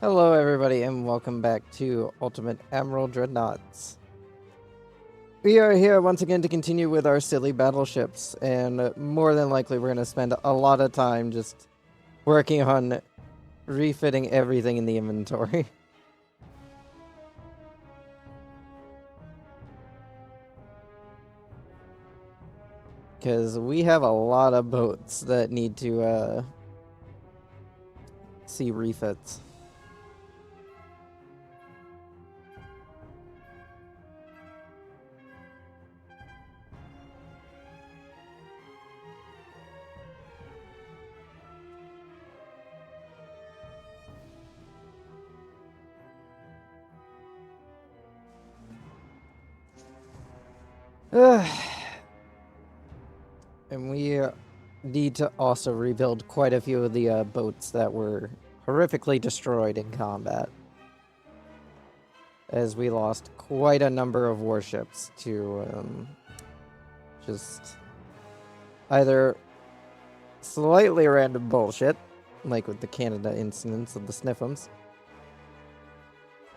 Hello everybody and welcome back to Ultimate Admiral Dreadnoughts. We are here once again to continue with our silly battleships, and more than likely we're going to spend a lot of time just working on refitting everything in the inventory. Because we have a lot of boats that need to see refits. And we need to also rebuild quite a few of the boats that were horrifically destroyed in combat, as we lost quite a number of warships to just either slightly random bullshit, like with the Canada incidents of the Sniffums,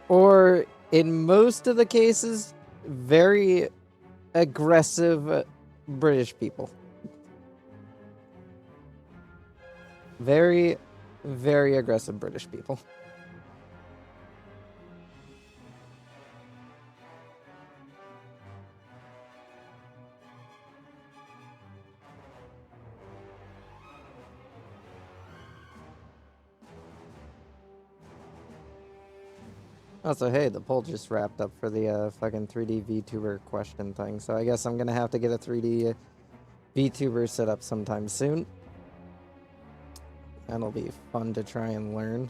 or in most of the cases, very aggressive British people. Very, very aggressive British people. Also, hey, the poll just wrapped up for the fucking 3D VTuber question thing, so I guess I'm gonna have to get a 3D VTuber set up sometime soon. That'll be fun to try and learn.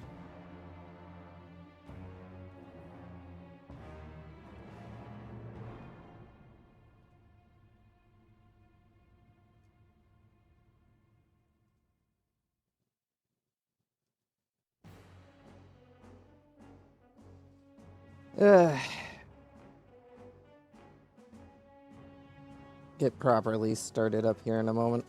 Get properly started up here in a moment.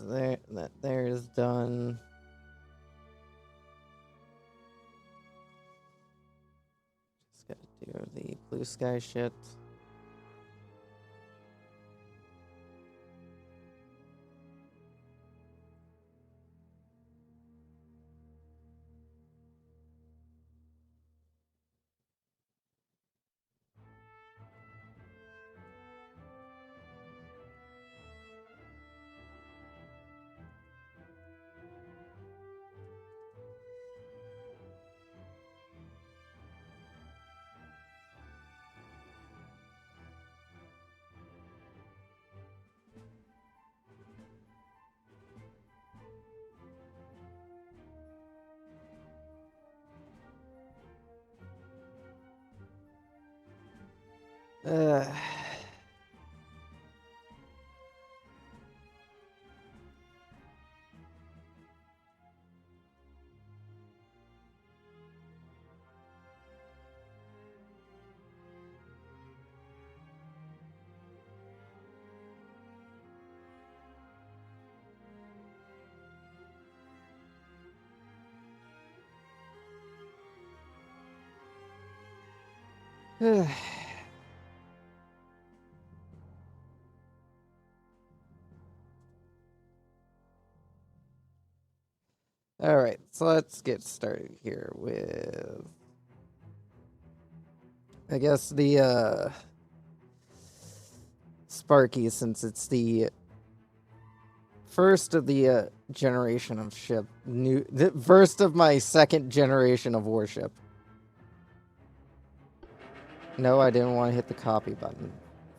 Alright, there is done. Just gotta do the blue sky shit. Uh, Alright, so let's get started here with, I guess, the Sparky, since it's the first of the generation of ship. The first of my second generation of warship. No, I didn't want to hit the copy button.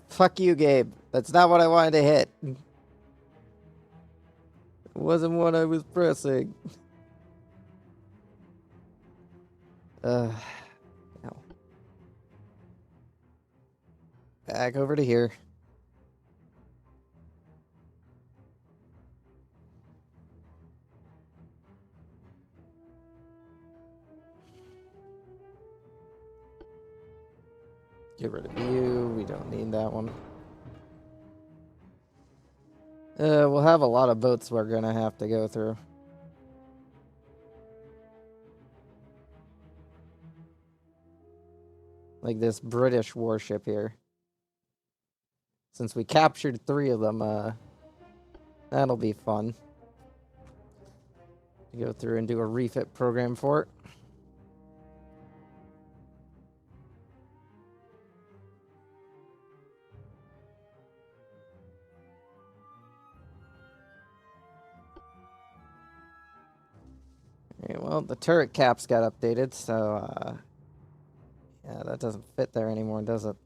Fuck you, Gabe. That's not what I wanted to hit. It wasn't what I was pressing. No. Back over to here. Get rid of you. We don't need that one. We'll have a lot of boats we're gonna have to go through. Like this British warship here. Since we captured 3 of them, that'll be fun. Go through and do a refit program for it. Okay, well, the turret caps got updated, so, yeah, that doesn't fit there anymore, does it?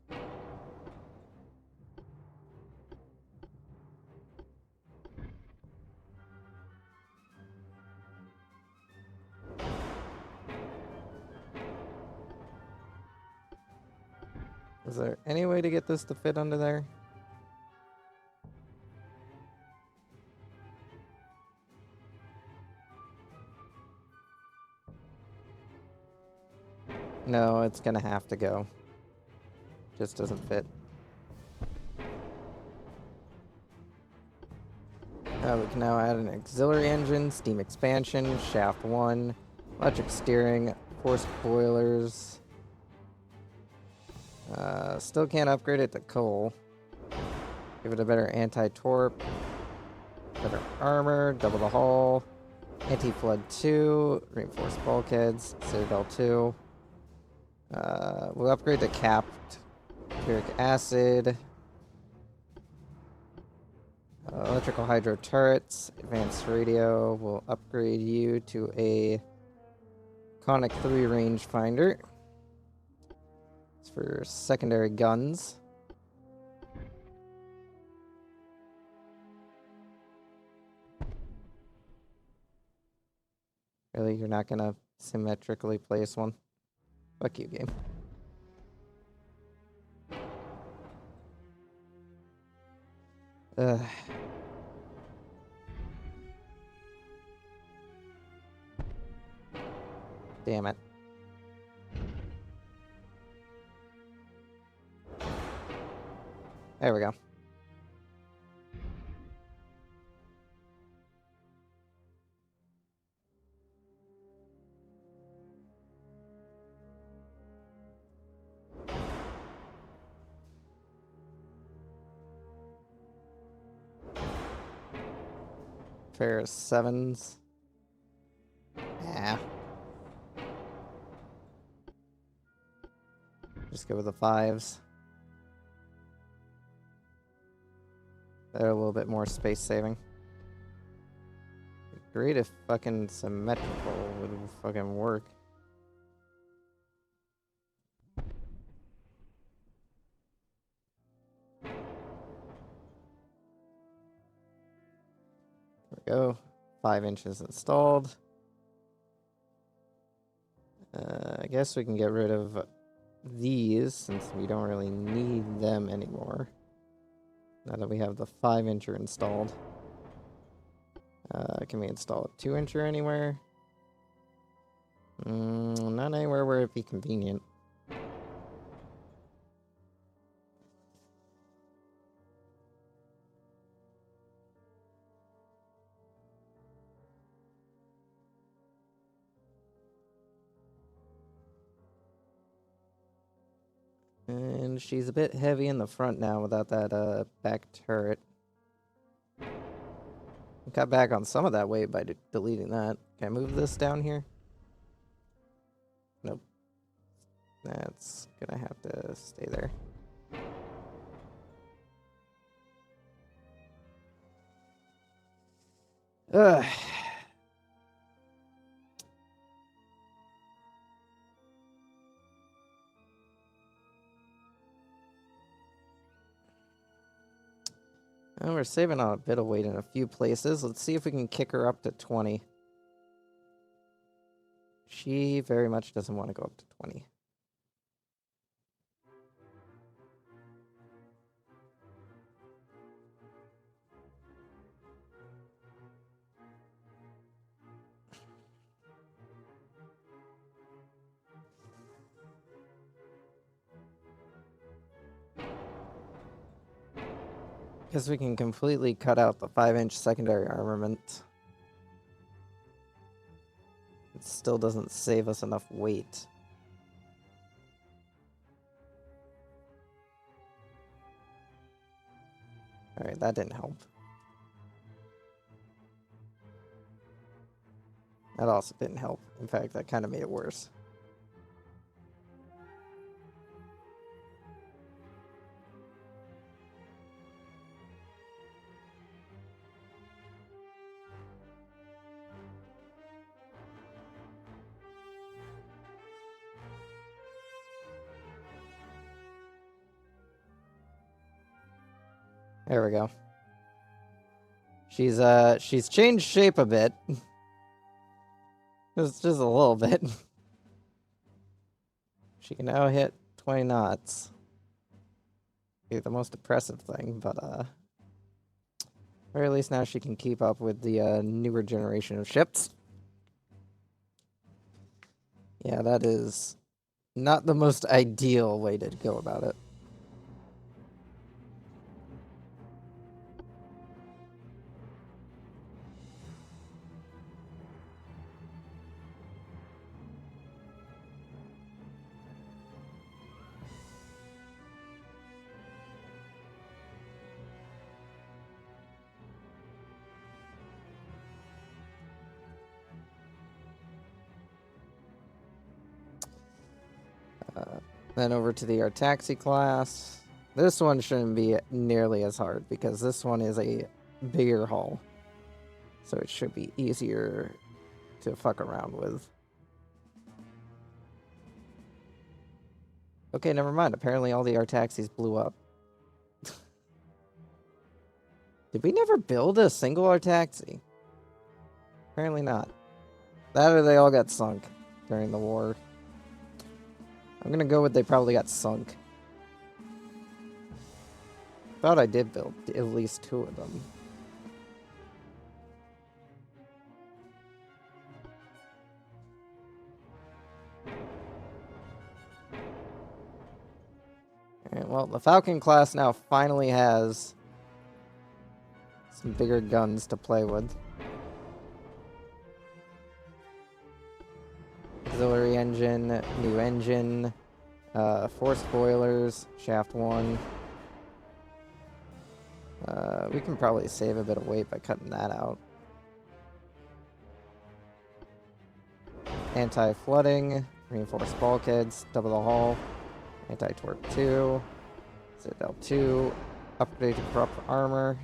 Is there any way to get this to fit under there? No, it's gonna have to go. Just doesn't fit. We can now add an auxiliary engine, steam expansion, shaft 1, electric steering, forced boilers. Still can't upgrade it to coal. Give it a better anti-torp, better armor, double the hull, anti-flood 2, reinforced bulkheads, citadel 2. We'll upgrade to capped uric acid, electrical hydro turrets, advanced radio. We'll upgrade you to a conic 3 rangefinder. It's for secondary guns. Really, you're not gonna symmetrically place one? Fuck you, game. Damn it. There we go. Pair of 7s. Yeah. Just go with the 5s. They're a little bit more space saving. Great if fucking symmetrical would fucking work. There we go. 5 inches installed. I guess we can get rid of these since we don't really need them anymore. Now that we have the 5-incher installed. Can we install a 2-incher anywhere? Not anywhere where it'd be convenient. And she's a bit heavy in the front now without that back turret. Got back on some of that weight by deleting that. Can I move this down here? Nope. That's gonna have to stay there. Ugh. Well, we're saving on a bit of weight in a few places. Let's see if we can kick her up to 20. She very much doesn't want to go up to 20. Guess we can completely cut out the 5-inch secondary armament. It still doesn't save us enough weight. Alright, that didn't help. That also didn't help. In fact, that kind of made it worse. There we go. She's changed shape a bit. Just a little bit. She can now hit 20 knots. Be the most impressive thing, but or at least now she can keep up with the newer generation of ships. Yeah, that is not the most ideal way to go about it. Then over to the Artaxi class. This one shouldn't be nearly as hard because this one is a bigger hull. So it should be easier to fuck around with. Okay, never mind. Apparently all the Artaxis blew up. Did we never build a single Artaxi? Apparently not. That or they all got sunk during the war. I'm gonna go with they probably got sunk. Thought I did build at least 2 of them. Alright, well, the Falcon class now finally has some bigger guns to play with. Auxiliary engine, new engine, 4 spoilers, shaft 1. We can probably save a bit of weight by cutting that out. Anti-flooding, reinforced bulkheads, double the hull, anti-torp 2, Citadel 2, upgrade to corrupt armor,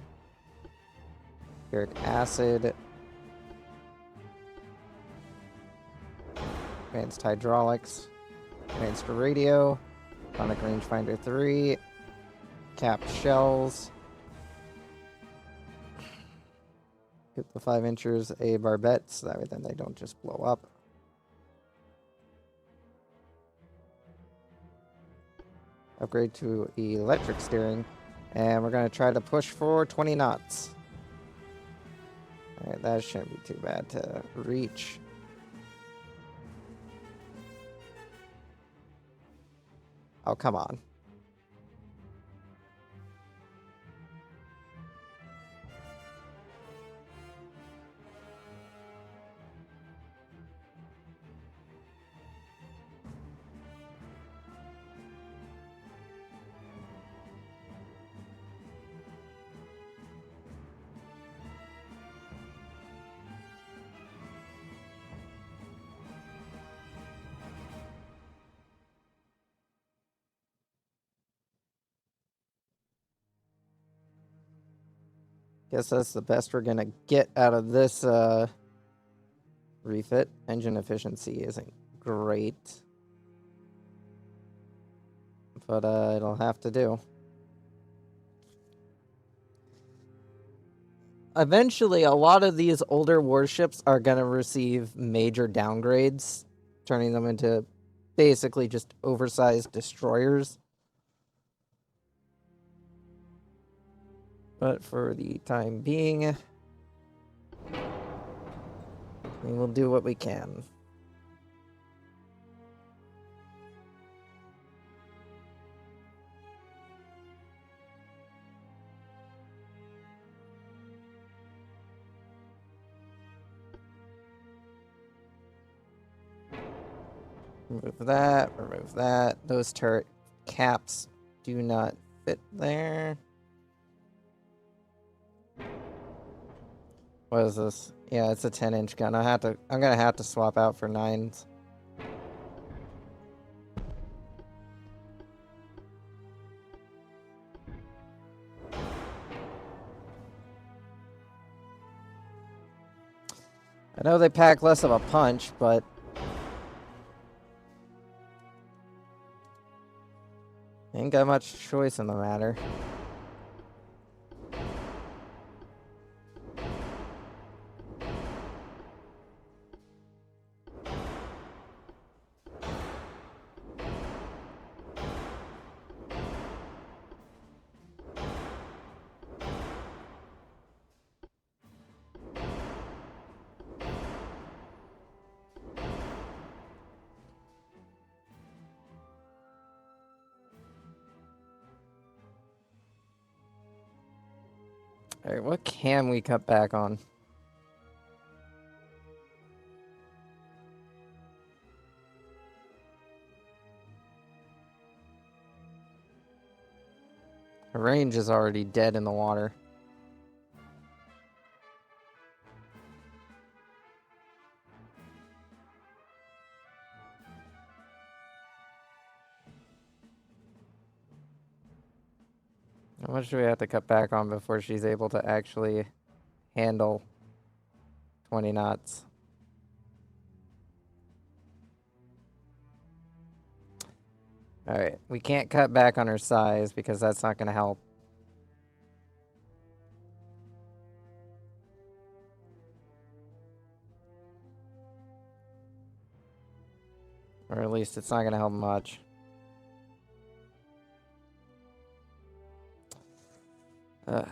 uric acid, advanced hydraulics, advanced radio, sonic rangefinder 3, capped shells, get the 5-inchers a barbette so that way then they don't just blow up. Upgrade to electric steering, and we're going to try to push for 20 knots. Alright, that shouldn't be too bad to reach. Oh, come on. Guess that's the best we're gonna get out of this refit. Engine efficiency isn't great, but it'll have to do. Eventually, a lot of these older warships are gonna receive major downgrades, turning them into basically just oversized destroyers. But for the time being, we will do what we can. Remove that, remove that. Those turret caps do not fit there. What is this? Yeah, it's a 10-inch gun. I'm gonna have to swap out for 9s. I know they pack less of a punch, but ain't got much choice in the matter. Alright, what can we cut back on? The range is already dead in the water. How much do we have to cut back on before she's able to actually handle 20 knots? Alright, we can't cut back on her size because that's not going to help. Or at least it's not going to help much. I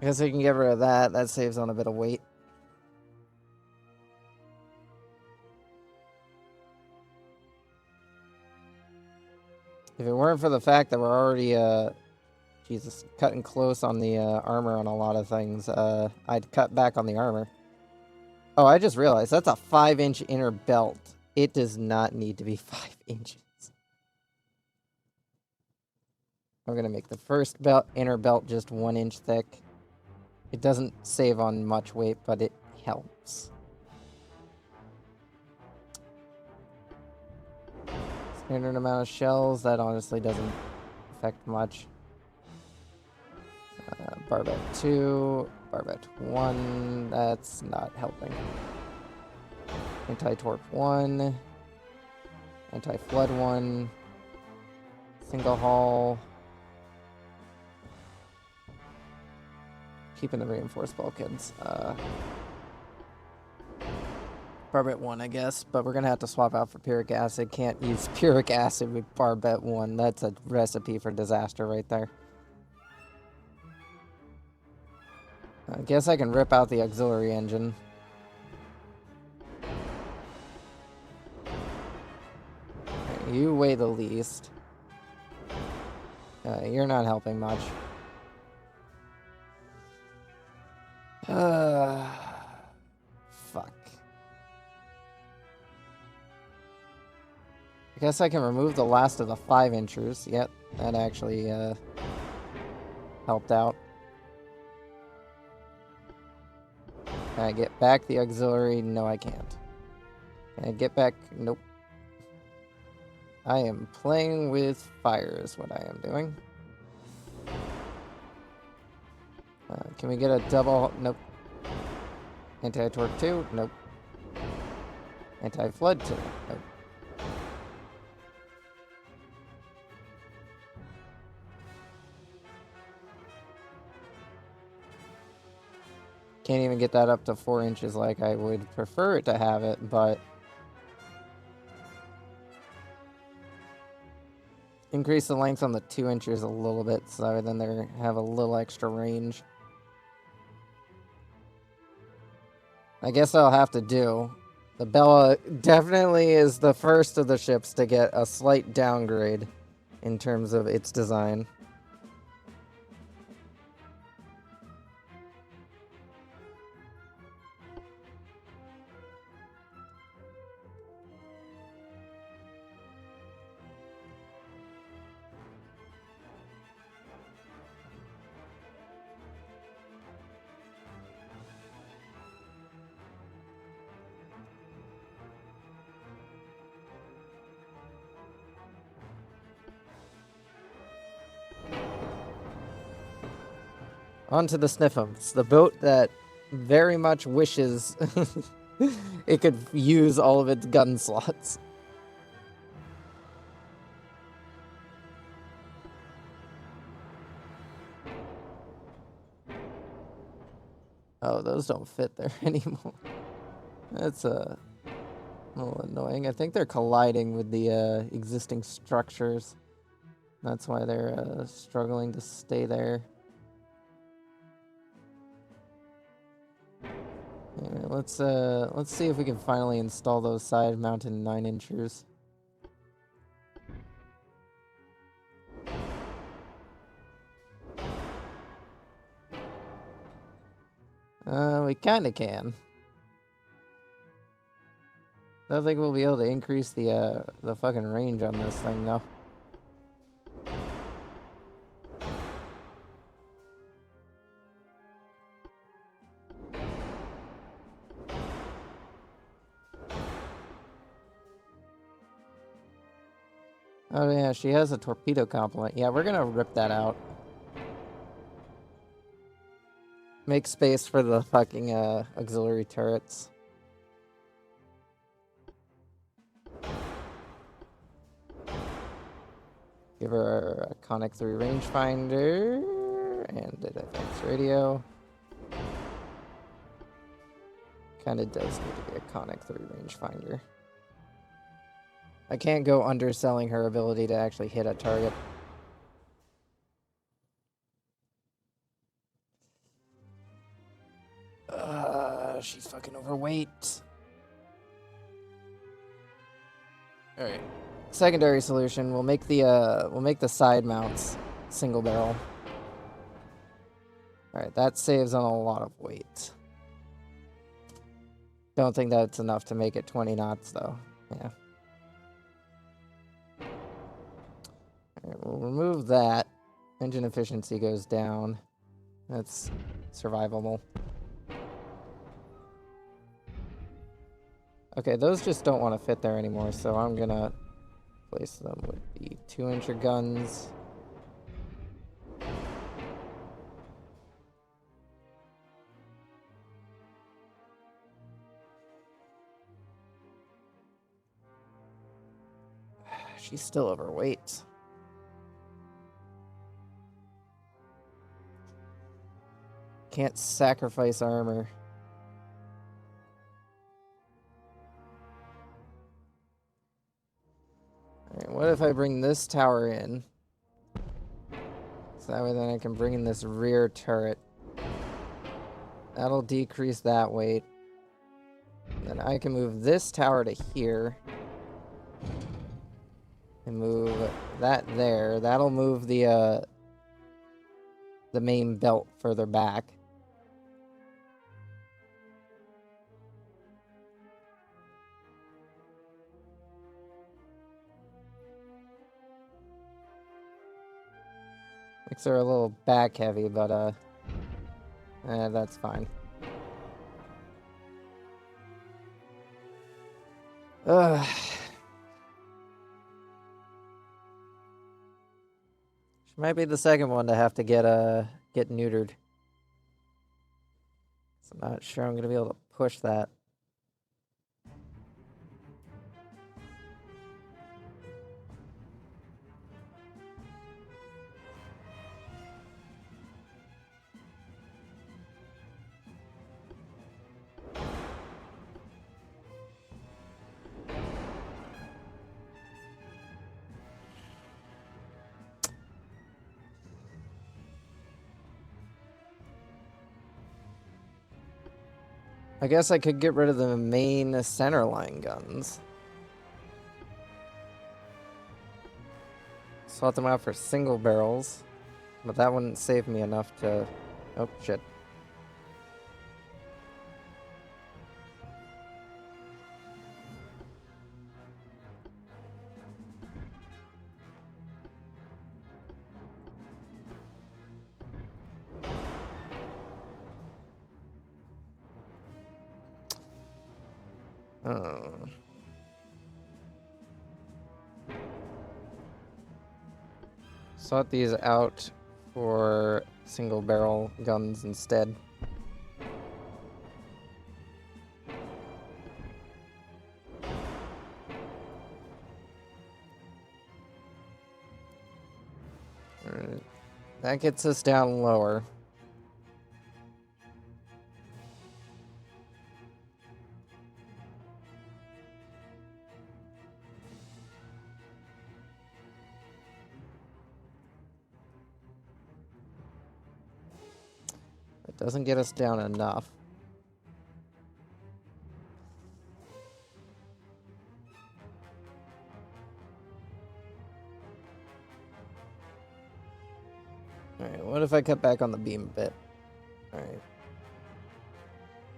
guess we can get rid of that. That saves on a bit of weight. If it weren't for the fact that we're already, Jesus, cutting close on the armor on a lot of things, I'd cut back on the armor. Oh, I just realized that's a 5-inch inner belt. It does not need to be 5 inches. I'm going to make the first inner belt just 1 inch thick. It doesn't save on much weight, but it helps. Standard amount of shells, that honestly doesn't affect much. Barbette 2, Barbette 1, that's not helping. Anti-torp 1, anti-flood 1, single hull. Keeping the reinforced bulkheads. Barbette 1, I guess, but we're gonna have to swap out for puric acid. Can't use puric acid with Barbette 1. That's a recipe for disaster right there. I guess I can rip out the auxiliary engine. Okay, you weigh the least. You're not helping much. Fuck. I guess I can remove the last of the 5-inchers. Yep, that actually helped out. Can I get back the auxiliary? No, I can't. Can I get back? Nope. I am playing with fire is what I am doing. Can we get a double? Nope. Anti-torque 2? Nope. Anti-flood 2? Nope. Can't even get that up to 4 inches like I would prefer it to have it, but increase the length on the 2 inches a little bit so then they have a little extra range. I guess I'll have to do. The Bella definitely is the first of the ships to get a slight downgrade in terms of its design. On to the Sniffums, the boat that very much wishes it could use all of its gun slots. Oh, those don't fit there anymore. That's a little annoying. I think they're colliding with the existing structures. That's why they're struggling to stay there. Anyway, let's see if we can finally install those side-mounted 9-inchers. We kinda can. I don't think we'll be able to increase the fucking range on this thing though. Oh yeah, she has a torpedo complement. Yeah, we're gonna rip that out. Make space for the fucking auxiliary turrets. Give her a Conic 3 rangefinder and an advanced radio. Kinda does need to be a Conic 3 rangefinder. I can't go underselling her ability to actually hit a target. She's fucking overweight. All right. Secondary solution. We'll make the side mounts single barrel. All right, that saves on a lot of weight. Don't think that's enough to make it 20 knots though. Yeah. All right, we'll remove that. Engine efficiency goes down. That's survivable. Okay, those just don't want to fit there anymore, so I'm gonna place them with the 2-incher guns. She's still overweight. Can't sacrifice armor. Alright, what if I bring this tower in? So that way then I can bring in this rear turret. That'll decrease that weight. Then I can move this tower to here. And move that there. That'll move the main belt further back. Makes her a little back heavy, but that's fine. Might be the second one to have to get neutered. So I'm not sure I'm gonna be able to push that. I guess I could get rid of the main centerline guns. Swap them out for single barrels. But that wouldn't save me enough to... Oh, shit. Swap these out for single barrel guns instead. Alright. That gets us down lower. It doesn't get us down enough. Alright, what if I cut back on the beam a bit? Alright.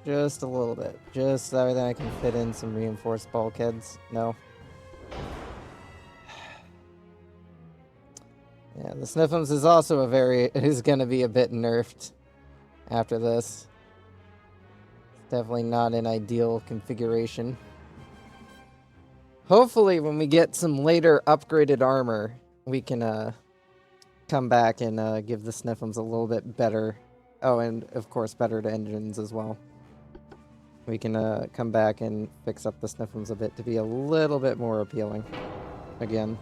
Just a little bit. Just that way that I can fit in some reinforced bulkheads. No. Yeah, the Sniffums is also is gonna be a bit nerfed after this. It's definitely not an ideal configuration. Hopefully when we get some later upgraded armor, we can come back and give the Sniffums a little bit better. Oh, and of course better to engines as well. We can come back and fix up the Sniffums a bit to be a little bit more appealing again.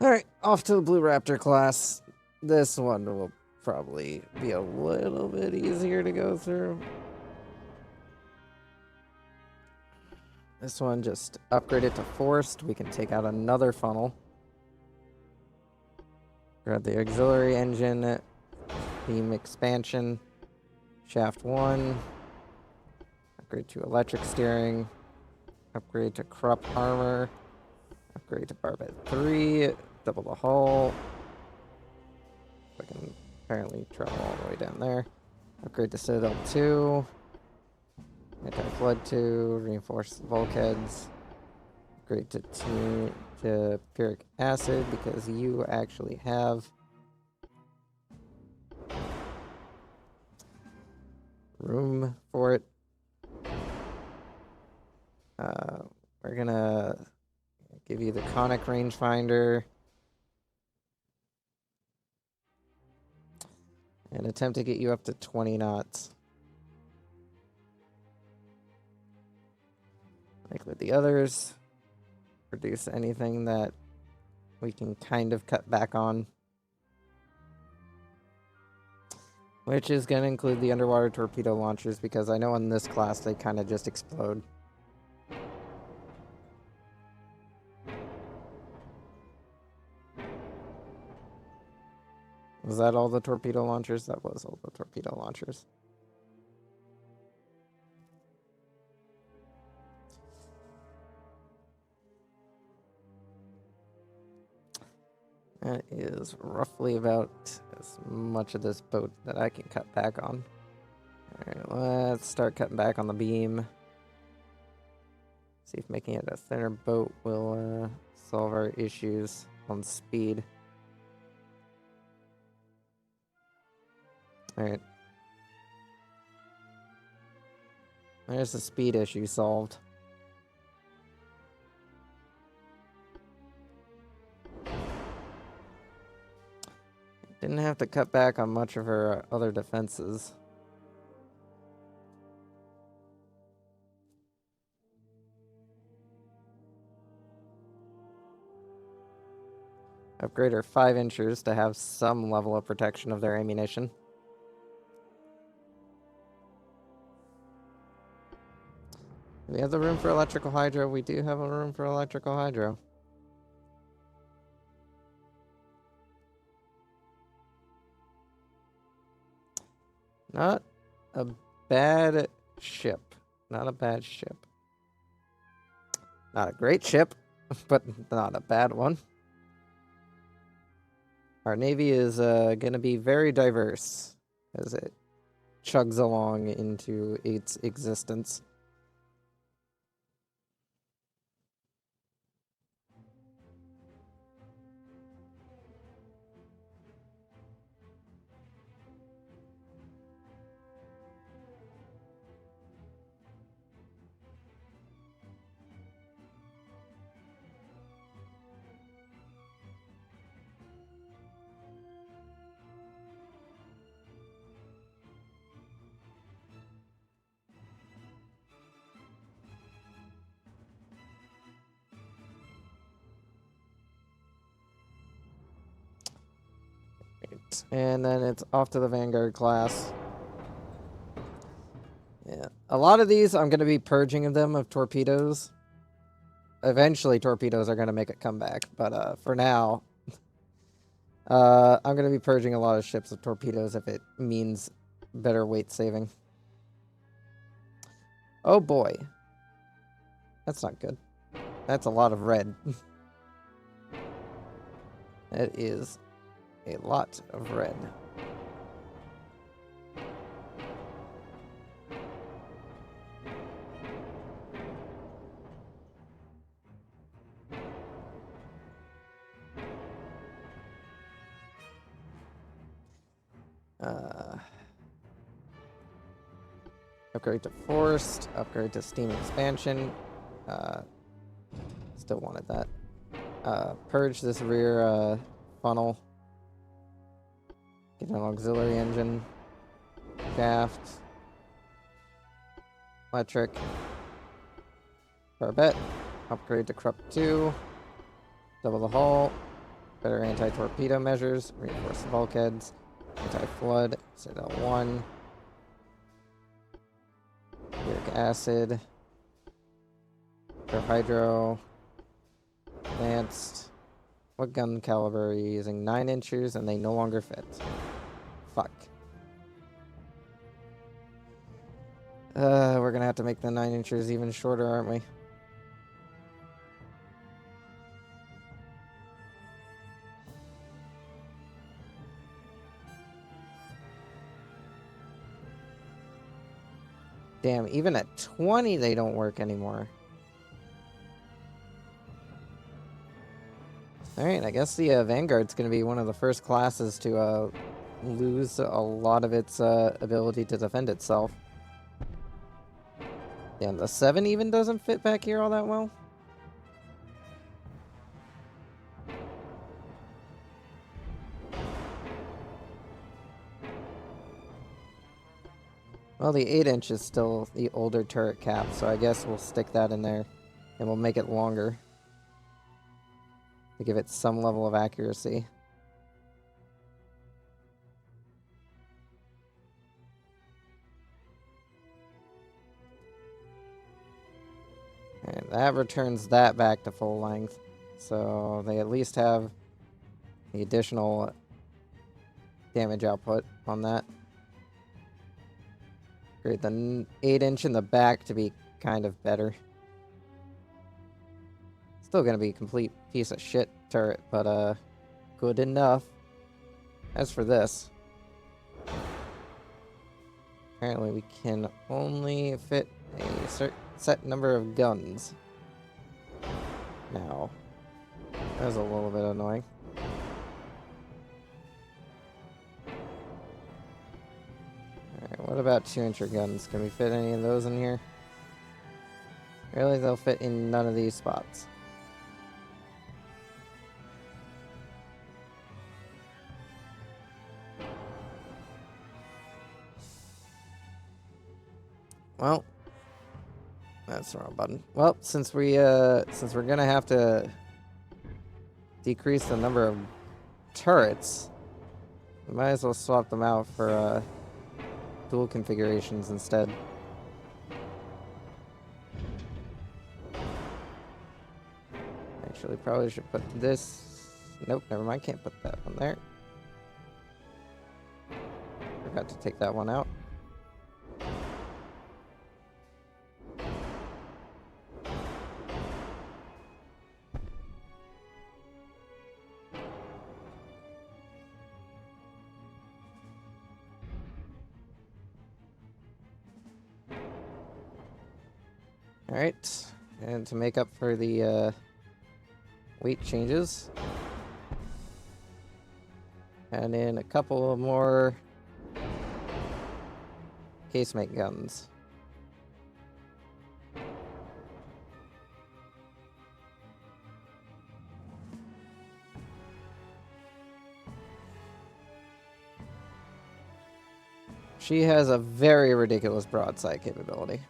Alright, off to the Blue Raptor class. This one will probably be a little bit easier to go through. This one, just upgrade it to forced. We can take out another funnel. Grab the auxiliary engine, beam expansion, shaft 1, upgrade to electric steering, upgrade to Krupp armor, upgrade to barbette 3, double the hull. I can apparently travel all the way down there. Upgrade to Citadel 2, anti-flood 2, reinforce the bulkheads. Upgrade to puric acid because you actually have room for it. We're gonna give you the conic rangefinder and attempt to get you up to 20 knots. Like with the others, reduce anything that we can kind of cut back on. Which is going to include the underwater torpedo launchers, because I know in this class they kind of just explode. Was that all the torpedo launchers? That was all the torpedo launchers. That is roughly about as much of this boat that I can cut back on. Alright, let's start cutting back on the beam. See if making it a thinner boat will solve our issues on speed. Alright. There's the speed issue solved. Didn't have to cut back on much of her other defenses. Upgrade her 5 inchers to have some level of protection of their ammunition. Do we have the room for electrical hydro? We do have a room for electrical hydro. Not a bad ship. Not a bad ship. Not a great ship, but not a bad one. Our navy is going to be very diverse as it chugs along into its existence. And then it's off to the Vanguard class. Yeah. A lot of these, I'm going to be purging them of torpedoes. Eventually, torpedoes are going to make a comeback. But for now, I'm going to be purging a lot of ships of torpedoes if it means better weight saving. Oh boy. That's not good. That's a lot of red. That is a lot of red. Upgrade to forced, upgrade to steam expansion. Still wanted that. Purge this rear funnel. Get an auxiliary engine. Shaft. Electric. Barbette. Upgrade to Krupp 2. Double the hull. Better anti-torpedo measures. Reinforce the bulkheads. Anti-flood. Citadel 1. Uric acid. Hydro. Advanced. What gun caliber are you using? 9 inchers and they no longer fit. Fuck. We're gonna have to make the 9 inchers even shorter, aren't we? Damn, even at 20 they don't work anymore. Alright, I guess the Vanguard's going to be one of the first classes to lose a lot of its ability to defend itself. Damn, the 7 even doesn't fit back here all that well. Well, the 8-inch is still the older turret cap, so I guess we'll stick that in there and we'll make it longer to give it some level of accuracy. And that returns that back to full length. So they at least have the additional damage output on that. Great, the 8-inch in the back to be kind of better. Still gonna be a complete piece of shit turret, but good enough. As for this, apparently we can only fit a certain set number of guns. Now, that was a little bit annoying. Alright, what about 2-incher guns? Can we fit any of those in here? Really, they'll fit in none of these spots. Well, that's the wrong button. Well, since we're gonna have to decrease the number of turrets, we might as well swap them out for dual configurations instead. Actually, probably should put this. Nope, never mind. Can't put that one there. Forgot to take that one out. Alright, and to make up for the weight changes, and in a couple more casemate guns. She has a very ridiculous broadside capability.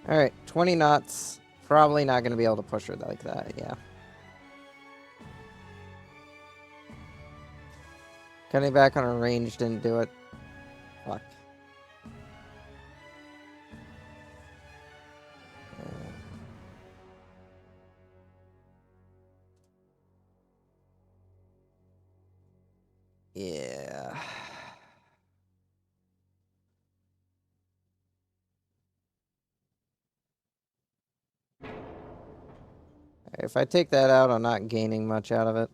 Alright, 20 knots. Probably not going to be able to push her like that, yeah. Cutting back on her range didn't do it. Fuck. Yeah. If I take that out, I'm not gaining much out of it.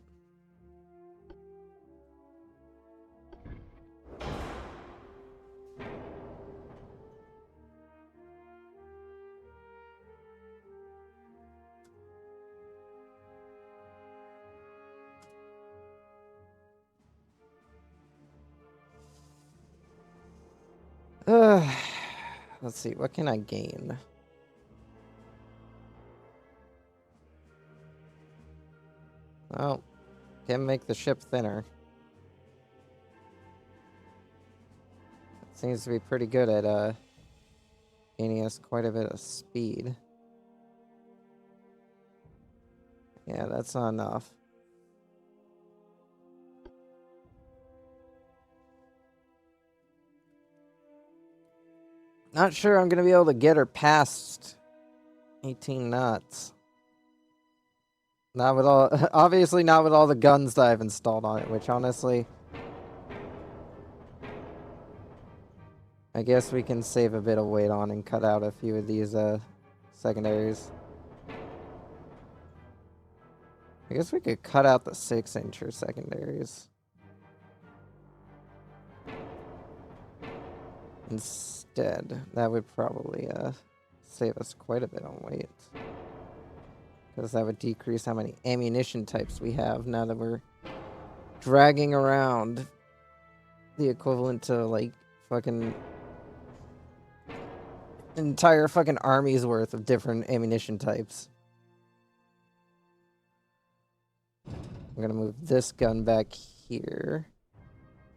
Let's see, what can I gain? Well, can make the ship thinner. It seems to be pretty good at gaining us quite a bit of speed. Yeah, that's not enough. Not sure I'm gonna be able to get her past 18 knots. Not with all, obviously not with all the guns that I've installed on it, which honestly, I guess we can save a bit of weight on and cut out a few of these secondaries. I guess we could cut out the 6-incher secondaries. Instead, that would probably save us quite a bit on weight. Because that would decrease how many ammunition types we have now that we're dragging around the equivalent to, like, fucking entire fucking army's worth of different ammunition types. I'm gonna move this gun back here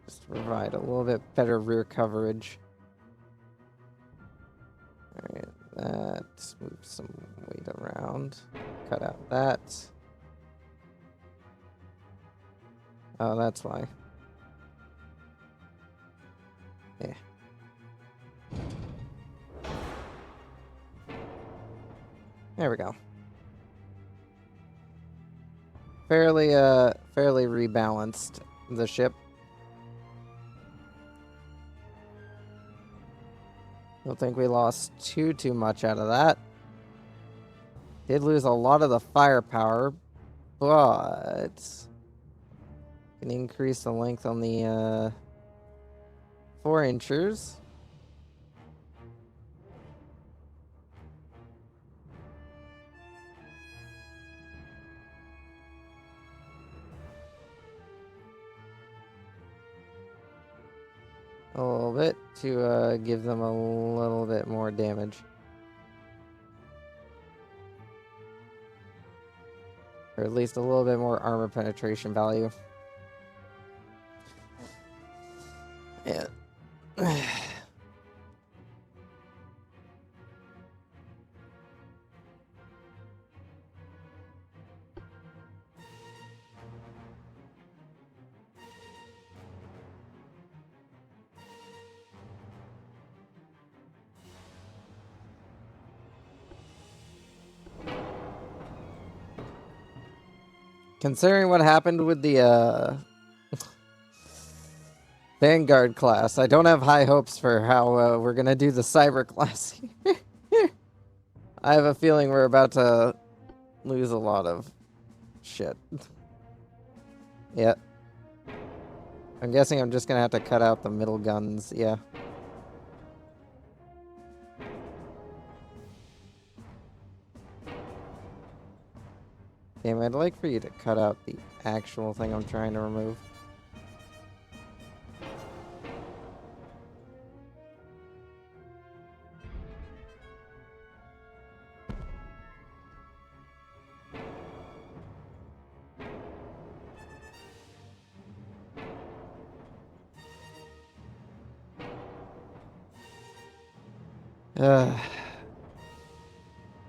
just to provide a little bit better rear coverage. Alright, let's move some weight around. Cut out that. Oh, that's why. Yeah. There we go. Fairly rebalanced the ship. Don't think we lost too much out of that. Did lose a lot of the firepower, but can increase the length on the 4 inchers. A little bit to give them a little bit more damage. Or at least a little bit more armor penetration value. Yeah. Considering what happened with the Vanguard class, I don't have high hopes for how we're gonna do the Cyber class. I have a feeling we're about to lose a lot of shit. Yeah. I'm guessing I'm just gonna have to cut out the middle guns, yeah. Damn, I'd like for you to cut out the actual thing I'm trying to remove.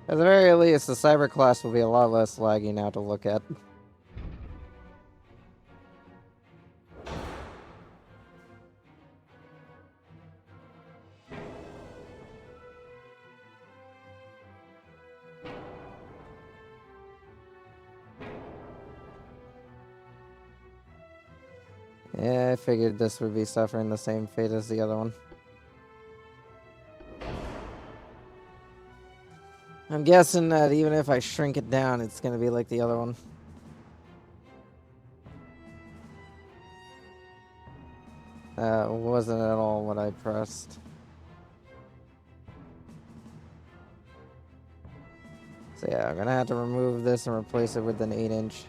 At the very least, the Cyber class will be a lot less laggy now to look at. Yeah, I figured this would be suffering the same fate as the other one. I'm guessing that even if I shrink it down, it's going to be like the other one. Wasn't at all what I pressed. So yeah, I'm going to have to remove this and replace it with an 8-inch.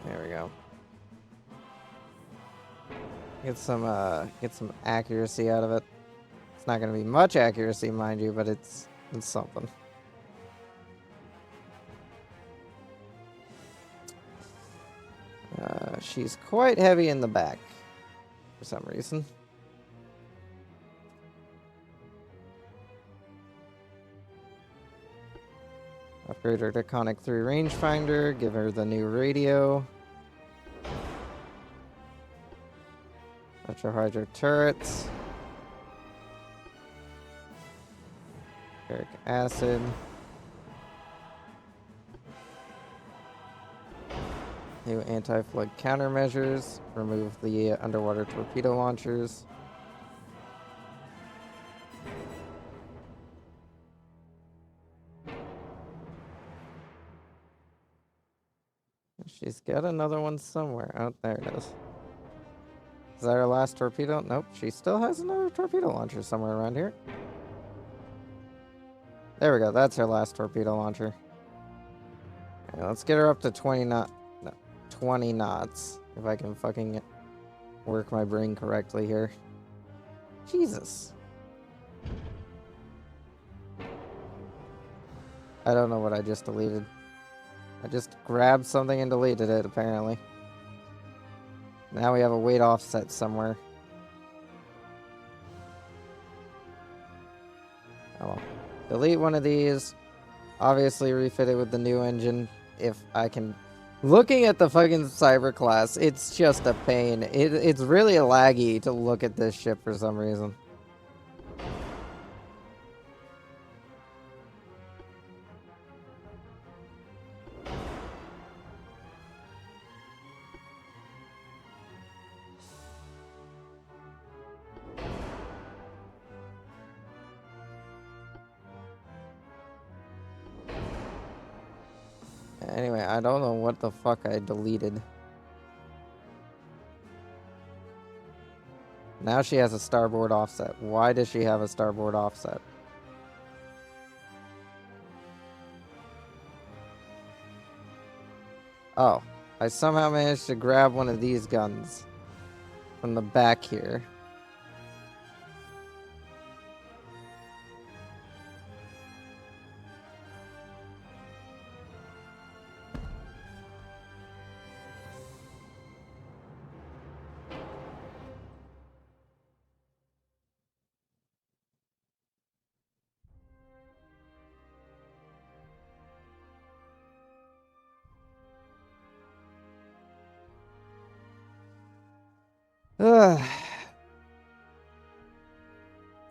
There we go. Get some accuracy out of it. It's not going to be much accuracy, mind you, but it's something. She's quite heavy in the back for some reason. Upgrade her to Conic 3 rangefinder, give her the new radio. Retrohydro turrets. Uric acid. New anti-flood countermeasures. Remove the underwater torpedo launchers. She's got another one somewhere. Oh, there it is. Is that her last torpedo? Nope, she still has another torpedo launcher somewhere around here. There we go, that's her last torpedo launcher. Okay, let's get her up to 20 knots. If I can fucking work my brain correctly here. Jesus. I don't know what I just deleted. I just grabbed something and deleted it, apparently. Now we have a weight offset somewhere. Oh well. Delete one of these. Obviously refit it with the new engine if I can. Looking at the fucking Cyber class, it's just a pain. It's really laggy to look at this ship for some reason. Anyway, I don't know what the fuck I deleted. Now she has a starboard offset. Why does she have a starboard offset? Oh, I somehow managed to grab one of these guns from the back here. Ugh.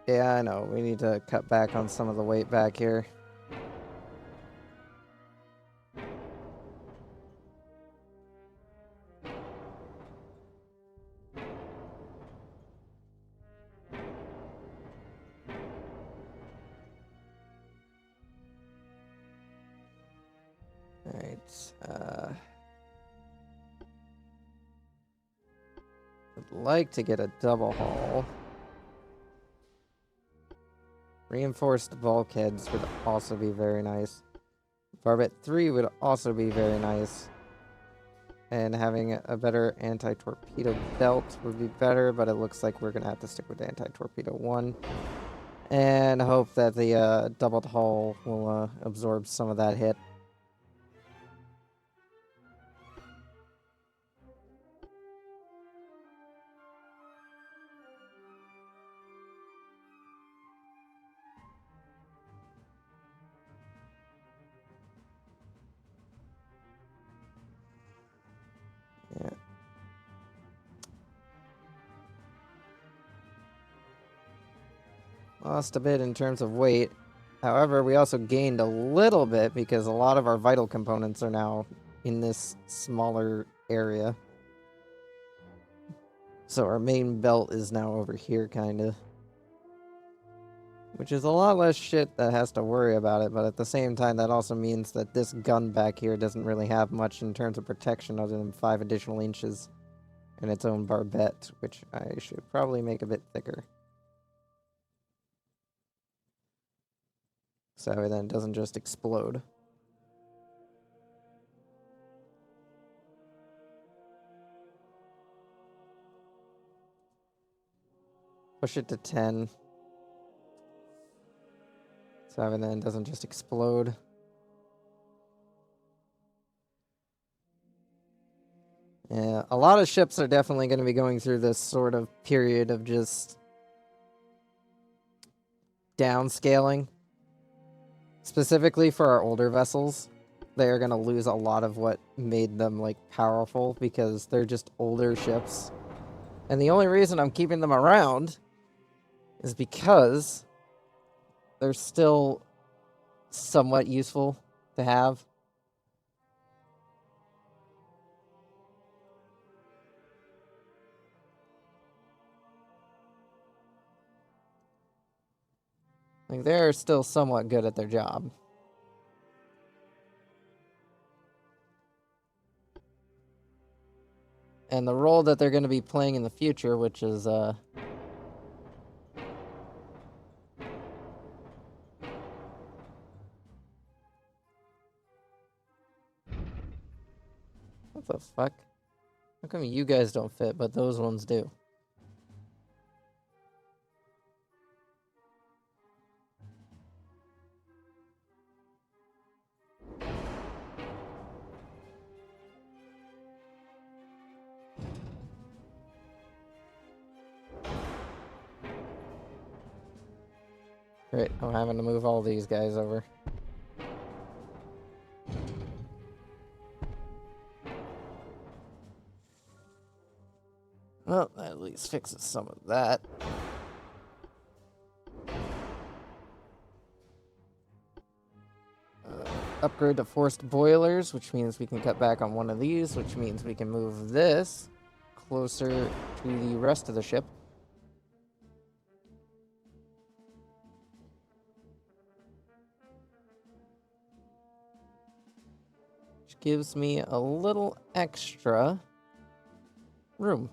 Yeah, I know. We need to cut back on some of the weight back here. Alright, would like to get a double hull. Reinforced bulkheads would also be very nice. Barbette 3 would also be very nice. And having a better anti-torpedo belt would be better, but it looks like we're going to have to stick with anti-torpedo 1. And hope that the doubled hull will absorb some of that hit. Yeah. Lost a bit in terms of weight. However, we also gained a little bit because a lot of our vital components are now in this smaller area. So our main belt is now over here, kind of. Which is a lot less shit that has to worry about it, but at the same time, that also means that this gun back here doesn't really have much in terms of protection other than 5 additional inches in its own barbette, which I should probably make a bit thicker. So then it doesn't just explode. Push it to 10. So then it doesn't just explode. Yeah, a lot of ships are definitely going to be going through this sort of period of just downscaling. Specifically for our older vessels, they are going to lose a lot of what made them, like, powerful because they're just older ships. And the only reason I'm keeping them around is because they're still somewhat useful to have. Like, they're still somewhat good at their job. And the role that they're going to be playing in the future, which is, What the fuck? How come you guys don't fit, but those ones do? Great, I'm having to move all these guys over. Well, that at least fixes some of that. Upgrade to forced boilers, which means we can cut back on one of these, which means we can move this closer to the rest of the ship. gives me a little extra room.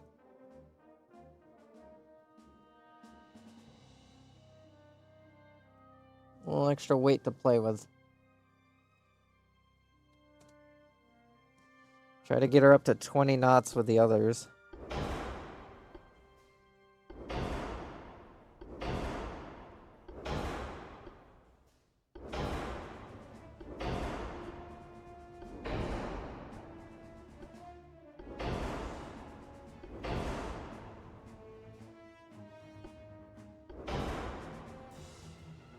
A little extra weight to play with. Try to get her up to 20 knots with the others.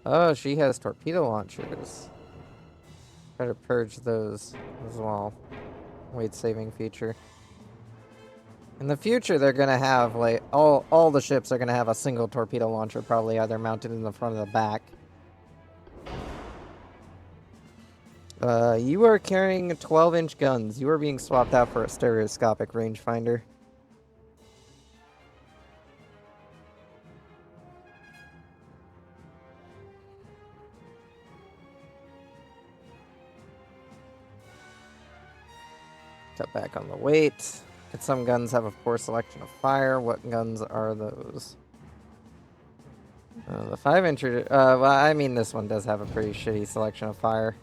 Oh, she has torpedo launchers. Try to purge those as well. Weight saving feature. In the future, they're gonna have like all the ships are gonna have a single torpedo launcher, probably either mounted in the front or the back. You are carrying 12-inch guns. You are being swapped out for a stereoscopic rangefinder. Cut back on the weight. Some guns have a poor selection of fire. What guns are those? The 5-incher. Well, I mean, this one does have a pretty shitty selection of fire.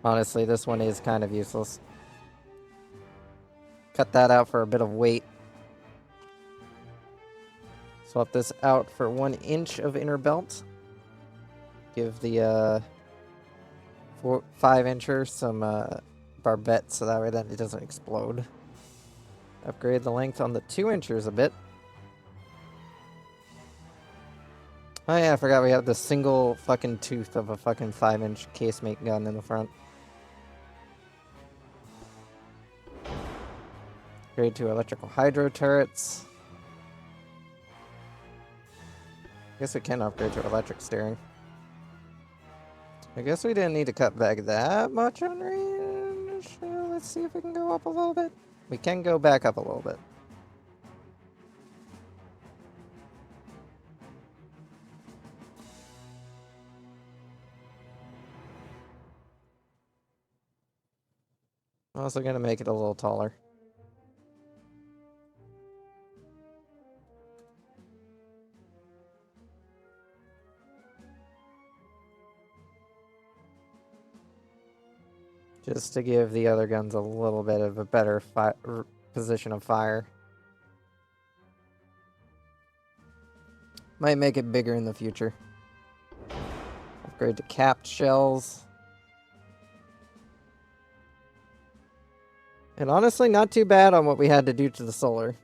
Honestly, this one is kind of useless. Cut that out for a bit of weight. Swap this out for 1 inch of inner belt. Give the 5-incher some barbette so that way then it doesn't explode. Upgrade the length on the 2-inchers a bit. Oh yeah, I forgot we have the single fucking tooth of a fucking 5-inch casemate gun in the front. Upgrade to electrical hydro turrets. Guess we can upgrade to electric steering. I guess we didn't need to cut back that much on range. Let's see if we can go up a little bit. We can go back up a little bit. I'm also going to make it a little taller. Just to give the other guns a little bit of a better position of fire. Might make it bigger in the future. Upgrade to capped shells. And honestly, not too bad on what we had to do to the solar.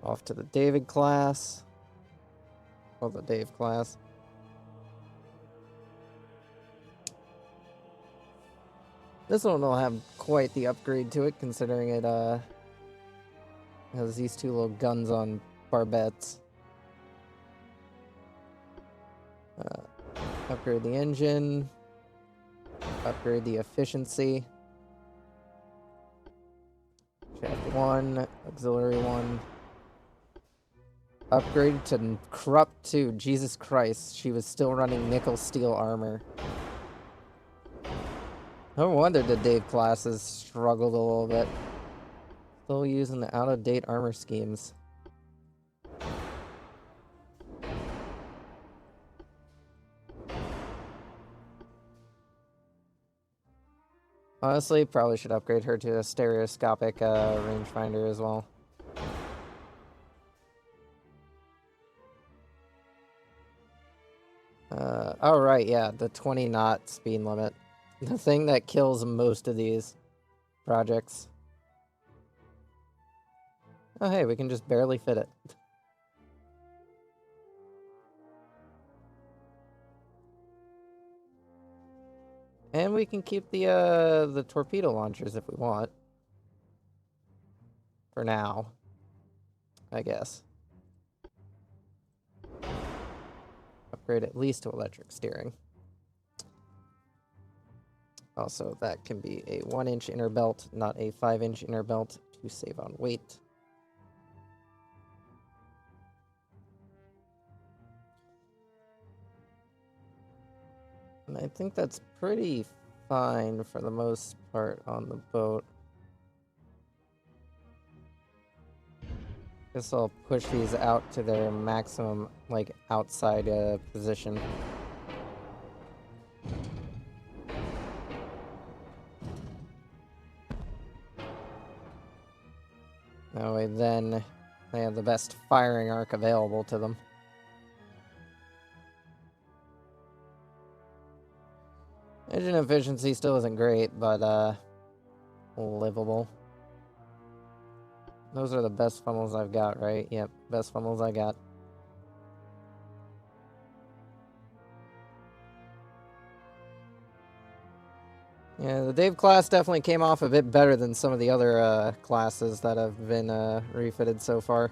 Off to the David class. Or the Dave class. This one will have quite the upgrade to it, considering it has these two little guns on barbettes. Upgrade the engine. Upgrade the efficiency. Shaft 1, auxiliary 1. Upgraded to corrupt 2. Jesus Christ, she was still running nickel steel armor. No wonder the Dave classes struggled a little bit. Still using the out-of-date armor schemes. Honestly, probably should upgrade her to a stereoscopic rangefinder as well. Oh right, yeah, the 20 knot speed limit. The thing that kills most of these projects. Oh hey, we can just barely fit it. And we can keep the torpedo launchers if we want. For now. I guess. Upgrade at least to electric steering. Also, that can be a 1-inch inner belt, not a 5-inch inner belt, to save on weight. And I think that's pretty fine for the most part on the boat. Guess I'll push these out to their maximum, like, outside position. That way then they have the best firing arc available to them. Engine efficiency still isn't great, but livable. Those are the best funnels I've got, right? Yep, best funnels I got. Yeah, the Dave class definitely came off a bit better than some of the other classes that have been refitted so far.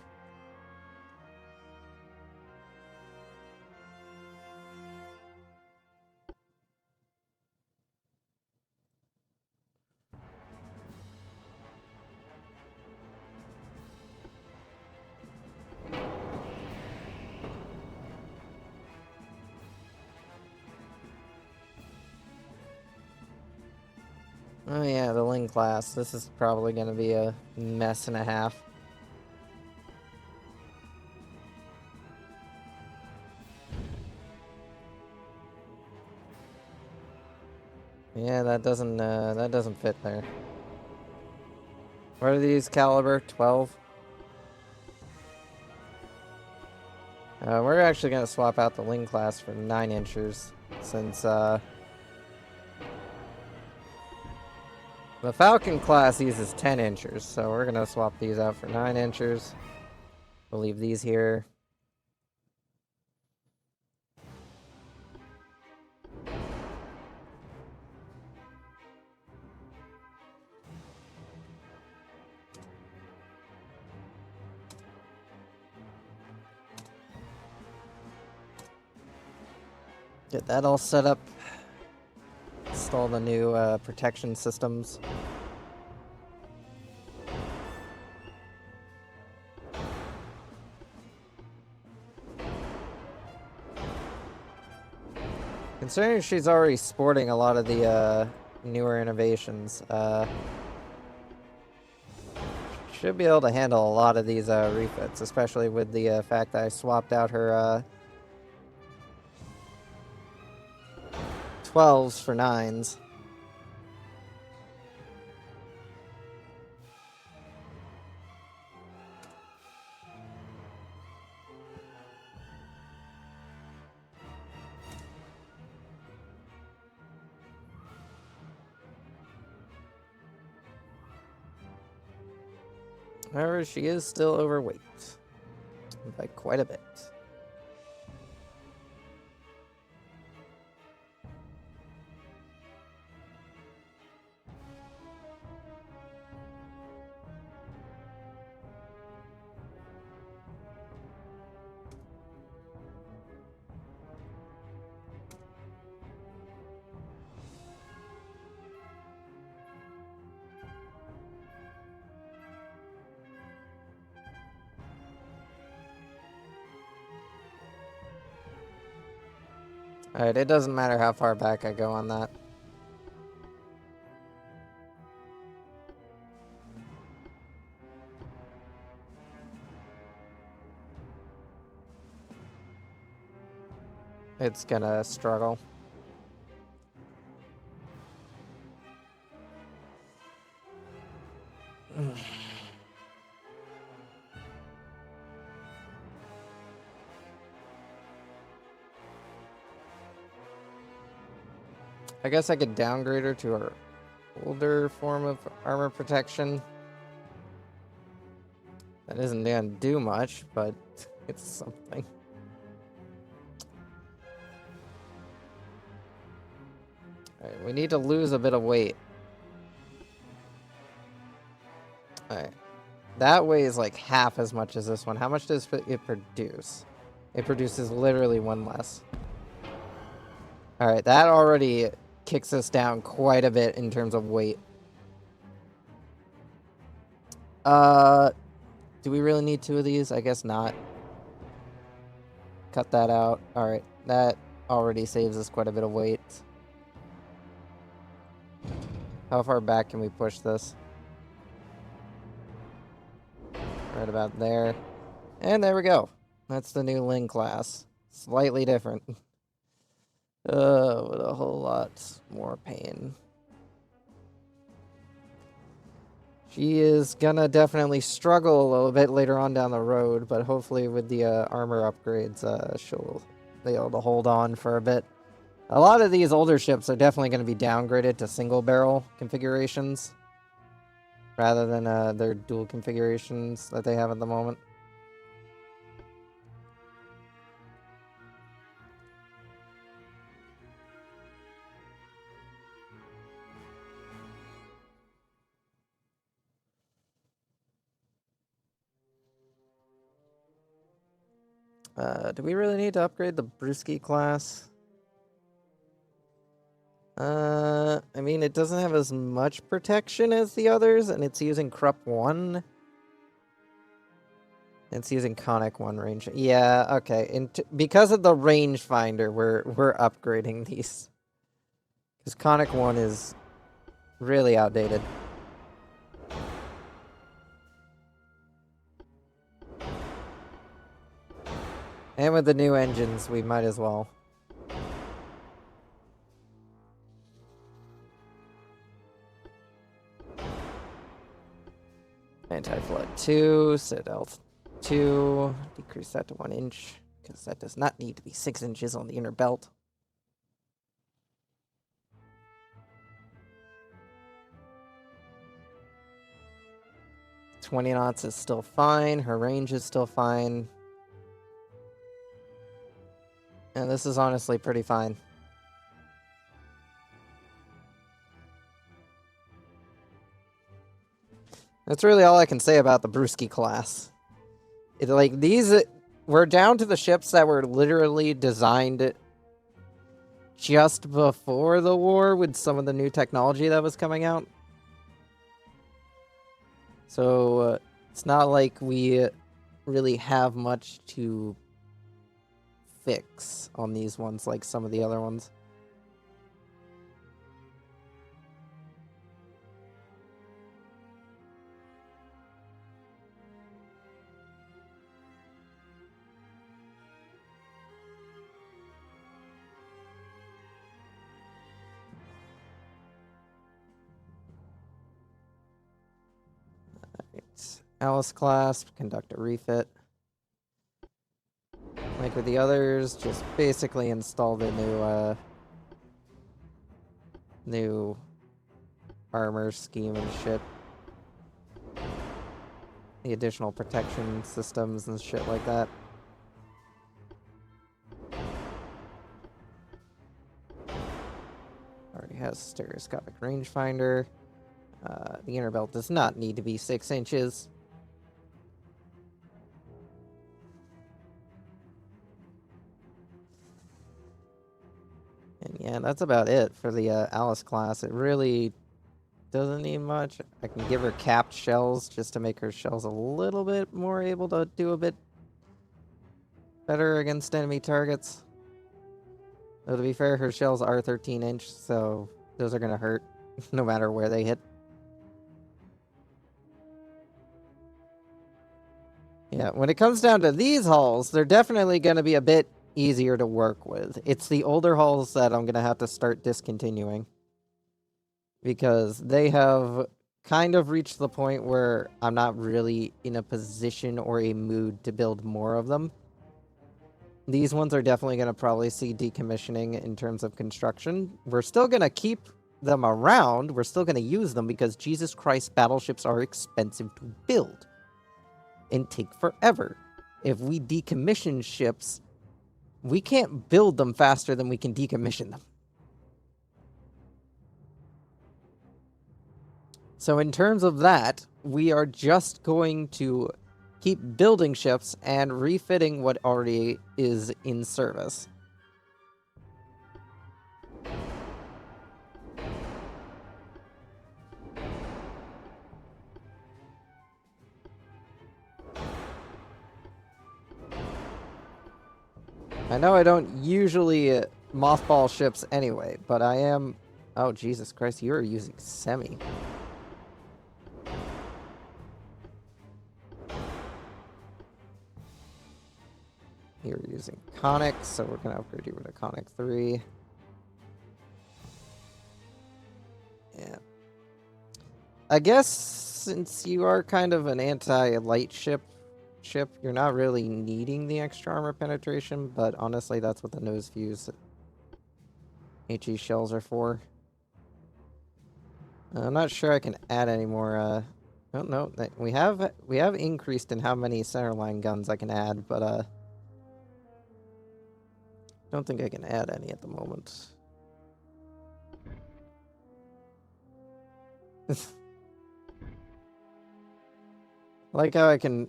Oh yeah, the Ling class. This is probably going to be a mess and a half. Yeah, that doesn't fit there. What are these caliber? 12? We're actually going to swap out the Ling class for 9-inchers, since the Falcon class uses 10-inchers, so we're going to swap these out for 9-inchers. We'll leave these here. Get that all set up. Install the new protection systems. Considering she's already sporting a lot of the newer innovations, should be able to handle a lot of these refits, especially with the fact that I swapped out her 12s for 9s. However, she is still overweight by quite a bit. Alright, it doesn't matter how far back I go on that. It's gonna struggle. I guess I could downgrade her to her older form of armor protection. That isn't gonna do much, but it's something. Alright, we need to lose a bit of weight. Alright. That weighs like half as much as this one. How much does it produce? It produces literally 1 less. Alright, that already kicks us down quite a bit in terms of weight. Do we really need 2 of these? I guess not. Cut that out. Alright, that already saves us quite a bit of weight. How far back can we push this? Right about there. And there we go. That's the new Ling class. Slightly different. With a whole lot more pain. She is gonna definitely struggle a little bit later on down the road, but hopefully with the armor upgrades, she'll be able to hold on for a bit. A lot of these older ships are definitely going to be downgraded to single barrel configurations rather than their dual configurations that they have at the moment. Do we really need to upgrade the Brewski class? I mean, it doesn't have as much protection as the others, and it's using Krupp 1. It's using Conic 1 range. Yeah, okay. Because of the rangefinder, we're upgrading these. Because Conic 1 is really outdated. And with the new engines, we might as well. Anti-flood 2, Citadel 2, decrease that to 1 inch, because that does not need to be 6 inches on the inner belt. "20 knots is still fine, her range is still fine. And this is honestly pretty fine. That's really all I can say about the Brewski class. We're down to the ships that were literally designed just before the war with some of the new technology that was coming out. So it's not like we really have much to fix on these ones like some of the other ones. Alice class, conduct a refit. Like with the others, just basically install the new armor scheme and shit. The additional protection systems and shit like that. Already has stereoscopic rangefinder. The inner belt does not need to be 6 inches. And yeah, that's about it for the Alice class. It really doesn't need much. I can give her capped shells just to make her shells a little bit more able to do a bit better against enemy targets. Though to be fair, her shells are 13 inch, so those are going to hurt no matter where they hit. Yeah, when it comes down to these hulls, they're definitely going to be a bit easier to work with. It's the older hulls that I'm going to have to start discontinuing. Because they have kind of reached the point where I'm not really in a position or a mood to build more of them. These ones are definitely going to probably see decommissioning in terms of construction. We're still going to keep them around. We're still going to use them because, Jesus Christ, battleships are expensive to build and take forever. If we decommission ships, we can't build them faster than we can decommission them. So in terms of that, we are just going to keep building ships and refitting what already is in service. I know I don't usually mothball ships anyway, but I am... Oh, Jesus Christ, you're using semi. You're using conic, so we're going to upgrade you with a conic 3. Yeah. I guess since you are kind of an anti-light ship, you're not really needing the extra armor penetration, but honestly, that's what the nose fuse HE shells are for. I'm not sure I can add any more, oh, no, we have increased in how many centerline guns I can add, but, don't think I can add any at the moment. Like how I can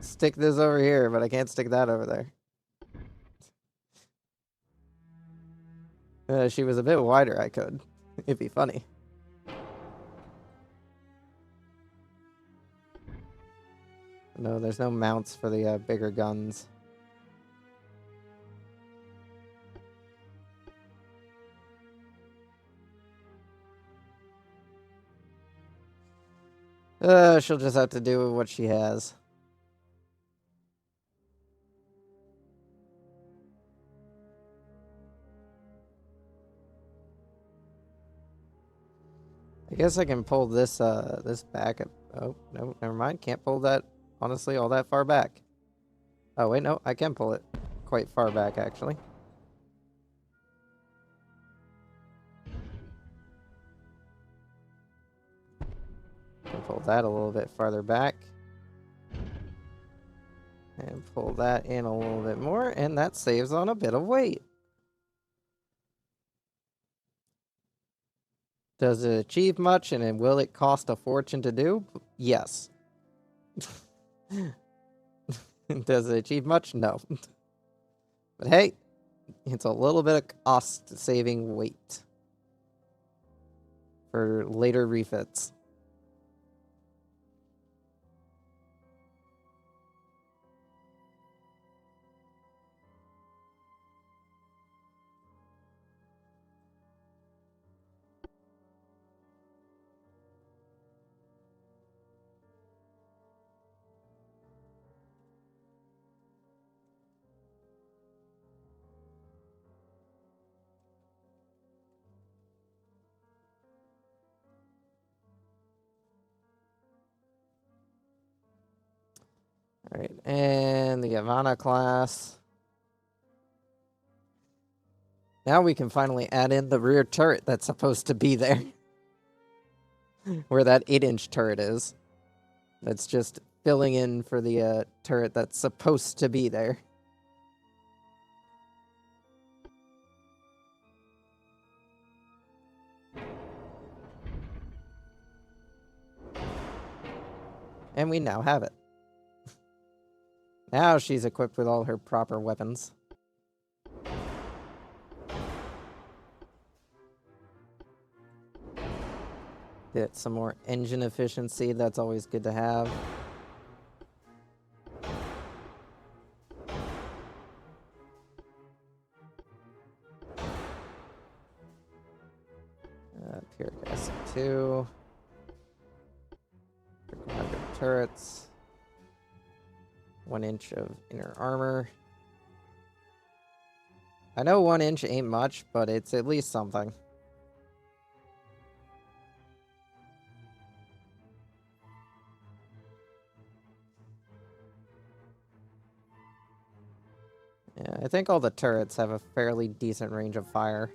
stick this over here, but I can't stick that over there. She was a bit wider, I could. It'd be funny. No, there's no mounts for the bigger guns. She'll just have to do what she has. I guess I can pull this this back. Oh, no, never mind. Can't pull that, honestly, all that far back. Oh, wait, no, I can pull it quite far back, actually. Can pull that a little bit farther back. And pull that in a little bit more, and that saves on a bit of weight. Does it achieve much, and will it cost a fortune to do? Yes. Does it achieve much? No. But hey, it's a little bit of cost-saving weight for later refits. Alright, and the Ivana class. Now we can finally add in the rear turret that's supposed to be there. Where that 8-inch turret is. That's just filling in for the turret that's supposed to be there. And we now have it. Now she's equipped with all her proper weapons. Get some more engine efficiency, that's always good to have. Pure acid 2. 100 turrets. 1 inch of inner armor. I know 1 inch ain't much, but it's at least something. Yeah, I think all the turrets have a fairly decent range of fire.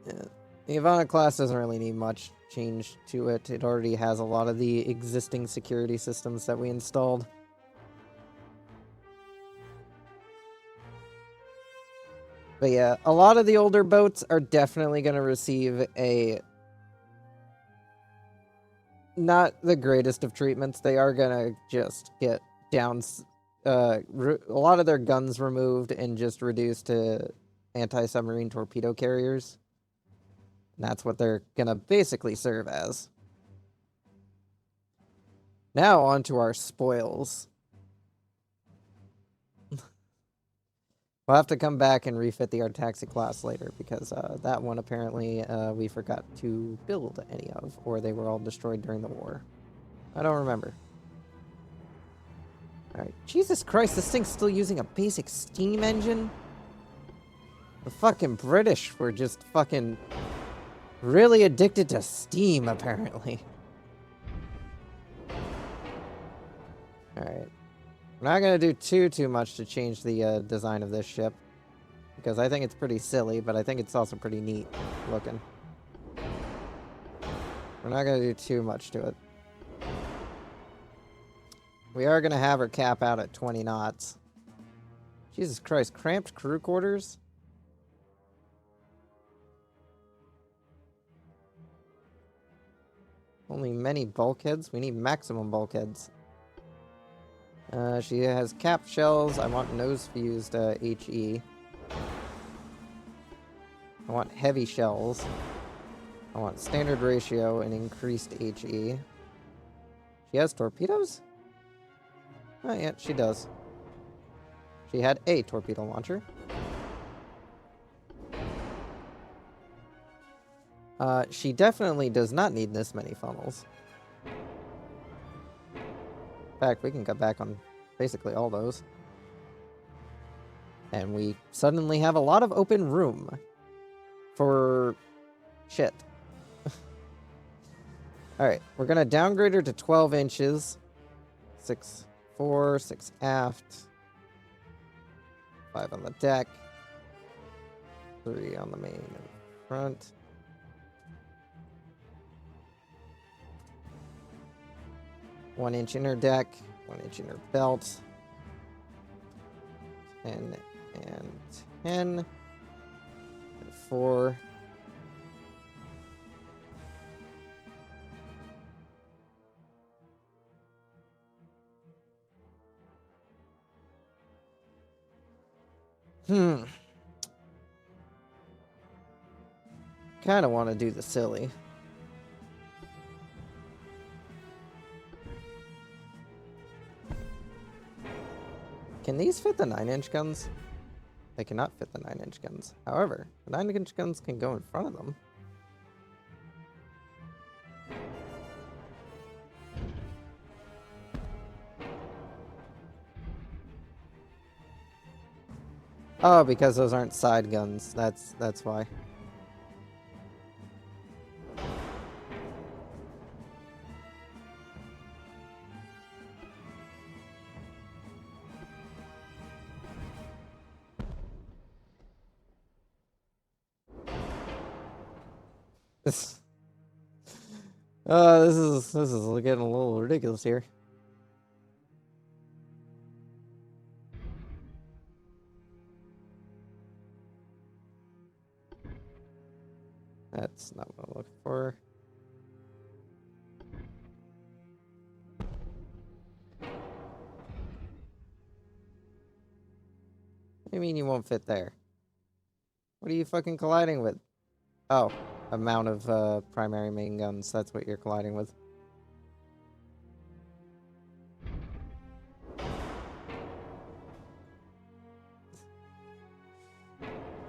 Yeah. The Ivana class doesn't really need much change to it. It already has a lot of the existing security systems that we installed. But yeah, a lot of the older boats are definitely going to receive a... not the greatest of treatments. They are going to just get down... a lot of their guns removed and just reduced to anti-submarine torpedo carriers. And that's what they're gonna basically serve as. Now on to our spoils. We'll have to come back and refit the Artaxi class later, because that one apparently we forgot to build any of, or they were all destroyed during the war. I don't remember. Alright, Jesus Christ, this thing's still using a basic steam engine? The fucking British were just fucking really addicted to steam, apparently. Alright. We're not going to do too much to change the design of this ship, because I think it's pretty silly, but I think it's also pretty neat looking. We're not going to do too much to it. We are going to have her cap out at 20 knots. Jesus Christ, cramped crew quarters? Only many bulkheads? We need maximum bulkheads. She has capped shells. I want nose fused HE. I want heavy shells. I want standard ratio and increased HE. She has torpedoes? Oh, yeah, she does. She had a torpedo launcher. She definitely does not need this many funnels. In fact, we can cut back on basically all those. And we suddenly have a lot of open room for shit. Alright, we're going to downgrade her to 12 inches. 6 fore, 6 aft. 5 on the deck. 3 on the main and front. One inch inner deck, 1 inch inner belt, 10 and 10, and 4. Kind of want to do the silly. Can these fit the 9-inch guns? They cannot fit the 9-inch guns. However, the 9-inch guns can go in front of them. Oh, because those aren't side guns. That's why. This is getting a little ridiculous here. That's not what I'm looking for. What do you mean you won't fit there? What are you fucking colliding with? Oh, amount of primary main guns. That's what you're colliding with.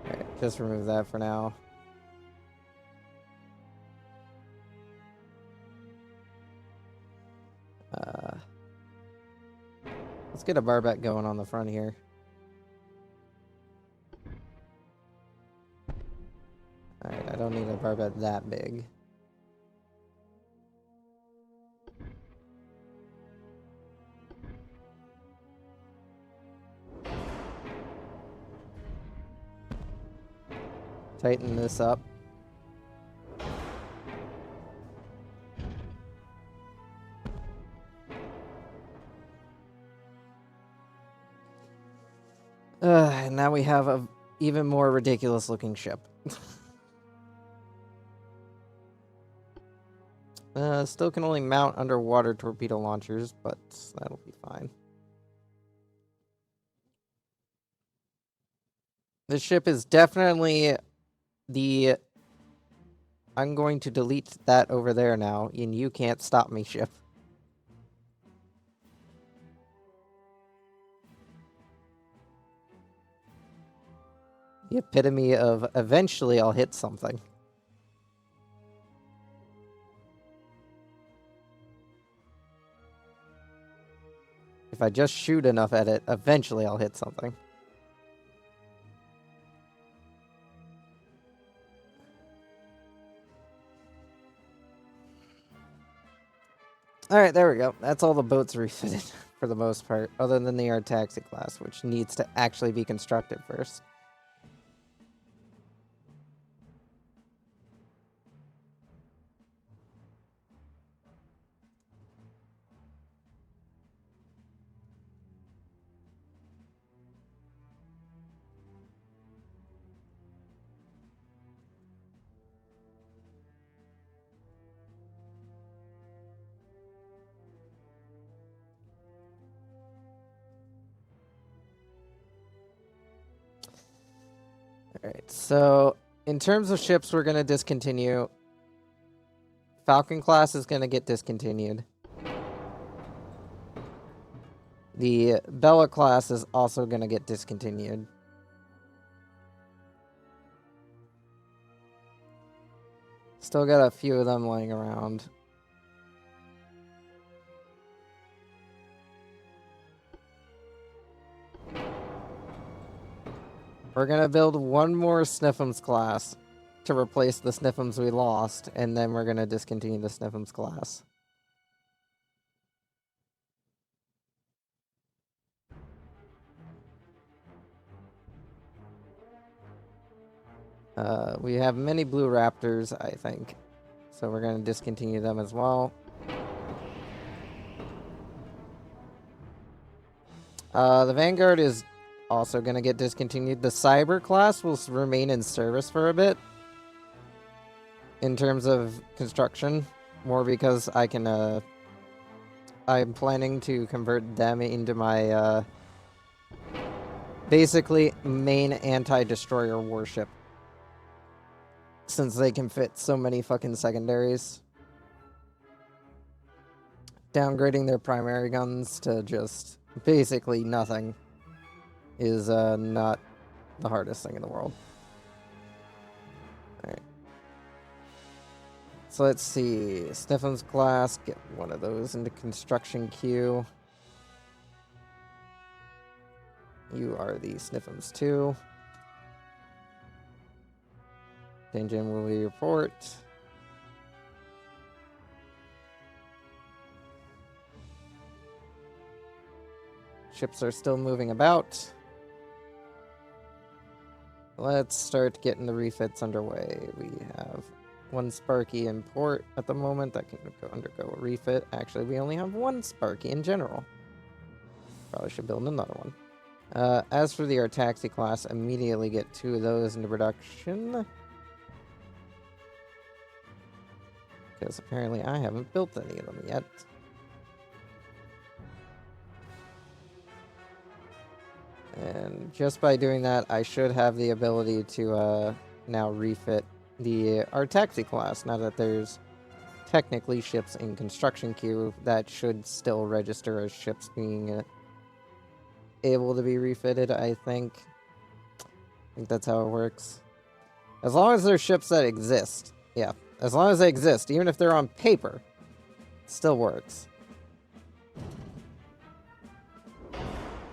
Alright, just remove that for now. Let's get a barbette going on the front here. Alright, I don't need a barbette that big. Tighten this up. And now we have a even more ridiculous looking ship. Still can only mount underwater torpedo launchers, but that'll be fine. This ship is definitely the... I'm going to delete that over there now, and you can't stop me ship. The epitome of eventually I'll hit something. If I just shoot enough at it, eventually I'll hit something. Alright, there we go. That's all the boats refitted for the most part, other than the taxi class, which needs to actually be constructed first. Alright, so in terms of ships we're going to discontinue, Falcon class is going to get discontinued. The Bella class is also going to get discontinued. Still got a few of them lying around. We're going to build one more Sniffums class to replace the Sniffums we lost, and then we're going to discontinue the Sniffums class. We have many Blue Raptors, I think, so we're going to discontinue them as well. The Vanguard is also going to get discontinued. The Cyber class will remain in service for a bit in terms of construction, more because I can, I'm planning to convert them into my, basically main anti-destroyer warship, since they can fit so many fucking secondaries. Downgrading their primary guns to just basically nothing is not the hardest thing in the world. Alright. So let's see. Sniffums class, get one of those into construction queue. You are the Sniffums 2. Engine will report. Ships are still moving about. Let's start getting the refits underway. We have one Sparky in port at the moment that can undergo a refit. Actually, we only have one Sparky in general. Probably should build another one. As for the Artaxi class, immediately get 2 of those into production. Because apparently I haven't built any of them yet. And just by doing that, I should have the ability to now refit the Artaxi class. Now that there's technically ships in construction queue, that should still register as ships being able to be refitted, I think. I think that's how it works. As long as there's ships that exist. Yeah, as long as they exist, even if they're on paper, it still works.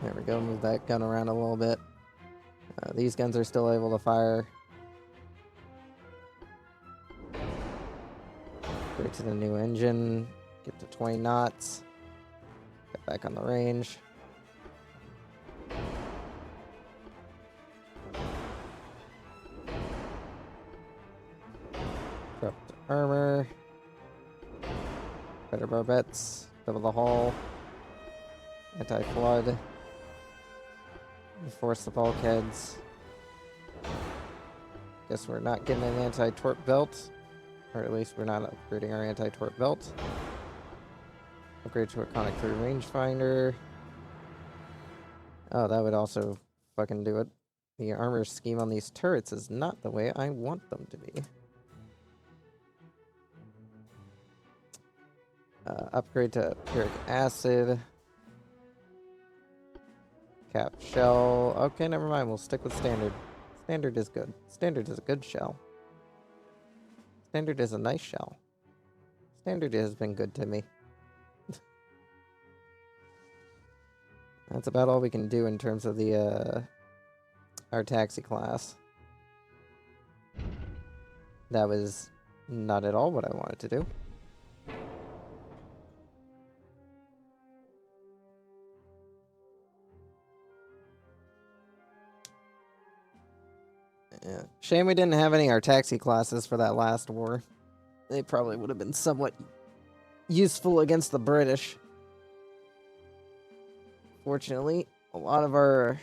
There we go, move that gun around a little bit. These guns are still able to fire. Go to the new engine, get to 20 knots. Get back on the range. Drop the armor. Better barbettes. Double the hull. Anti-flood. Force the bulkheads. Guess we're not getting an anti-torp belt. Or at least we're not upgrading our anti-torp belt. Upgrade to a conic 3 rangefinder. Oh, that would also fucking do it. The armor scheme on these turrets is not the way I want them to be. Upgrade to puric acid. Cap shell. Okay, never mind. We'll stick with standard. Standard is good. Standard is a good shell. Standard is a nice shell. Standard has been good to me. That's about all we can do in terms of the, our taxi class. That was not at all what I wanted to do. Yeah. Shame we didn't have any our taxi classes for that last war. They probably would have been somewhat useful against the British. Fortunately, a lot of our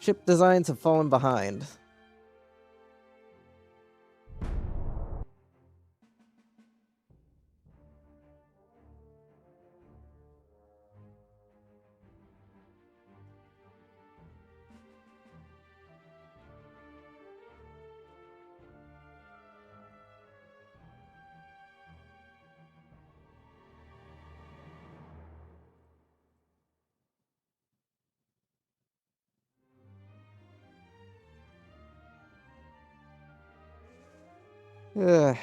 ship designs have fallen behind. Ugh.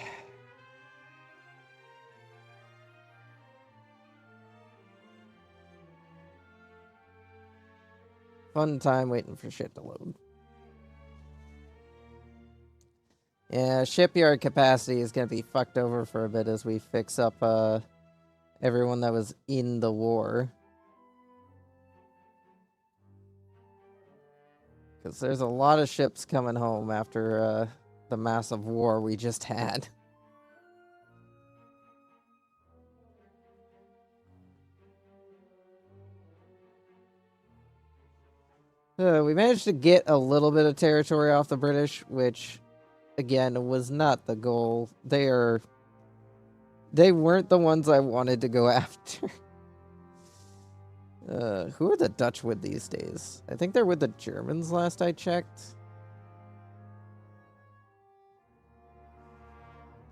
Fun time waiting for shit to load. Yeah, shipyard capacity is gonna be fucked over for a bit as we fix up everyone that was in the war. Because there's a lot of ships coming home after the massive war we just had. We managed to get a little bit of territory off the British, which, again, was not the goal. They weren't the ones I wanted to go after. Who are the Dutch with these days? I think they're with the Germans last I checked.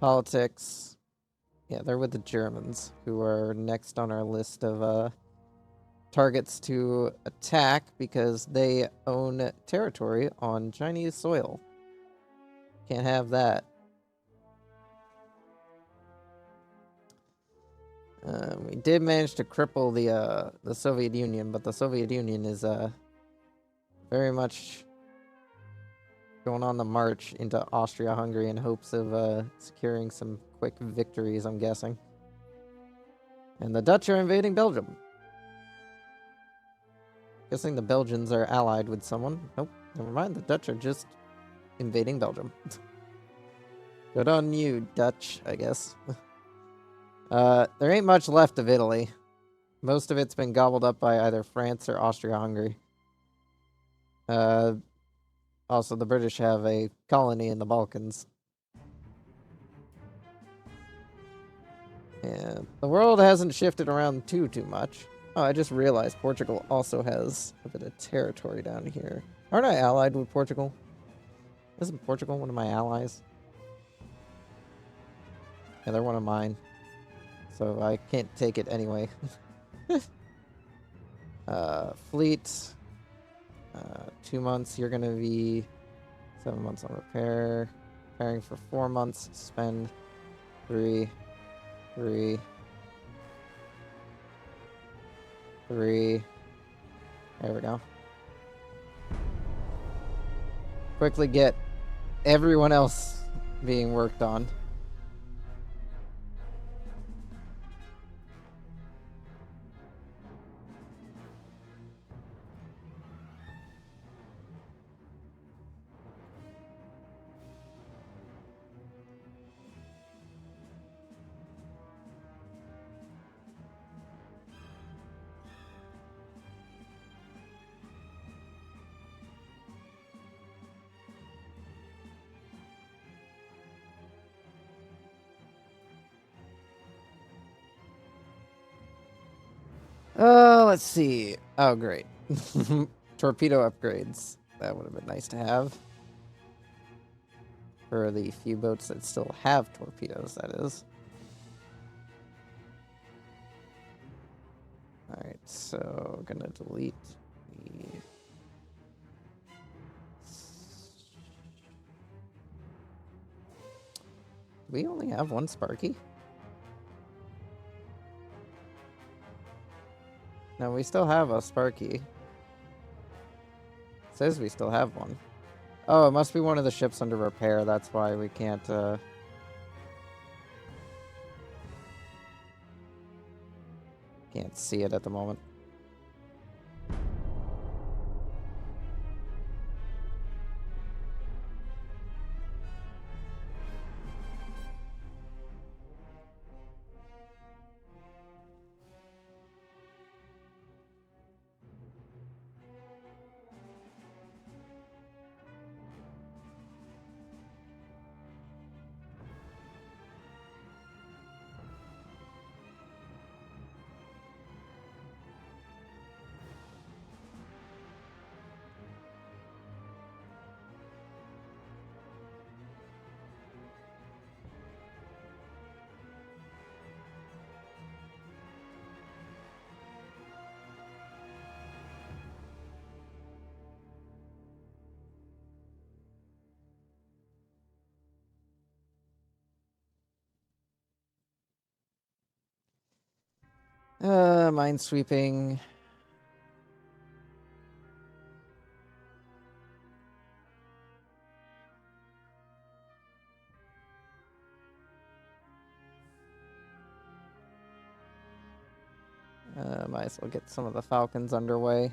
Politics. Yeah, they're with the Germans, who are next on our list of targets to attack because they own territory on Chinese soil. Can't have that. We did manage to cripple the Soviet Union, but the Soviet Union is very much going on the march into Austria-Hungary in hopes of securing some quick victories, I'm guessing. And the Dutch are invading Belgium. Guessing the Belgians are allied with someone. Nope, never mind. The Dutch are just invading Belgium. Good on you, Dutch, I guess. There ain't much left of Italy. Most of it's been gobbled up by either France or Austria-Hungary. Also, the British have a colony in the Balkans. Yeah, the world hasn't shifted around too much. Oh, I just realized Portugal also has a bit of territory down here. Aren't I allied with Portugal? Isn't Portugal one of my allies? Yeah, they're one of mine. So I can't take it anyway. Fleet. 2 months, you're gonna be 7 months on repair. Repairing for 4 months. Spend 3. There we go. Quickly get everyone else being worked on. Let's see. Oh, great. Torpedo upgrades. That would have been nice to have. For the few boats that still have torpedoes, that is. Alright, so gonna delete the we only have one Sparky? No, we still have a Sparky. It says we still have one. Oh, it must be one of the ships under repair. That's why we can't, can't see it at the moment. Minesweeping. Might as well get some of the Falcons underway.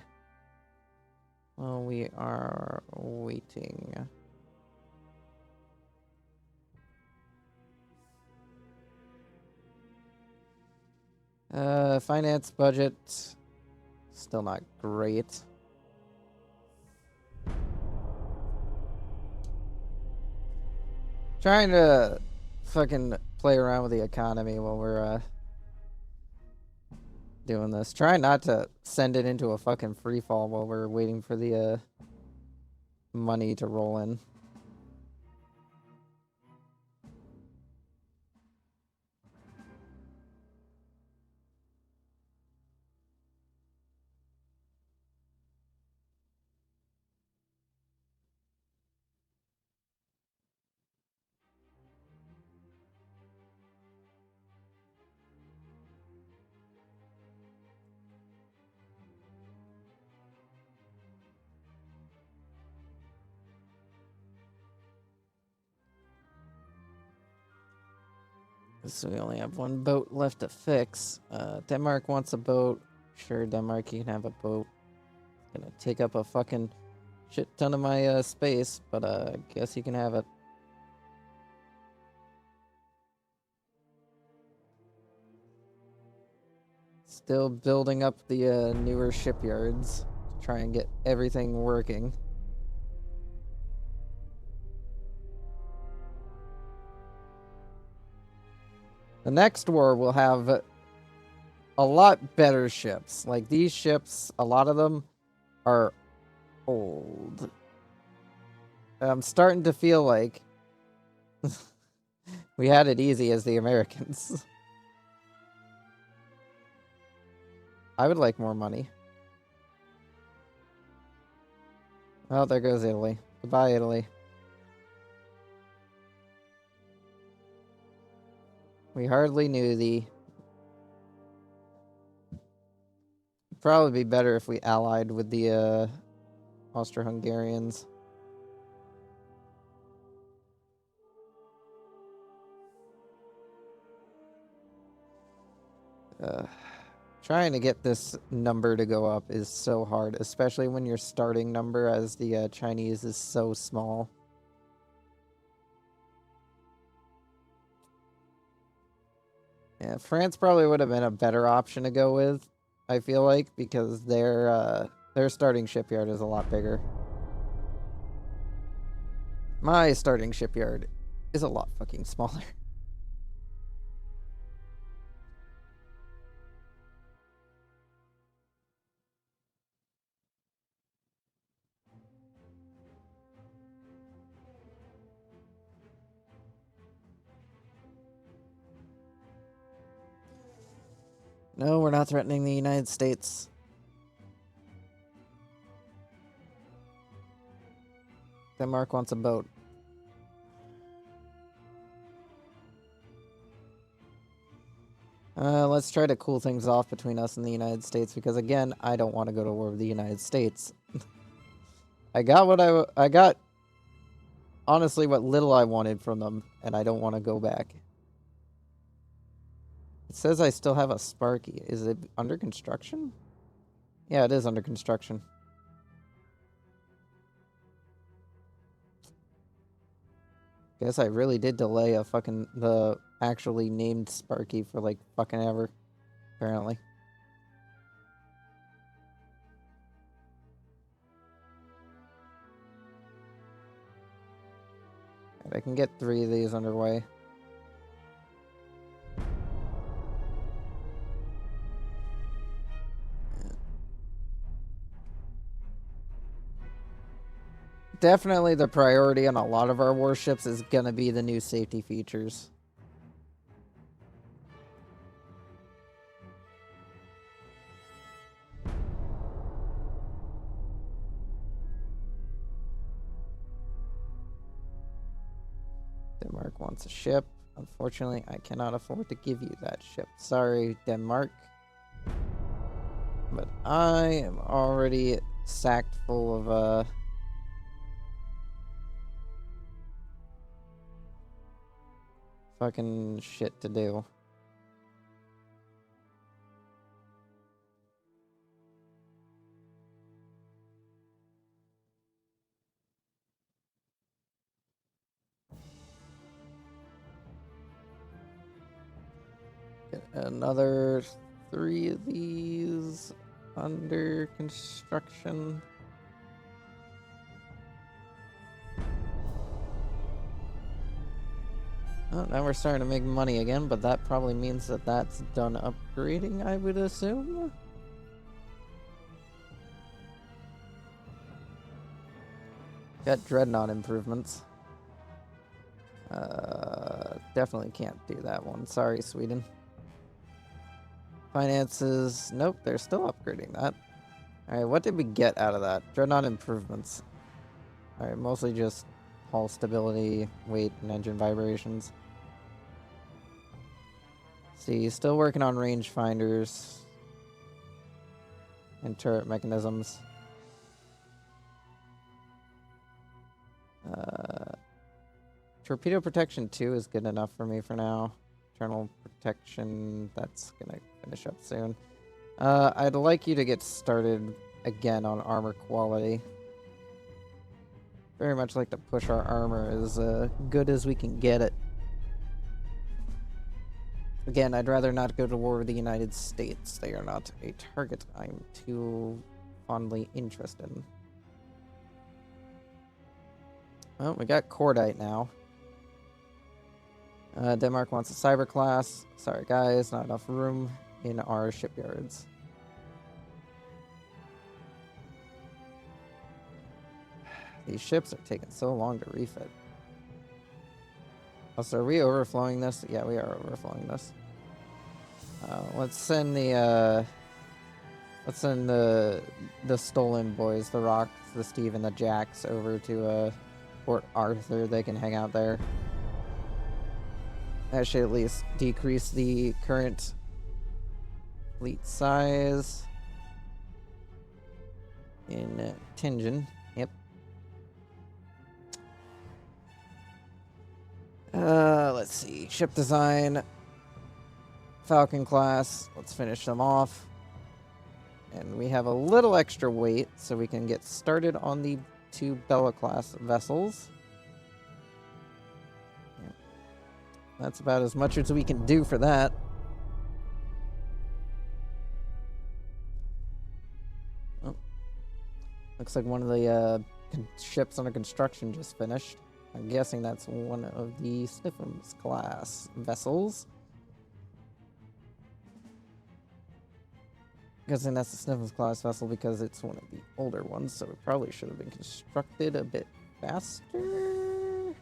Well, we are waiting. Finance budget, still not great. Trying to fucking play around with the economy while we're, doing this. Trying not to send it into a fucking free fall while we're waiting for the, money to roll in. So we only have one boat left to fix. Denmark wants a boat. Sure, Denmark, you can have a boat. It's gonna take up a fucking shit ton of my space, but I guess you can have it. Still building up the newer shipyards to try and get everything working. The next war will have a lot better ships. Like these ships, a lot of them are old. I'm starting to feel like we had it easy as the Americans. I would like more money. Oh, there goes Italy. Goodbye, Italy. We hardly knew thee. Probably be better if we allied with the Austro-Hungarians. Trying to get this number to go up is so hard, especially when your starting number as the Chinese is so small. Yeah, France probably would have been a better option to go with, I feel like, because their starting shipyard is a lot bigger. My starting shipyard is a lot fucking smaller. No, we're not threatening the United States. Denmark wants a boat. Let's try to cool things off between us and the United States, because again, I don't want to go to war with the United States. I got what I got, honestly, what little I wanted from them, and I don't want to go back. It says I still have a Sparky. Is it under construction? Yeah, it is under construction. Guess I really did delay the actually named Sparky for like fucking ever, apparently. I can get 3 of these underway. Definitely the priority on a lot of our warships is going to be the new safety features. Denmark wants a ship. Unfortunately, I cannot afford to give you that ship. Sorry, Denmark. But I am already sacked full of, fucking shit to do. Get another 3 of these under construction. Oh, now we're starting to make money again, but that probably means that that's done upgrading, I would assume. Got Dreadnought improvements. Definitely can't do that one. Sorry, Sweden. Finances. Nope, they're still upgrading that. Alright, what did we get out of that? Dreadnought improvements. Alright, mostly just hull stability, weight, and engine vibrations. See, still working on rangefinders and turret mechanisms. Torpedo protection 2 is good enough for me for now. Internal protection, that's gonna finish up soon. I'd like you to get started again on armor quality. Very much like to push our armor as good as we can get it. Again, I'd rather not go to war with the United States. They are not a target I'm too fondly interested in. Well, we got Cordite now. Denmark wants a cyber class. Sorry guys, not enough room in our shipyards. These ships are taking so long to refit. Also, are we overflowing this? Yeah, we are overflowing this. Let's send the stolen boys, the Rocks, the Steve, and the Jacks over to Port Arthur. They can hang out there. That should at least decrease the current fleet size in Tingen. Yep. Let's see. Ship design. Falcon class. Let's finish them off. And we have a little extra weight, so we can get started on the 2 Bella class vessels. Yep. That's about as much as we can do for that. Oh. Looks like one of the ships under construction just finished. I'm guessing that's one of the Sniffums class vessels. I'm guessing that's the Sniffums class vessel because it's one of the older ones, so it probably should have been constructed a bit faster.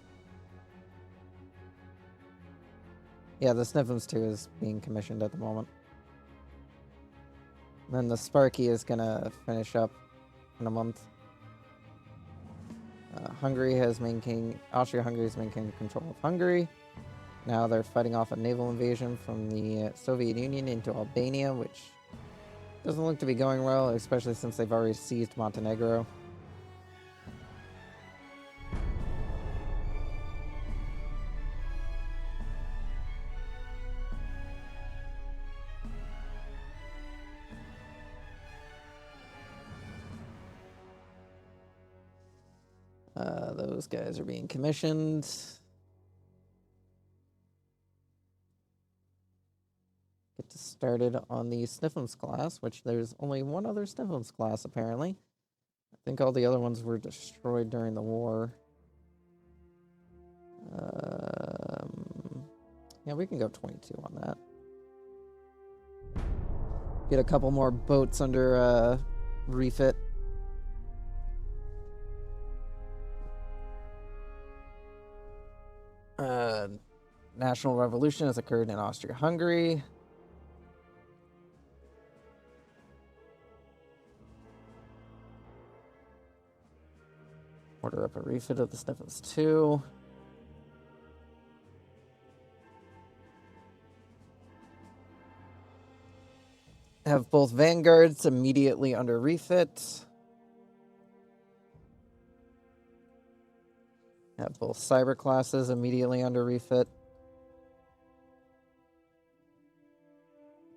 Yeah, the Sniffums 2 is being commissioned at the moment. And then the Sparky is gonna finish up in a month. Austria-Hungary has maintained control of Hungary. Now they're fighting off a naval invasion from the Soviet Union into Albania, which doesn't look to be going well, especially since they've already seized Montenegro. Those guys are being commissioned. Get started on the Sniffums class, which there's only one other Sniffums class, apparently. I think all the other ones were destroyed during the war. Yeah, we can go 22 on that. Get a couple more boats under refit. National revolution has occurred in Austria-Hungary. Order up a refit of the Sniffums 2. Have both vanguards immediately under refit. Have both cyber classes immediately under refit.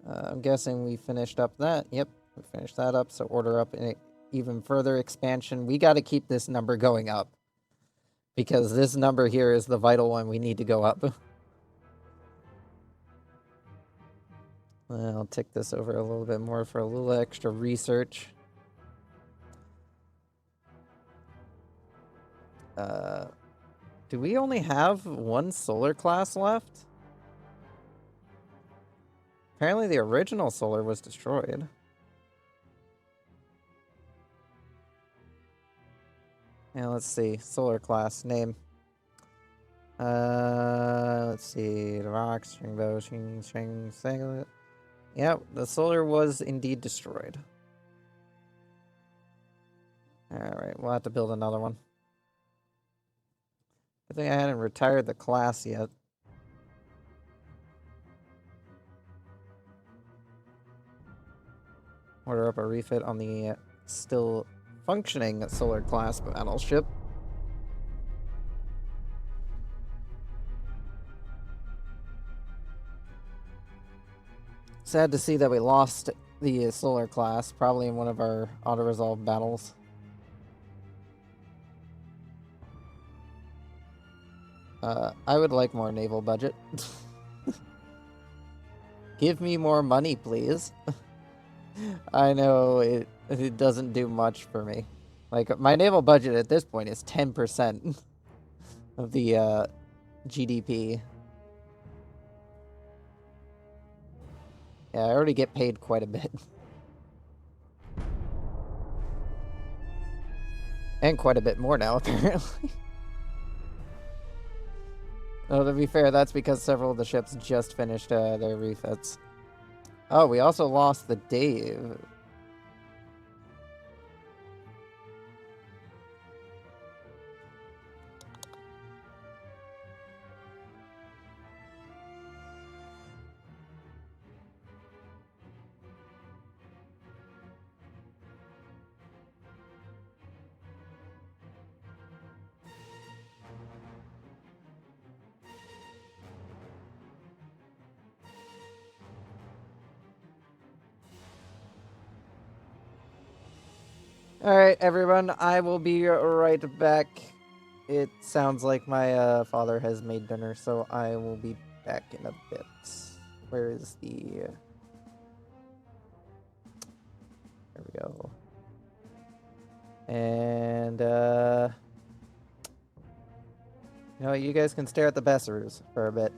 I'm guessing we finished up that. Yep, we finished that up. So order up an even further expansion. We got to keep this number going up, because this number here is the vital one we need to go up. I'll tick this over a little bit more for a little extra research. Do we only have one solar class left? Apparently the original solar was destroyed. Yeah, let's see. Solar class name. Let's see. The rocks, string bow, string singlet. Yep, the solar was indeed destroyed. Alright, we'll have to build another one. I think I hadn't retired the class yet. Order up a refit on the still functioning solar class battleship. Sad to see that we lost the solar class, probably in one of our auto-resolve battles. I would like more naval budget. Give me more money, please. I know it doesn't do much for me. Like, my naval budget at this point is 10% of the GDP. Yeah, I already get paid quite a bit. And quite a bit more now, apparently. Though, to be fair, that's because several of the ships just finished their refits. Oh, we also lost the Dave. Alright, everyone, I will be right back. It sounds like my father has made dinner, so I will be back in a bit. Where is the... There we go. And, you know, you guys can stare at the Bessers for a bit.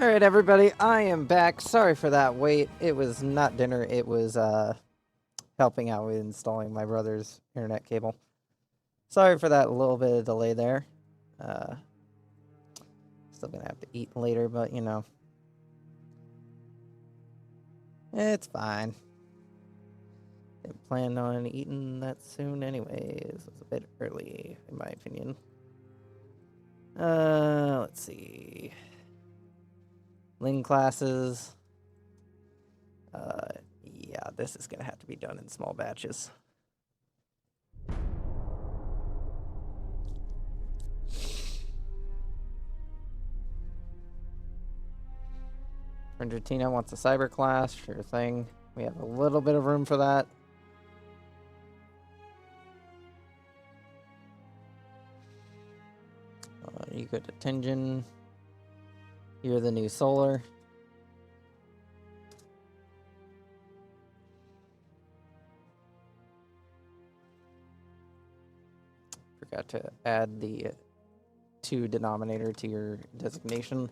Alright, everybody, I am back. Sorry for that wait. It was not dinner, it was helping out with installing my brother's internet cable. Sorry for that little bit of delay there. Still gonna have to eat later, but you know. It's fine. Didn't plan on eating that soon anyways. It's a bit early, in my opinion. Let's see. Ling classes. Yeah, this is gonna have to be done in small batches. Argentina wants a cyber class, sure thing. We have a little bit of room for that. You go to Tenjin. You're the new solar. Forgot to add the 2 denominator to your designation.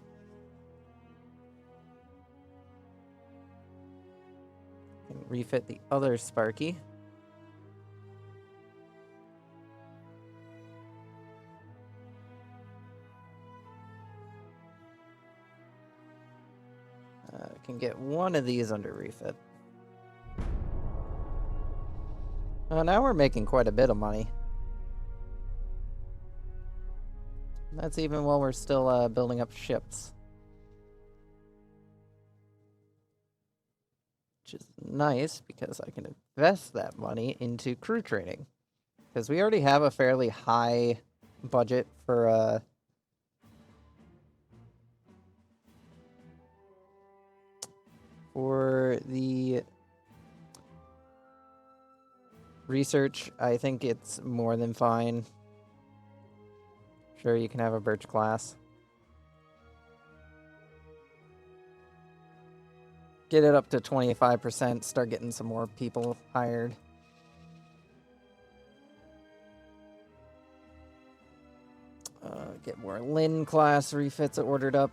And refit the other Sparky. Can get one of these under refit. Now we're making quite a bit of money. That's even while we're still building up ships. Which is nice because I can invest that money into crew training. Because we already have a fairly high budget for the research. I think it's more than fine. Sure, you can have a birch class. Get it up to 25%, start getting some more people hired. Get more Lin class refits ordered up.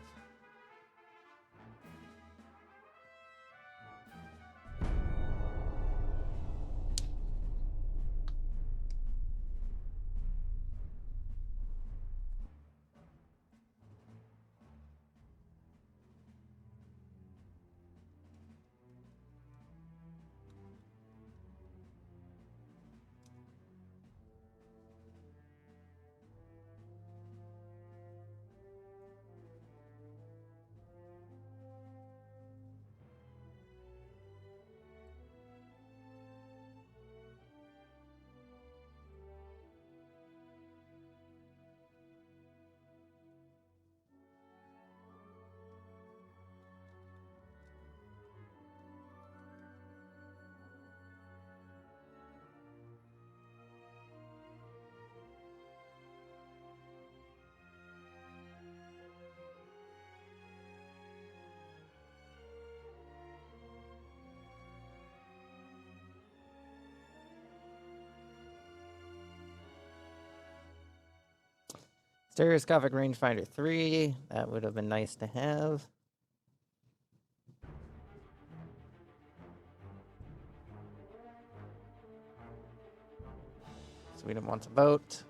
Stereoscopic rangefinder 3. That would have been nice to have. Sweden wants a boat.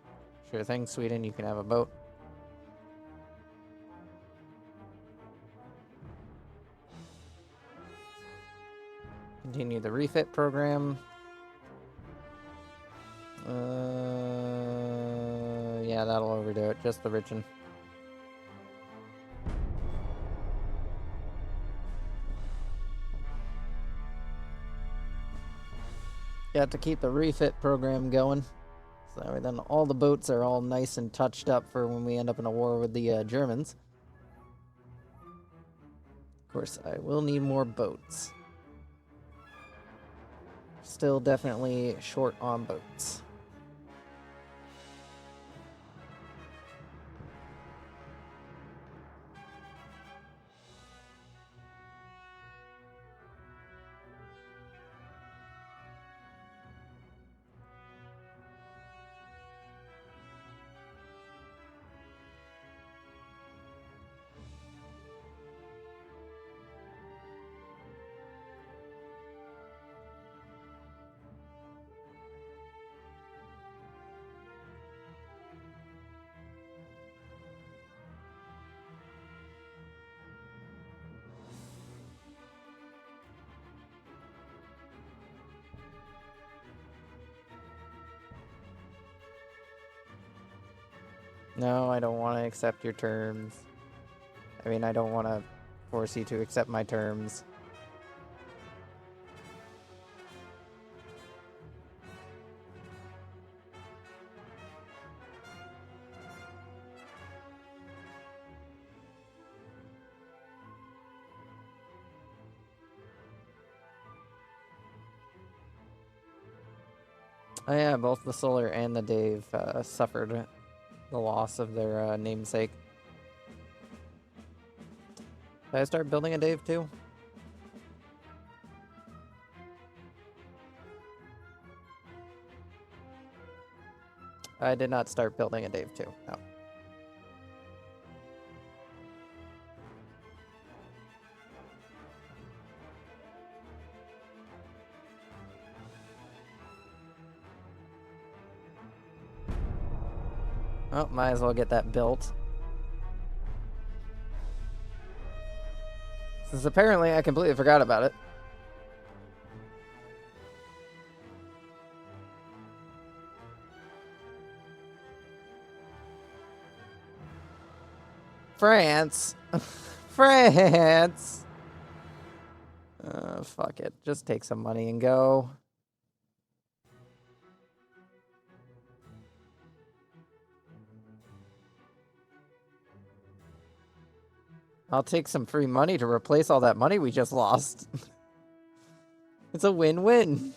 Sure thing, Sweden, you can have a boat. Continue the refit program. Yeah, that'll overdo it. Just the Richen. Got to keep the refit program going. So then all the boats are all nice and touched up for when we end up in a war with the Germans. Of course, I will need more boats. Still definitely short on boats. No, I don't want to accept your terms. I mean, I don't want to force you to accept my terms. Oh yeah, both the Solar and the Dave suffered the loss of their namesake. Did I start building a Dave too? I did not start building a Dave too, no. Oh, might as well get that built. Since apparently I completely forgot about it. France! France! Fuck it. Just take some money and go. I'll take some free money to replace all that money we just lost. It's a win-win.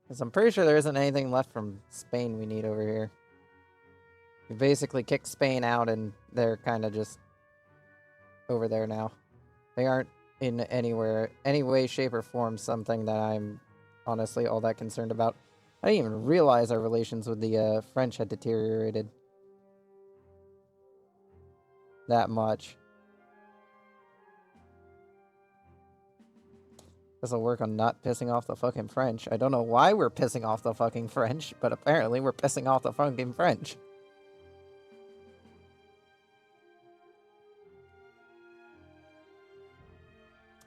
Because I'm pretty sure there isn't anything left from Spain we need over here. We basically kicked Spain out and they're kind of just over there now. They aren't in any way, shape, or form something that I'm honestly all that concerned about. I didn't even realize our relations with the French had deteriorated that much. This'll work on not pissing off the fucking French. I don't know why we're pissing off the fucking French, but apparently we're pissing off the fucking French.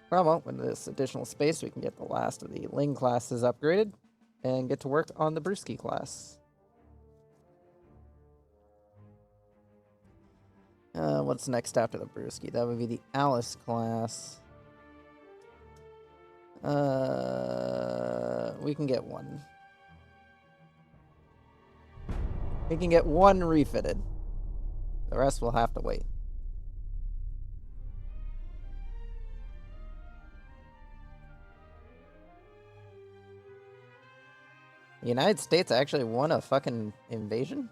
Well, with this additional space, we can get the last of the Ling classes upgraded and get to work on the Brewski class. What's next after the Brewski? That would be the Alice class. We can get one. We can get one refitted. The rest will have to wait. The United States actually won a fucking invasion?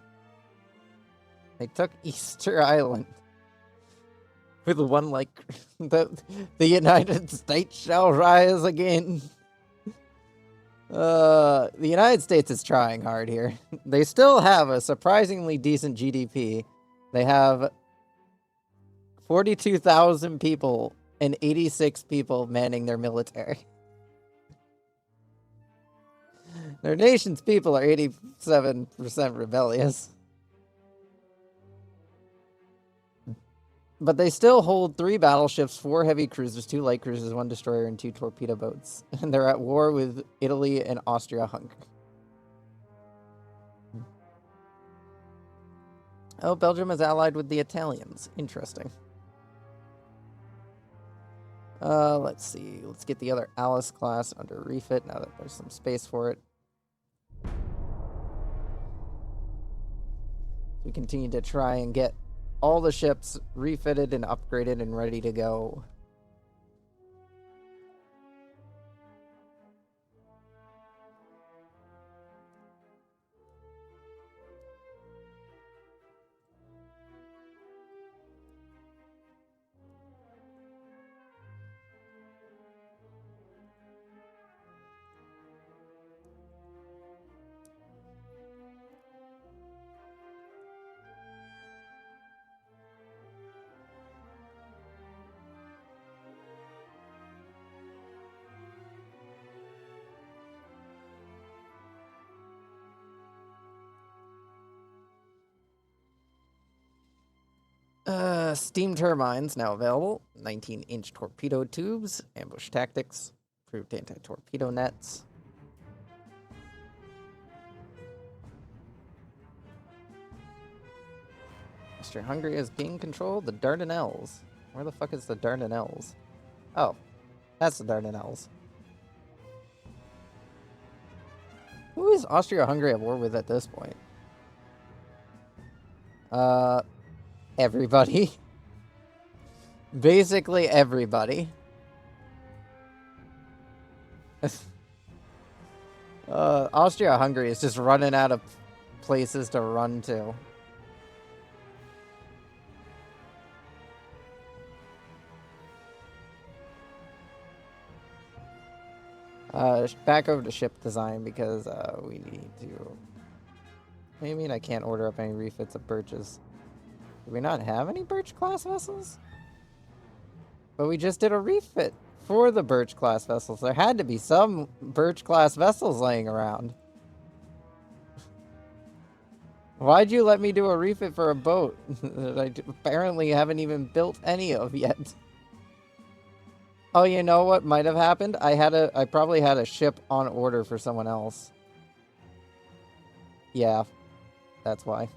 They took Easter Island. With one, like, the United States shall rise again. The United States is trying hard here. They still have a surprisingly decent GDP. They have 42,000 people and 86 people manning their military. Their nation's people are 87% rebellious. But they still hold 3 battleships, 4 heavy cruisers, 2 light cruisers, 1 destroyer, and 2 torpedo boats. And they're at war with Italy and Austria-Hungary. Oh, Belgium is allied with the Italians. Interesting. Let's see. Let's get the other Alice class under refit now that there's some space for it. We continue to try and get all the ships refitted and upgraded and ready to go. Steam turbines now available. 19-inch torpedo tubes, ambush tactics, improved anti-torpedo nets. Austria-Hungary is being controlled. The Dardanelles. Where the fuck is the Dardanelles? Oh, that's the Dardanelles. Who is Austria-Hungary at war with at this point? Everybody. Basically everybody. Austria-Hungary is just running out of places to run to. Back over to ship design because we need to... What do you mean I can't order up any refits of birches? Do we not have any birch-class vessels? But we just did a refit for the birch-class vessels. There had to be some birch-class vessels laying around. Why'd you let me do a refit for a boat that I apparently haven't even built any of yet? Oh, you know what might have happened? I probably had a ship on order for someone else. Yeah, that's why.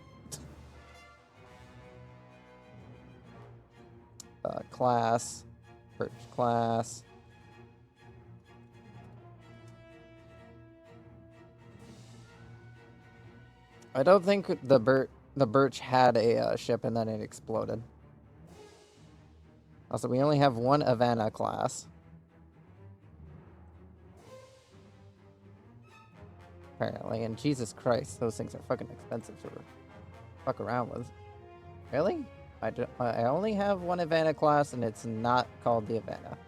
Class. Birch class. I don't think the birch had a ship and then it exploded. Also, we only have one Havana class. Apparently, and Jesus Christ, those things are fucking expensive to fuck around with. Really? I only have one Havana class, and it's not called the Havana.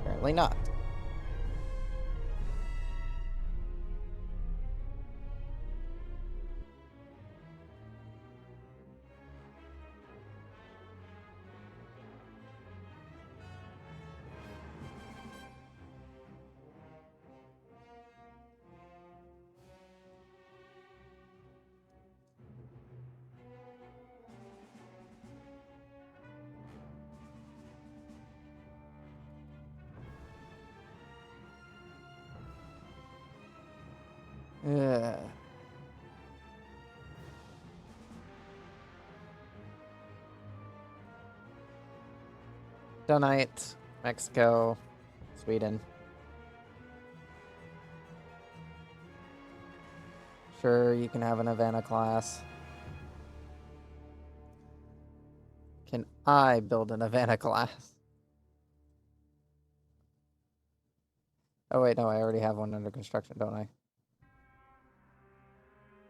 Apparently not. Yeah. Donite, Mexico, Sweden. Sure, you can have an Havana class. Can I build an Havana class? Oh wait, no, I already have one under construction, don't I?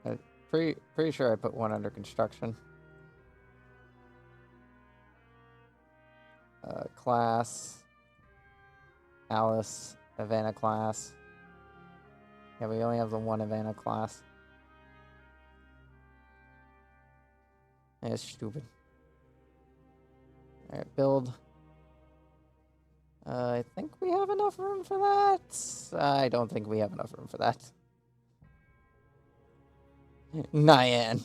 I'm pretty sure I put one under construction. Class. Alice, Havana class. Yeah, we only have the one Havana class. That's stupid. Alright, build. I think we have enough room for that. I don't think we have enough room for that. Nyan.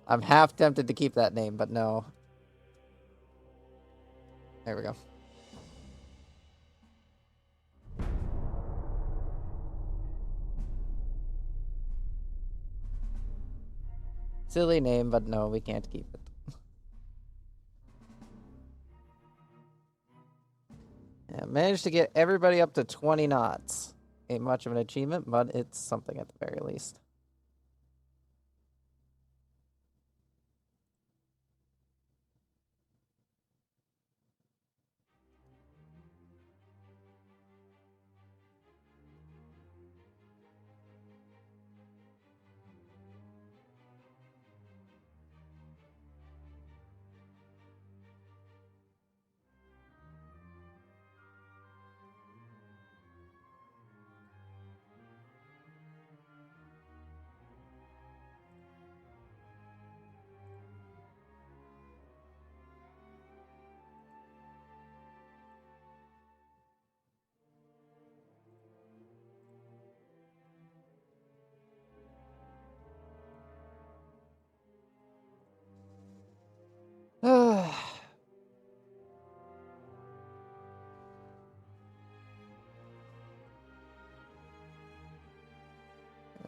I'm half tempted to keep that name, but no. There we go. Silly name, but no, we can't keep it. Yeah, managed to get everybody up to 20 knots. Ain't much of an achievement, but it's something at the very least.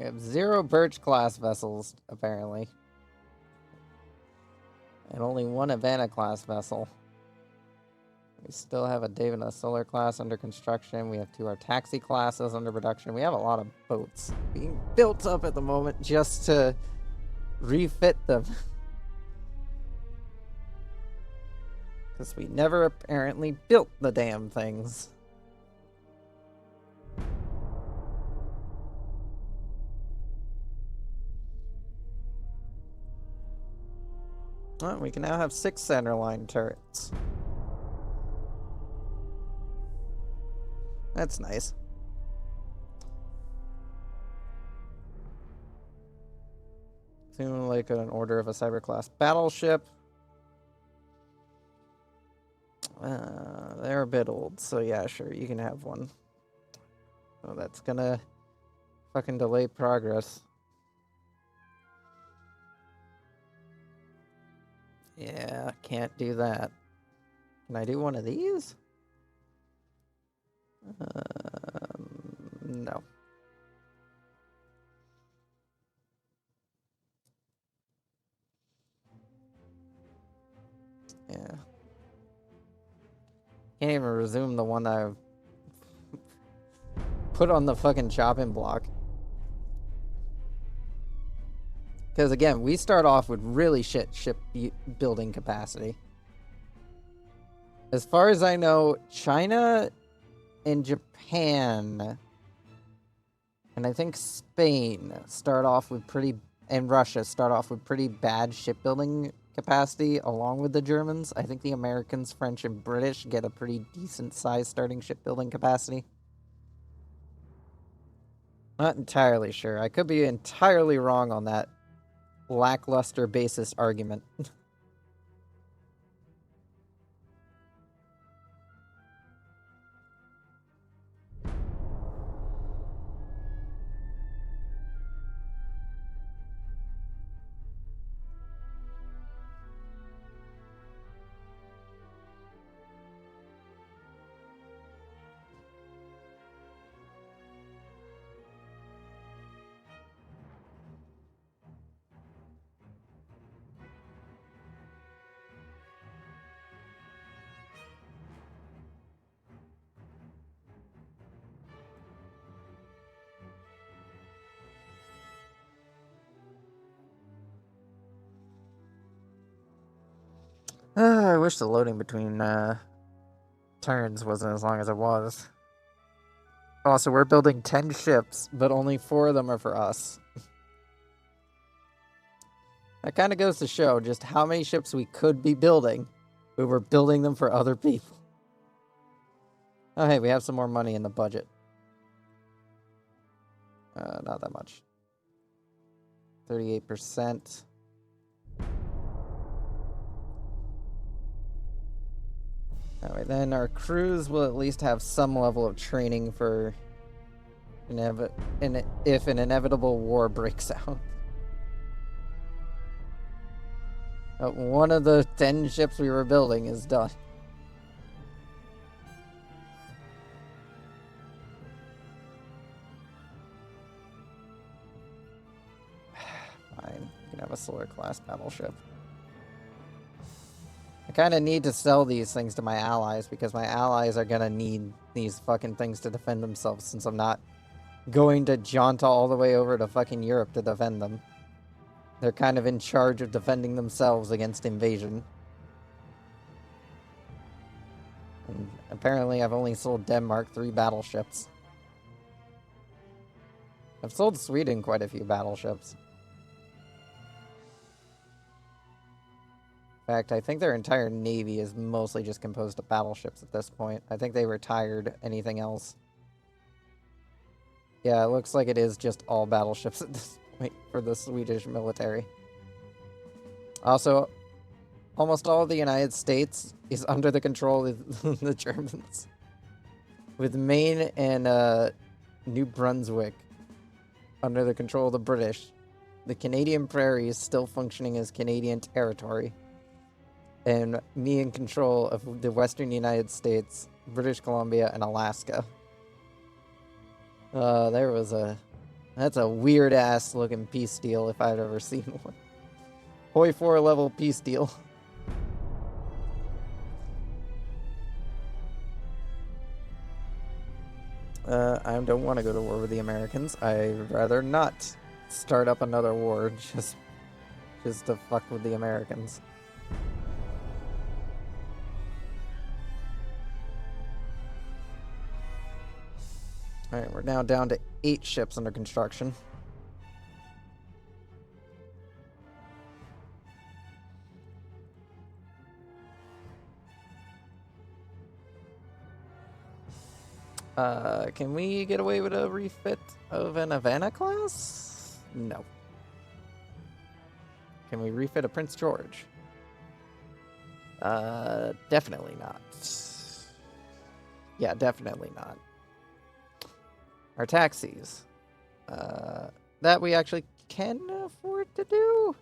have 0 Birch-class vessels, apparently. And only 1 Havana-class vessel. We still have a Davina Solar class under construction. We have 2 Artaxi classes under production. We have a lot of boats being built up at the moment just to refit them. Because we never apparently built the damn things. Well, we can now have 6 centerline turrets. That's nice. Seem like an order of a cyber-class battleship. They're a bit old, so yeah, sure, you can have one. Oh, that's gonna fucking delay progress. Yeah, can't do that. Can I do one of these? No. Yeah. Can't even resume the one I put on the fucking chopping block. Because again, we start off with really shit ship building capacity. As far as I know, China and Japan, and I think Spain start off with pretty, and Russia start off with pretty bad shipbuilding capacity along with the Germans. I think the Americans, French, and British get a pretty decent size starting shipbuilding capacity. Not entirely sure. I could be entirely wrong on that lackluster basis argument. I wish the loading between turns wasn't as long as it was. Also, we're building 10 ships, but only 4 of them are for us. That kind of goes to show just how many ships we could be building, but we're building them for other people. Oh, hey, we have some more money in the budget. Not that much. 38%. Alright, then our crews will at least have some level of training for if an inevitable war breaks out. One of the 10 ships we were building is done. Fine, you can have a solar class battleship. I kind of need to sell these things to my allies because my allies are gonna need these fucking things to defend themselves since I'm not going to jaunt all the way over to fucking Europe to defend them. They're kind of in charge of defending themselves against invasion. And apparently I've only sold Denmark 3 battleships. I've sold Sweden quite a few battleships. In fact, I think their entire navy is mostly just composed of battleships at this point. I think they retired anything else. Yeah, it looks like it is just all battleships at this point for the Swedish military. Also, almost all of the United States is under the control of the Germans. With Maine and New Brunswick under the control of the British. The Canadian Prairie is still functioning as Canadian territory. And me in control of the western United States, British Columbia, and Alaska. There was a That's a weird-ass looking peace deal if I've ever seen one. Hoi 4 level peace deal. I don't want to go to war with the Americans. I'd rather not start up another war just to fuck with the Americans. Alright, we're now down to 8 ships under construction. Can we get away with a refit of an Havana class? No. Can we refit a Prince George? Definitely not. Yeah, definitely not. Our taxis. That we actually can afford to do?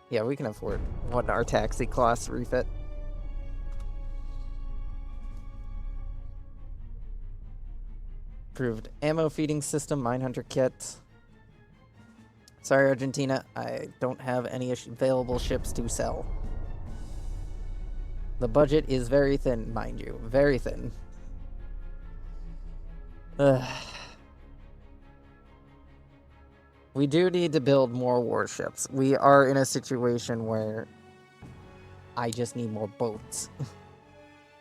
Yeah, we can afford one our taxi class refit. Approved ammo feeding system, mine hunter kit. Sorry, Argentina, I don't have any available ships to sell. The budget is very thin, mind you. Very thin. We do need to build more warships. We are in a situation where I just need more boats.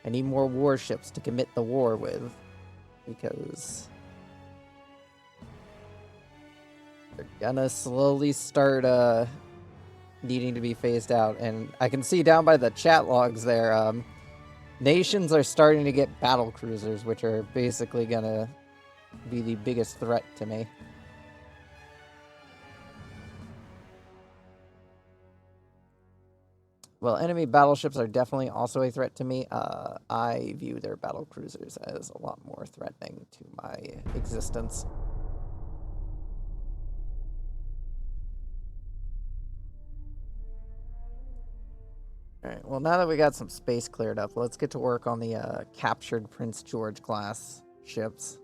I need more warships to commit the war with. Because they're gonna slowly start needing to be phased out. And I can see down by the chat logs there, nations are starting to get battle cruisers, which are basically gonna be the biggest threat to me. Well, enemy battleships are definitely also a threat to me. I view their battle cruisers as a lot more threatening to my existence. Alright, well, now that we got some space cleared up, let's get to work on the captured Prince George class ships.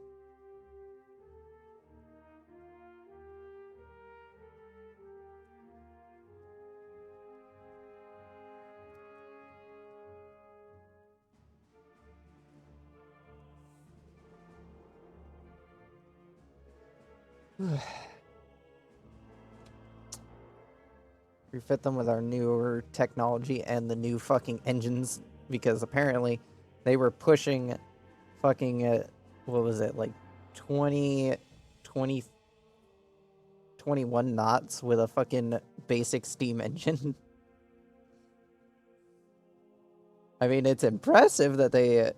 Refit them with our newer technology and the new fucking engines, because apparently they were pushing fucking, what was it, like 20, 21 knots with a fucking basic steam engine. I mean, it's impressive that they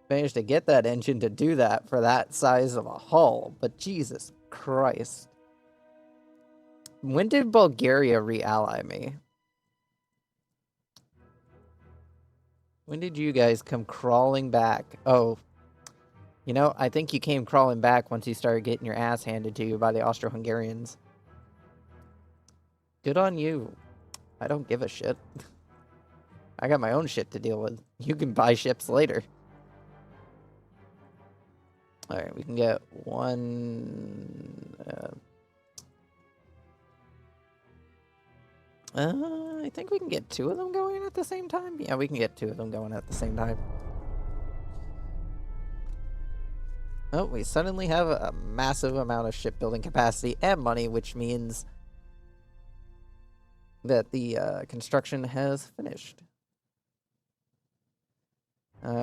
managed to get that engine to do that for that size of a hull, but Jesus Christ. When did Bulgaria re-ally me? When did you guys come crawling back? Oh, you know, I think you came crawling back once you started getting your ass handed to you by the Austro-Hungarians. Good on you. I don't give a shit. I got my own shit to deal with. You can buy ships later. Alright, we can get one... I think we can get 2 of them going at the same time. Yeah, we can get 2 of them going at the same time. Oh, we suddenly have a massive amount of shipbuilding capacity and money, which means that the construction has finished.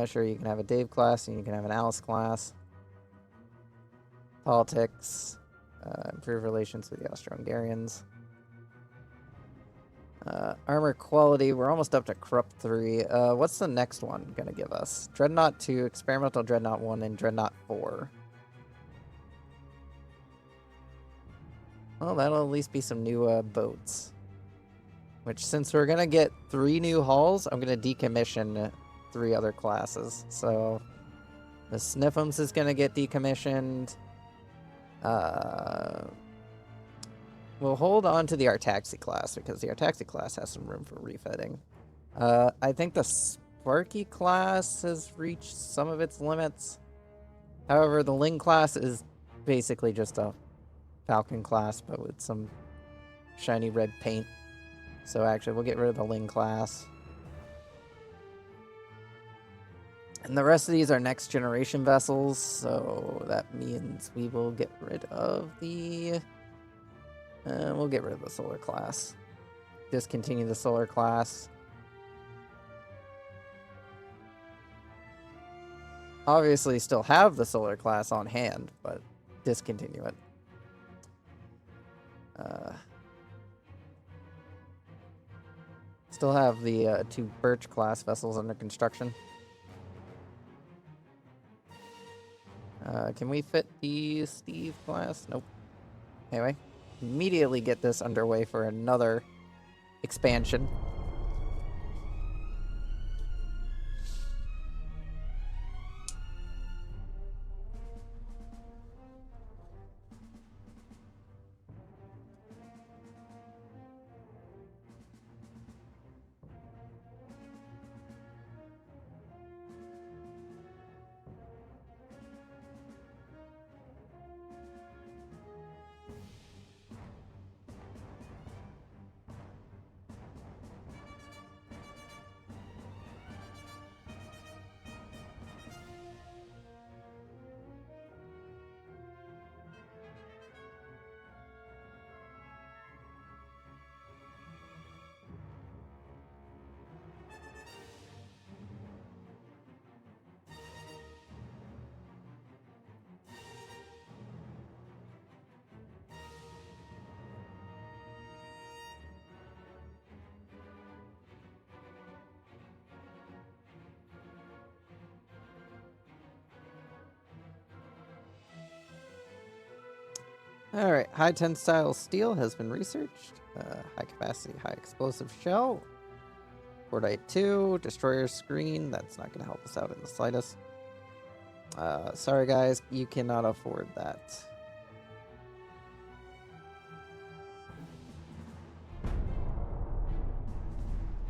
Sure, you can have a Dave class and you can have an Alice class. Politics. Improve relations with the Austro-Hungarians. Armor quality, we're almost up to Corrupt 3. What's the next one gonna give us? Dreadnought 2, Experimental Dreadnought 1, and Dreadnought 4. Well, that'll at least be some new boats. Which, since we're gonna get 3 new hulls, I'm gonna decommission 3 other classes. So, the Sniffums is gonna get decommissioned. We'll hold on to the Artaxi class, because the Artaxi class has some room for refitting. I think the Sparky class has reached some of its limits. However, the Ling class is basically just a Falcon class, but with some shiny red paint. So actually, we'll get rid of the Ling class. And the rest of these are next generation vessels, so that means we will get rid of the... we'll get rid of the solar class. Discontinue the solar class. Obviously still have the solar class on hand, but discontinue it. Still have the 2 Birch class vessels under construction. Can we fit the Steve class? Nope. Anyway, immediately get this underway for another expansion. Alright, high tensile steel has been researched. High capacity, high explosive shell. Cordite 2, destroyer screen. That's not going to help us out in the slightest. Sorry guys, you cannot afford that.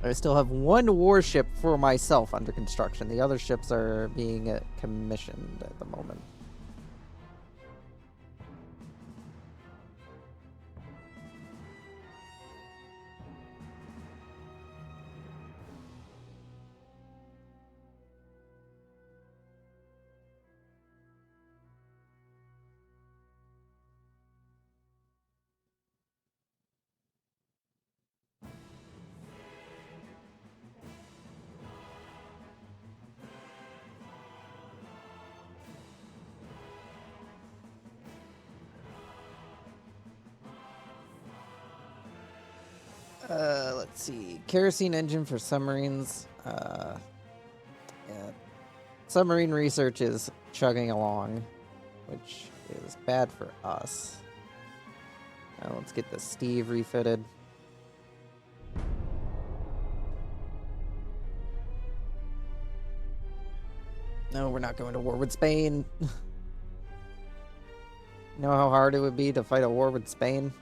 I still have 1 warship for myself under construction. The other ships are being commissioned at the moment. Let's see. Kerosene engine for submarines. Yeah. Submarine research is chugging along, which is bad for us. Now let's get the Steve refitted. No, we're not going to war with Spain. You know how hard it would be to fight a war with Spain?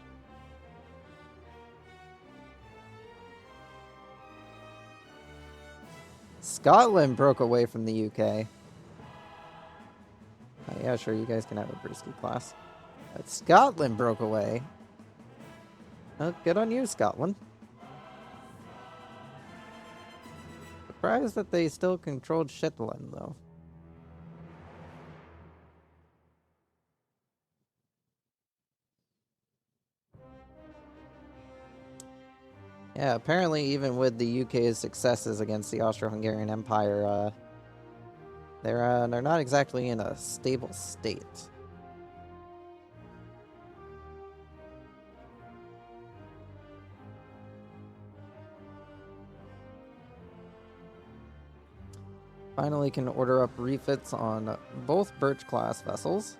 Scotland broke away from the UK. Oh, yeah, sure, you guys can have a Brewski class. But Scotland broke away. Oh, good on you, Scotland. Surprised that they still controlled Shetland, though. Yeah, apparently even with the UK's successes against the Austro-Hungarian Empire, they're not exactly in a stable state. Finally can order up refits on both Birch-class vessels.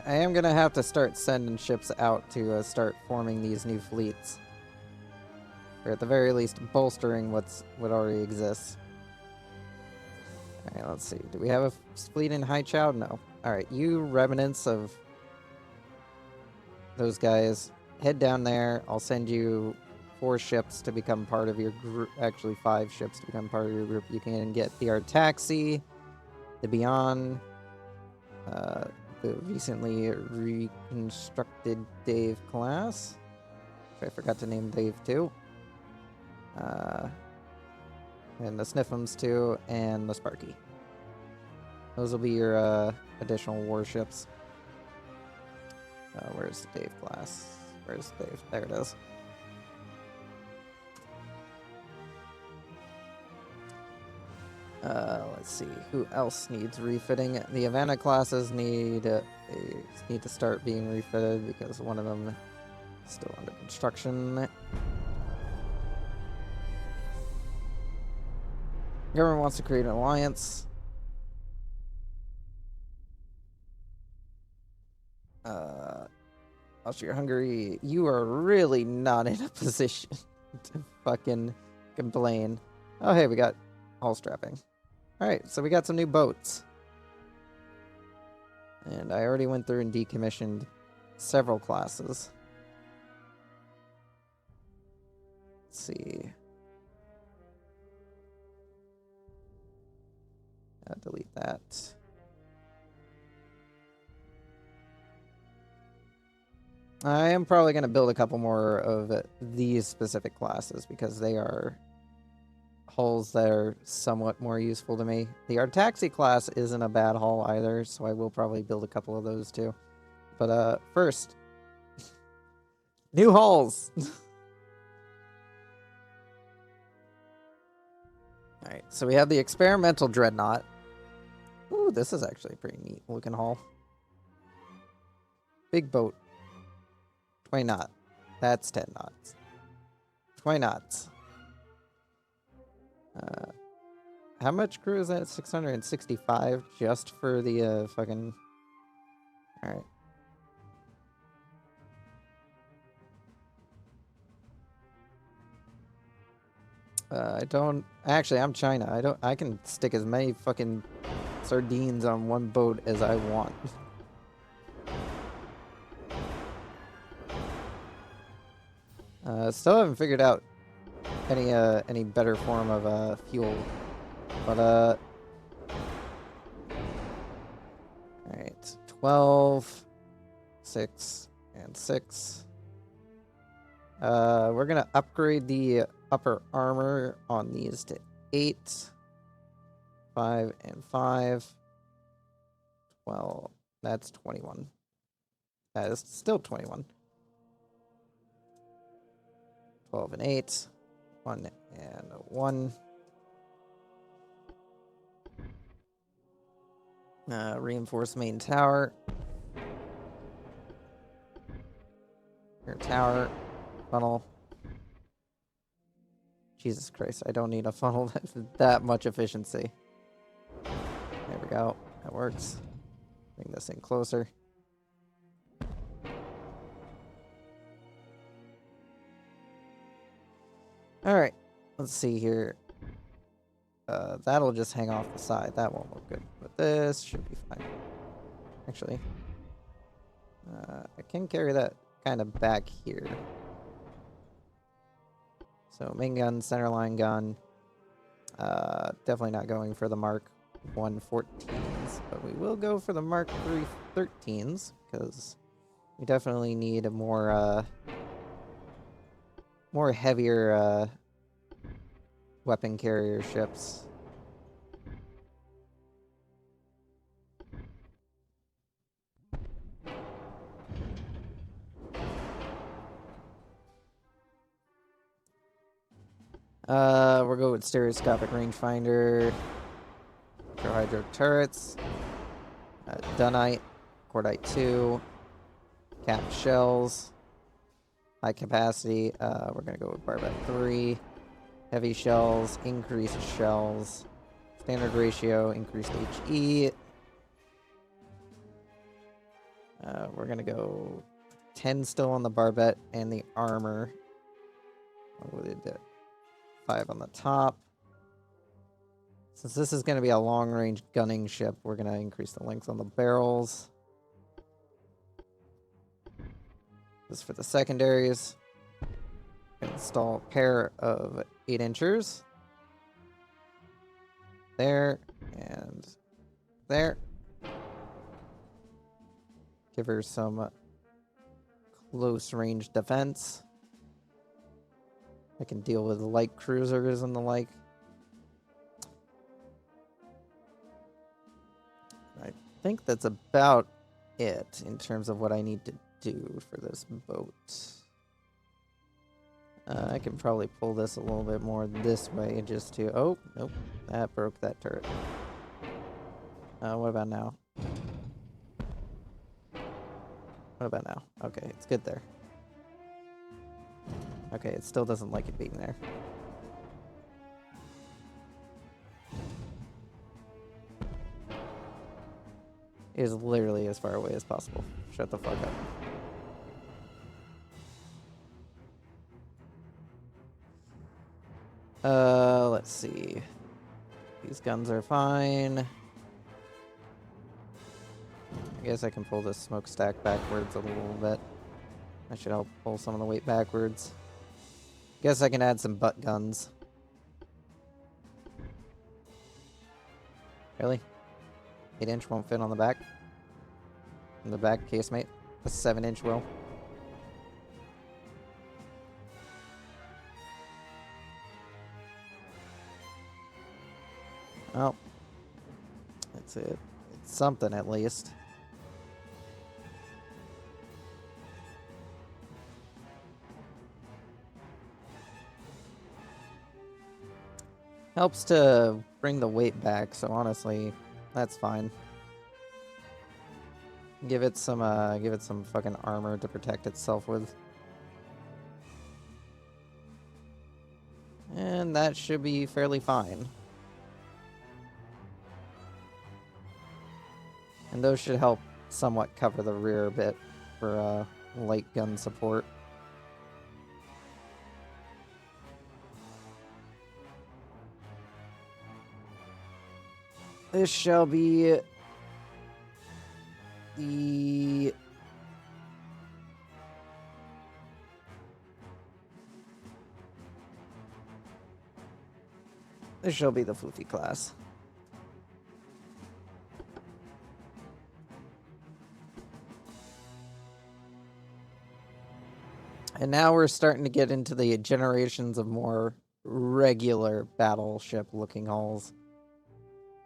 I am going to have to start sending ships out to start forming these new fleets. Or at the very least, bolstering what already exists. Alright, let's see. Do we have a fleet in Haichao? No. Alright, you remnants of those guys, head down there. I'll send you 4 ships to become part of your group. Actually, 5 ships to become part of your group. You can get the Artaxi, the Beyond, the recently reconstructed Dave class. I forgot to name Dave too. And the Sniffums too, and the Sparky. Those will be your additional warships. Where's the Dave class? Where's Dave? There it is. Let's see. Who else needs refitting? The Havana classes need to start being refitted because one of them is still under construction. Government wants to create an alliance. Austria-Hungary, you are really not in a position to fucking complain. Oh, hey, we got hull strapping. Alright, so we got some new boats. And I already went through and decommissioned several classes. Let's see. Delete that. I am probably going to build a couple more of these specific classes because they are hulls that are somewhat more useful to me. The Artaxi class isn't a bad hull either, so I will probably build a couple of those too. But first, new hulls! Alright, so we have the experimental Dreadnought. Ooh, this is actually a pretty neat looking hull. Big boat. 20 knots. That's 10 knots. 20 knots. How much crew is that? 665 just for the fucking... Alright. I don't... Actually, I'm China. I can stick as many fucking sardines on one boat as I want. Still haven't figured out any better form of fuel, but alright, 12, 6, and 6. We're gonna upgrade the upper armor on these to 8, 5, and 5. 12. That's 21. That is still 21. 12 and 8. 1 and 1. Reinforce main tower. Your tower. Funnel. Jesus Christ, I don't need a funnel that much efficiency. There we go. That works. Bring this in closer. Alright, let's see here. That'll just hang off the side. That won't look good. But this should be fine. Actually, I can carry that kind of back here. So main gun, centerline gun. Definitely not going for the Mark 114s, but we will go for the Mark 313s because we definitely need a more heavier weapon carrier ships. We'll go with stereoscopic rangefinder, hydro turrets, Dunite, Cordite 2, capped shells, high capacity. We're gonna go with Barbette 3, heavy shells, increased shells, standard ratio, increased HE. We're gonna go 10 still on the Barbette and the armor. What did it? 5 on the top. Since this is going to be a long-range gunning ship, we're going to increase the length on the barrels. This is for the secondaries. Install a pair of 8-inchers. There and there. Give her some close range defense. I can deal with light cruisers and the like. I think that's about it in terms of what I need to do for this boat. I can probably pull this a little bit more this way just to... Oh, nope. That broke that turret. What about now? What about now? Okay, it's good there. Okay, it still doesn't like it being there. It is literally as far away as possible. Shut the fuck up. Let's see. These guns are fine. I guess I can pull this smokestack backwards a little bit. That should help pull some of the weight backwards. Guess I can add some butt guns. Really? 8-inch won't fit on the back? On the back casemate? A 7-inch will. Oh. That's it. It's something at least. Helps to bring the weight back, so honestly, that's fine. Give it some fucking armor to protect itself with. And that should be fairly fine. And those should help somewhat cover the rear a bit for light gun support. This shall be the... This shall be the Floofy class. And now we're starting to get into the generations of more regular battleship-looking hulls,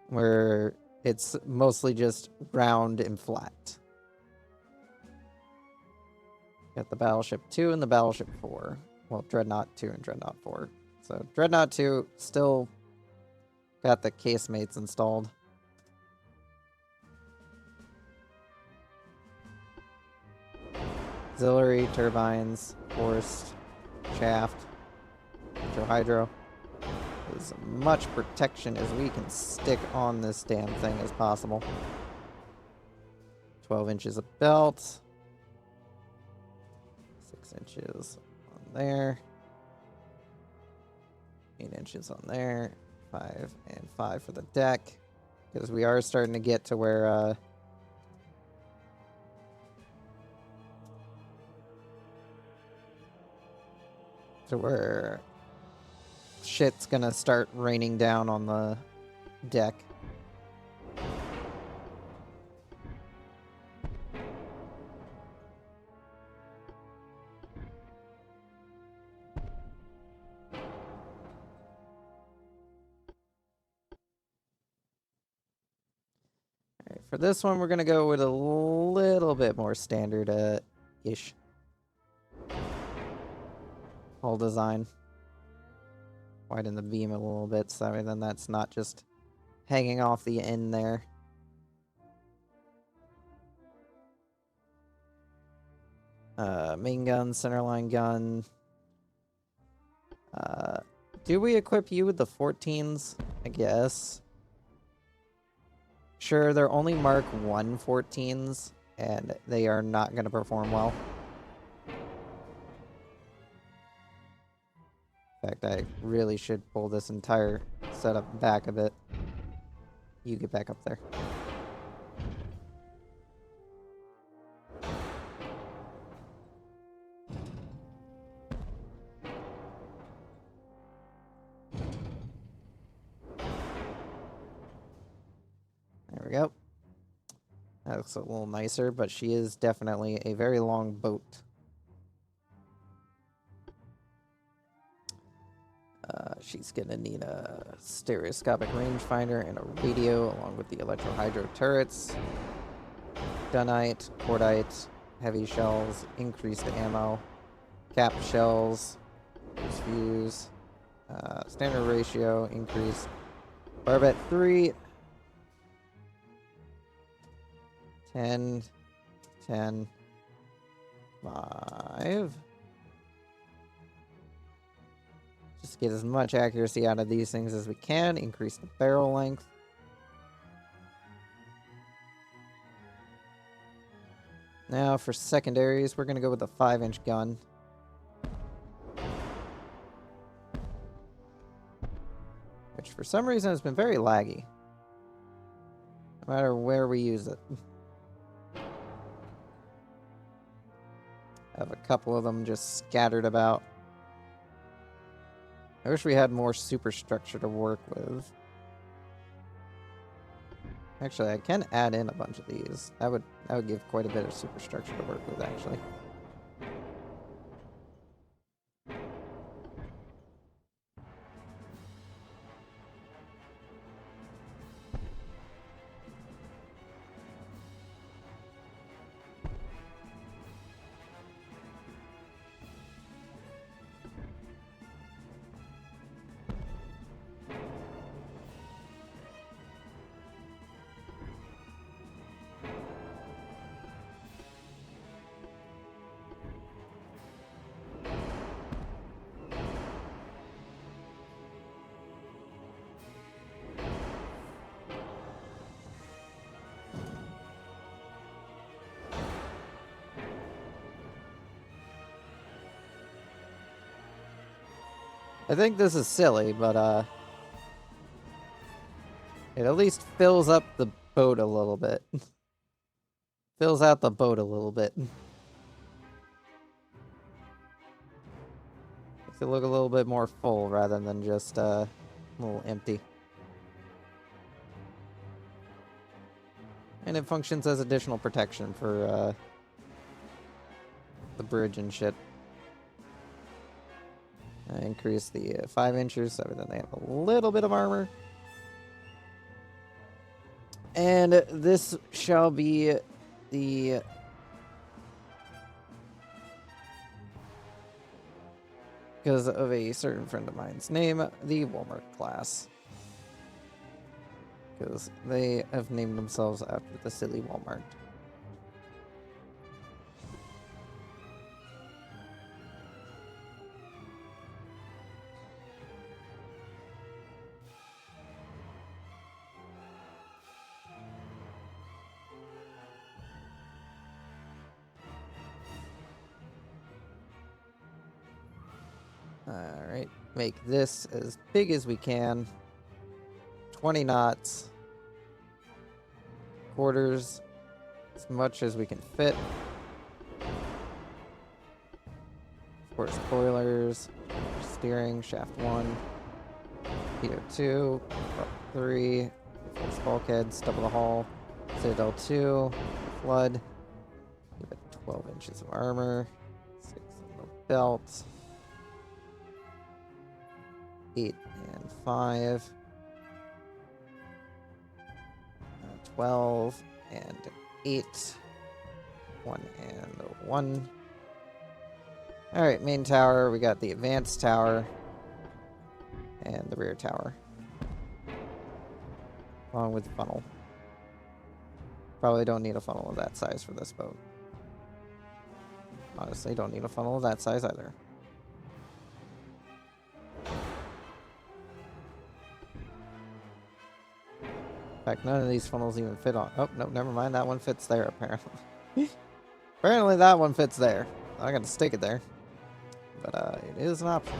where it's mostly just round and flat. Got the Battleship 2 and the Battleship 4. Well, Dreadnought 2 and Dreadnought 4. So Dreadnought 2 still got the casemates installed. Auxiliary, turbines, forced, shaft, hydro. As much protection as we can stick on this damn thing as possible. 12 inches of belt. 6 inches on there. 8 inches on there. 5 and 5 for the deck. Because we are starting to get to where shit's gonna start raining down on the deck. Alright, for this one we're gonna go with a little bit more standard ish hull design. Widen the beam a little bit so then that's not just hanging off the end there. Main gun, centerline gun. Do we equip you with the 14s? I guess. Sure, they're only Mark 1 14s, and they are not going to perform well. In fact, I really should pull this entire setup back a bit. You get back up there. There we go. That looks a little nicer, but she is definitely a very long boat. She's gonna need a stereoscopic rangefinder and a radio, along with the electro-hydro turrets, gunite, cordite, heavy shells, increased ammo, cap shells, fuse, standard ratio, increased, barbette 3, 10, 10, 5. Just get as much accuracy out of these things as we can. Increase the barrel length. Now for secondaries, we're going to go with a 5-inch gun. Which for some reason has been very laggy. No matter where we use it. I have a couple of them just scattered about. I wish we had more superstructure to work with. Actually, I can add in a bunch of these. That would give quite a bit of superstructure to work with, actually. I think this is silly, but it at least fills up the boat a little bit. Fills out the boat a little bit. Makes it look a little bit more full rather than just a little empty. And it functions as additional protection for the bridge and shit. Increase the 5 inches so then they have a little bit of armor. And this shall be the because of a certain friend of mine's name, the Walmart class. Because they have named themselves after the silly Walmart. Alright, make this as big as we can. 20 knots. Quarters, as much as we can fit. Of course, boilers, steering, shaft 1, torpedo 2, prop 3, force bulkheads, double the hull, citadel 2, flood, give it 12 inches of armor, 6 on the belt. 8 and 5. 12 and 8. 1 and 1. Alright, main tower. We got the advanced tower. And the rear tower. Along with the funnel. Probably don't need a funnel of that size for this boat. Honestly, don't need a funnel of that size either. In fact, none of these funnels even fit on. Oh, no, never mind. That one fits there, apparently. Apparently that one fits there. I gotta stick it there. But, it is an option.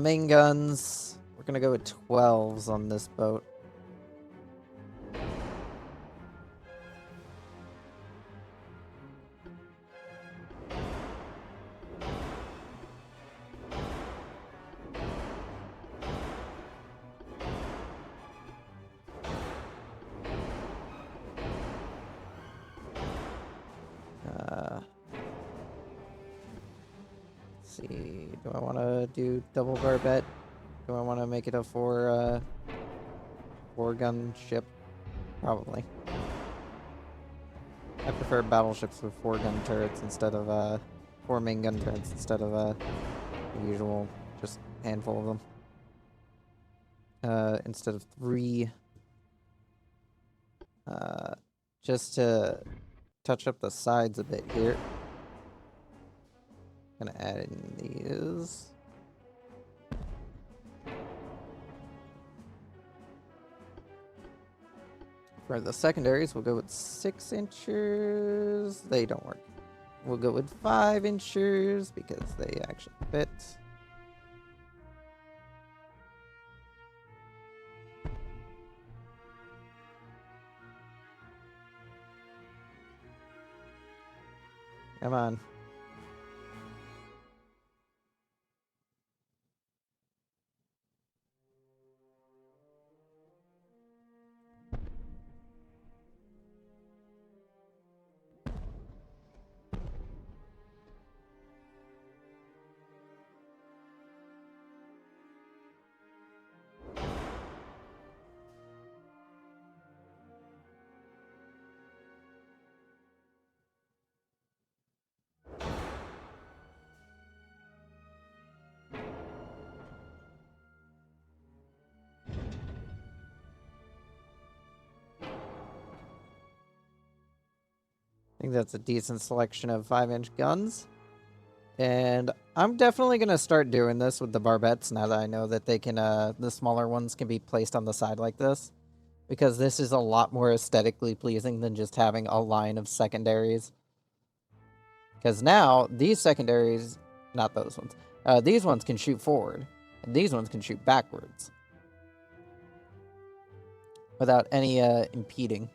Main guns. We're gonna go with 12s on this boat. see. Do I want to do double barbette? Do I want to make it a four-gun ship? Probably. I prefer battleships with 4-gun turrets instead of 4 main gun turrets instead of the usual just handful of them. Instead of 3. Just to touch up the sides a bit here. Gonna add in these. For the secondaries, we'll go with 6 inches. They don't work. We'll go with 5 inches because they actually fit. Come on. I think that's a decent selection of 5-inch guns. And I'm definitely going to start doing this with the barbettes now that I know that they can, the smaller ones can be placed on the side like this. Because this is a lot more aesthetically pleasing than just having a line of secondaries. Because now, these secondaries, not those ones, these ones can shoot forward. And these ones can shoot backwards. Without any impeding.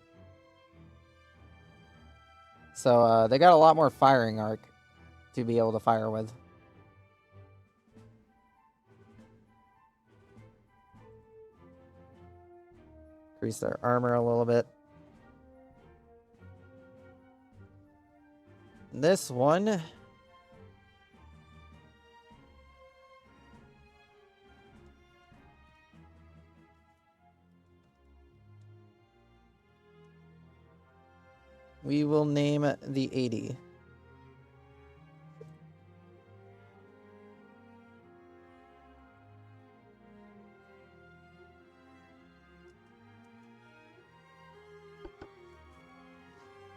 So they got a lot more firing arc to be able to fire with. Increase their armor a little bit. This one... we will name the 80.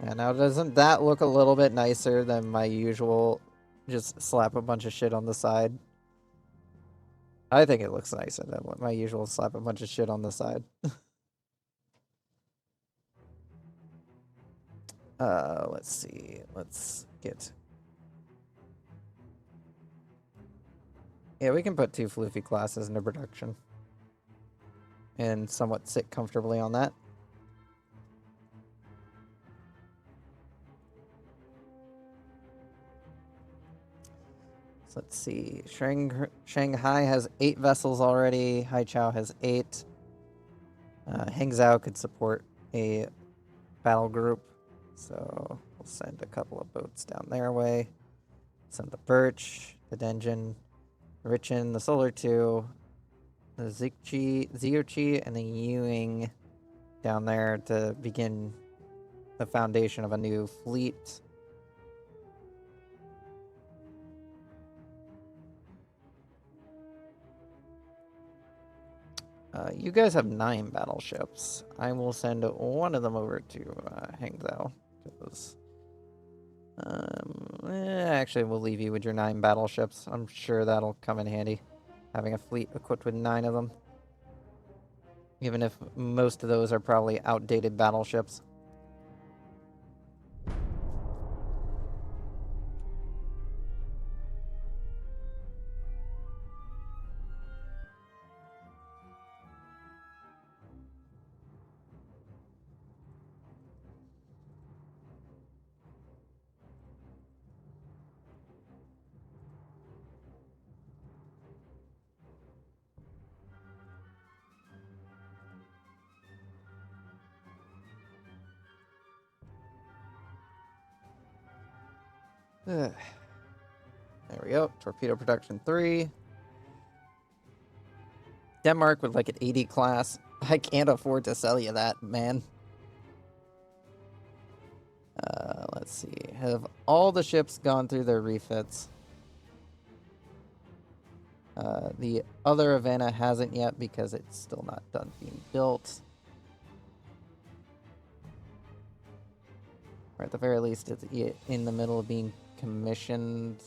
And now doesn't that look a little bit nicer than my usual just slap a bunch of shit on the side? I think it looks nicer than what my usual slap a bunch of shit on the side. Let's see. Let's get... yeah, we can put 2 floofy classes into production. And somewhat sit comfortably on that. So let's see. Shanghai has 8 vessels already. Haichao has 8. Hangzhou could support a battle group. So we'll send a couple of boats down their way. Send the Birch, the Denjin, Richin, the Solar 2, the Ziyuchi, and the Yuing down there to begin the foundation of a new fleet. You guys have 9 battleships. I will send one of them over to Hangzhou. Because, actually, we'll leave you with your 9 battleships. I'm sure that'll come in handy. Having a fleet equipped with 9 of them. Even if most of those are probably outdated battleships. There There we go. Torpedo production 3. Denmark with like an 80 class. I can't afford to sell you that, man. Let's see. Have all the ships gone through their refits? The other Havana hasn't yet because it's still not done being built. Or at the very least, it's in the middle of being commissioned.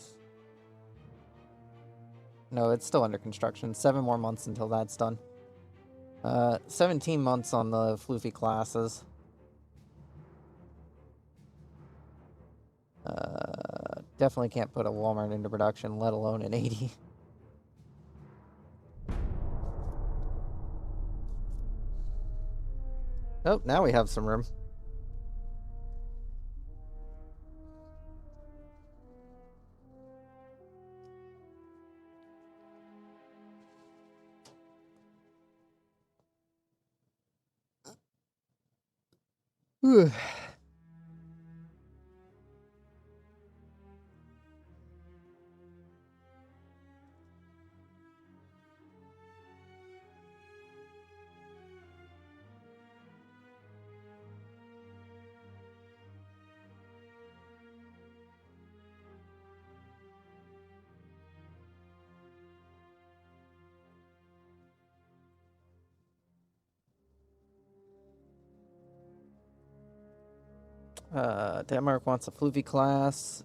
No, it's still under construction. 7 more months until that's done. 17 months on the floofy classes. Definitely can't put a Walmart into production, let alone an 80. Oh, now we have some room. Whew. Denmark wants a floofy class.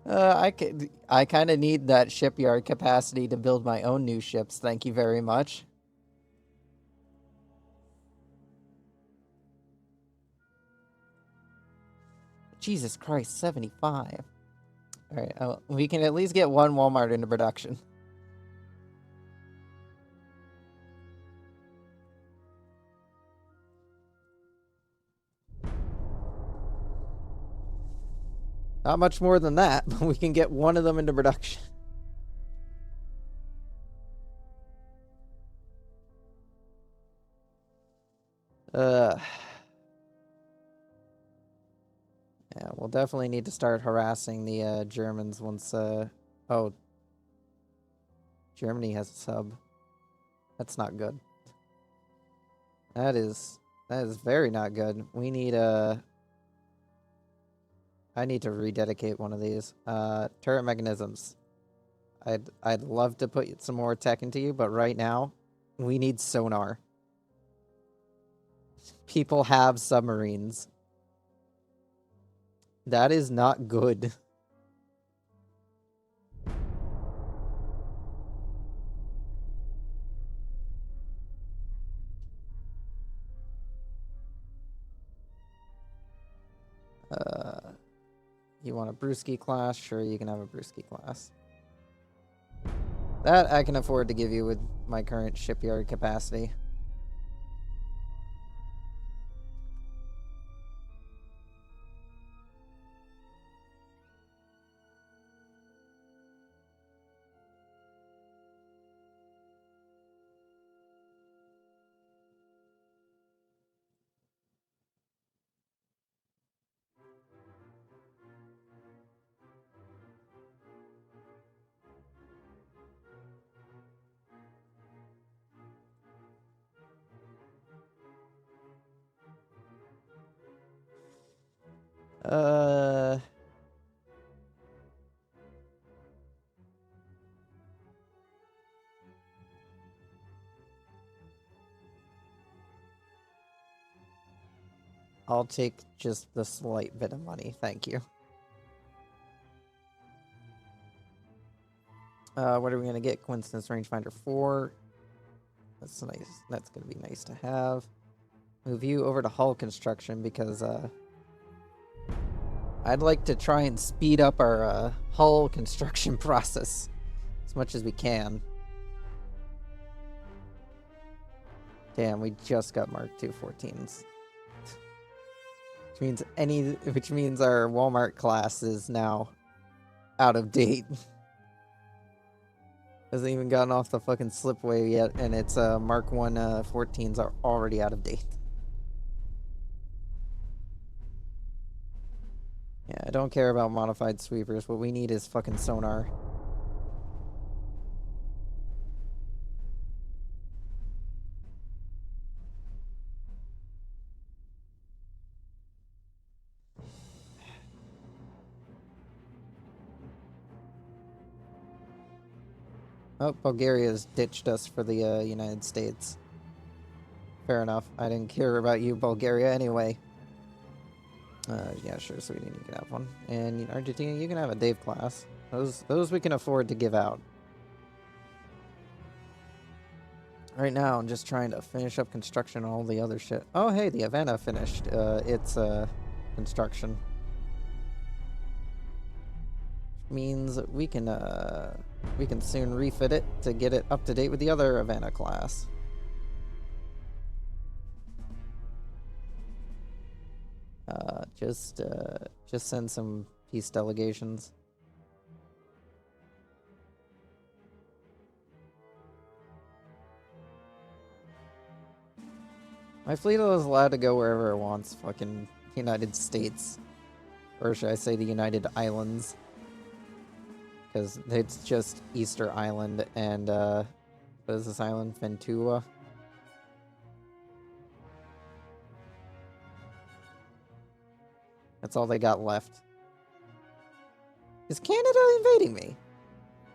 I kind of need that shipyard capacity to build my own new ships. Thank you very much. Jesus Christ, 75. All right, we can at least get one Walmart into production. Not much more than that, but we can get one of them into production. Yeah, we'll definitely need to start harassing the Germans once, oh. Germany has a sub. That's not good. That is very not good. We need, I need to rededicate one of these. Turret mechanisms. I'd love to put some more tech into you, but right now, we need sonar. People have submarines. That is not good. You want a Brewski class? Sure, you can have a Brewski class. That I can afford to give you with my current shipyard capacity. I'll take just the slight bit of money, thank you. What are we gonna get? Coincidence rangefinder 4. That's nice. That's gonna be nice to have. Move you over to hull construction because I'd like to try and speed up our hull construction process as much as we can. Damn, we just got Mark II 14s. Which means our Walmart class is now out of date. Hasn't even gotten off the fucking slipway yet, and its Mark I 14s are already out of date. Yeah, I don't care about modified sweepers. What we need is fucking sonar. Oh, Bulgaria's ditched us for the United States. Fair enough. I didn't care about you, Bulgaria, anyway. Yeah, sure, Sweden, you can have one. And Argentina, you can have a Dave class. Those we can afford to give out. Right now, I'm just trying to finish up construction on all the other shit. Oh, hey, the Havana finished its construction. Which means we can soon refit it to get it up to date with the other Havana class. Just send some peace delegations. My fleet is allowed to go wherever it wants. Fucking United States. Or should I say the United Islands? Because it's just Easter Island and, what is this island? Ventura? That's all they got left. Is Canada invading me?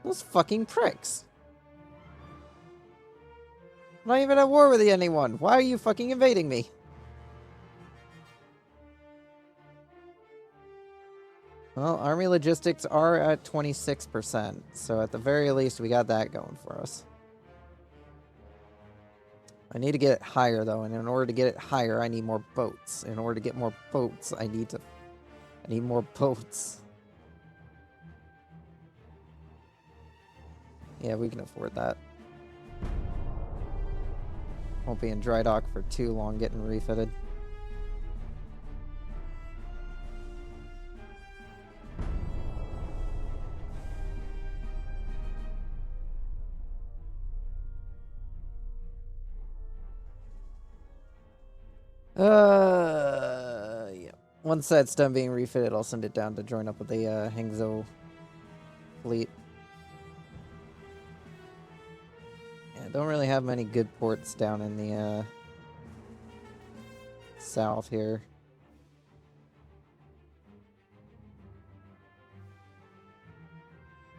Those fucking pricks. I'm not even at war with anyone. Why are you fucking invading me? Well, Army logistics are at 26%, so at the very least we got that going for us. I need to get it higher, though, and in order to get it higher, I need more boats. In order to get more boats, I need more boats. Yeah, we can afford that. Won't be in dry dock for too long getting refitted. Yeah. Once that's done being refitted, I'll send it down to join up with the Hangzhou fleet. Yeah, don't really have many good ports down in the south here.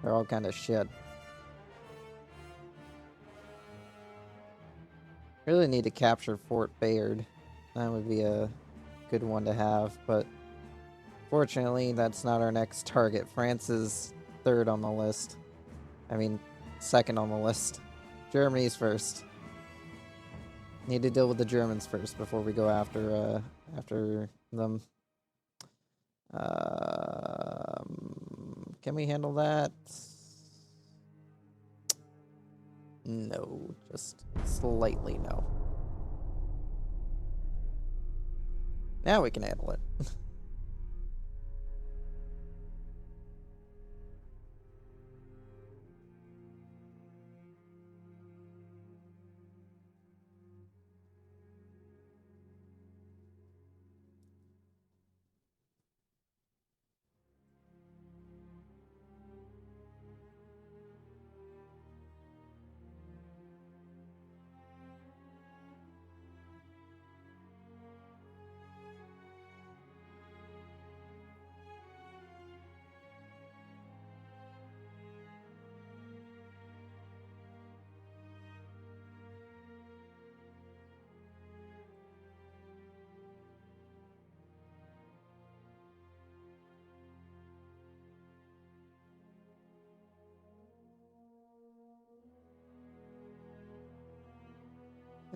They're all kind of shit. Really need to capture Fort Bayard. That would be a good one to have, but fortunately, that's not our next target. France is third on the list. I mean, second on the list. Germany's first. Need to deal with the Germans first before we go after them. Can we handle that? No, just slightly no. Now we can handle it.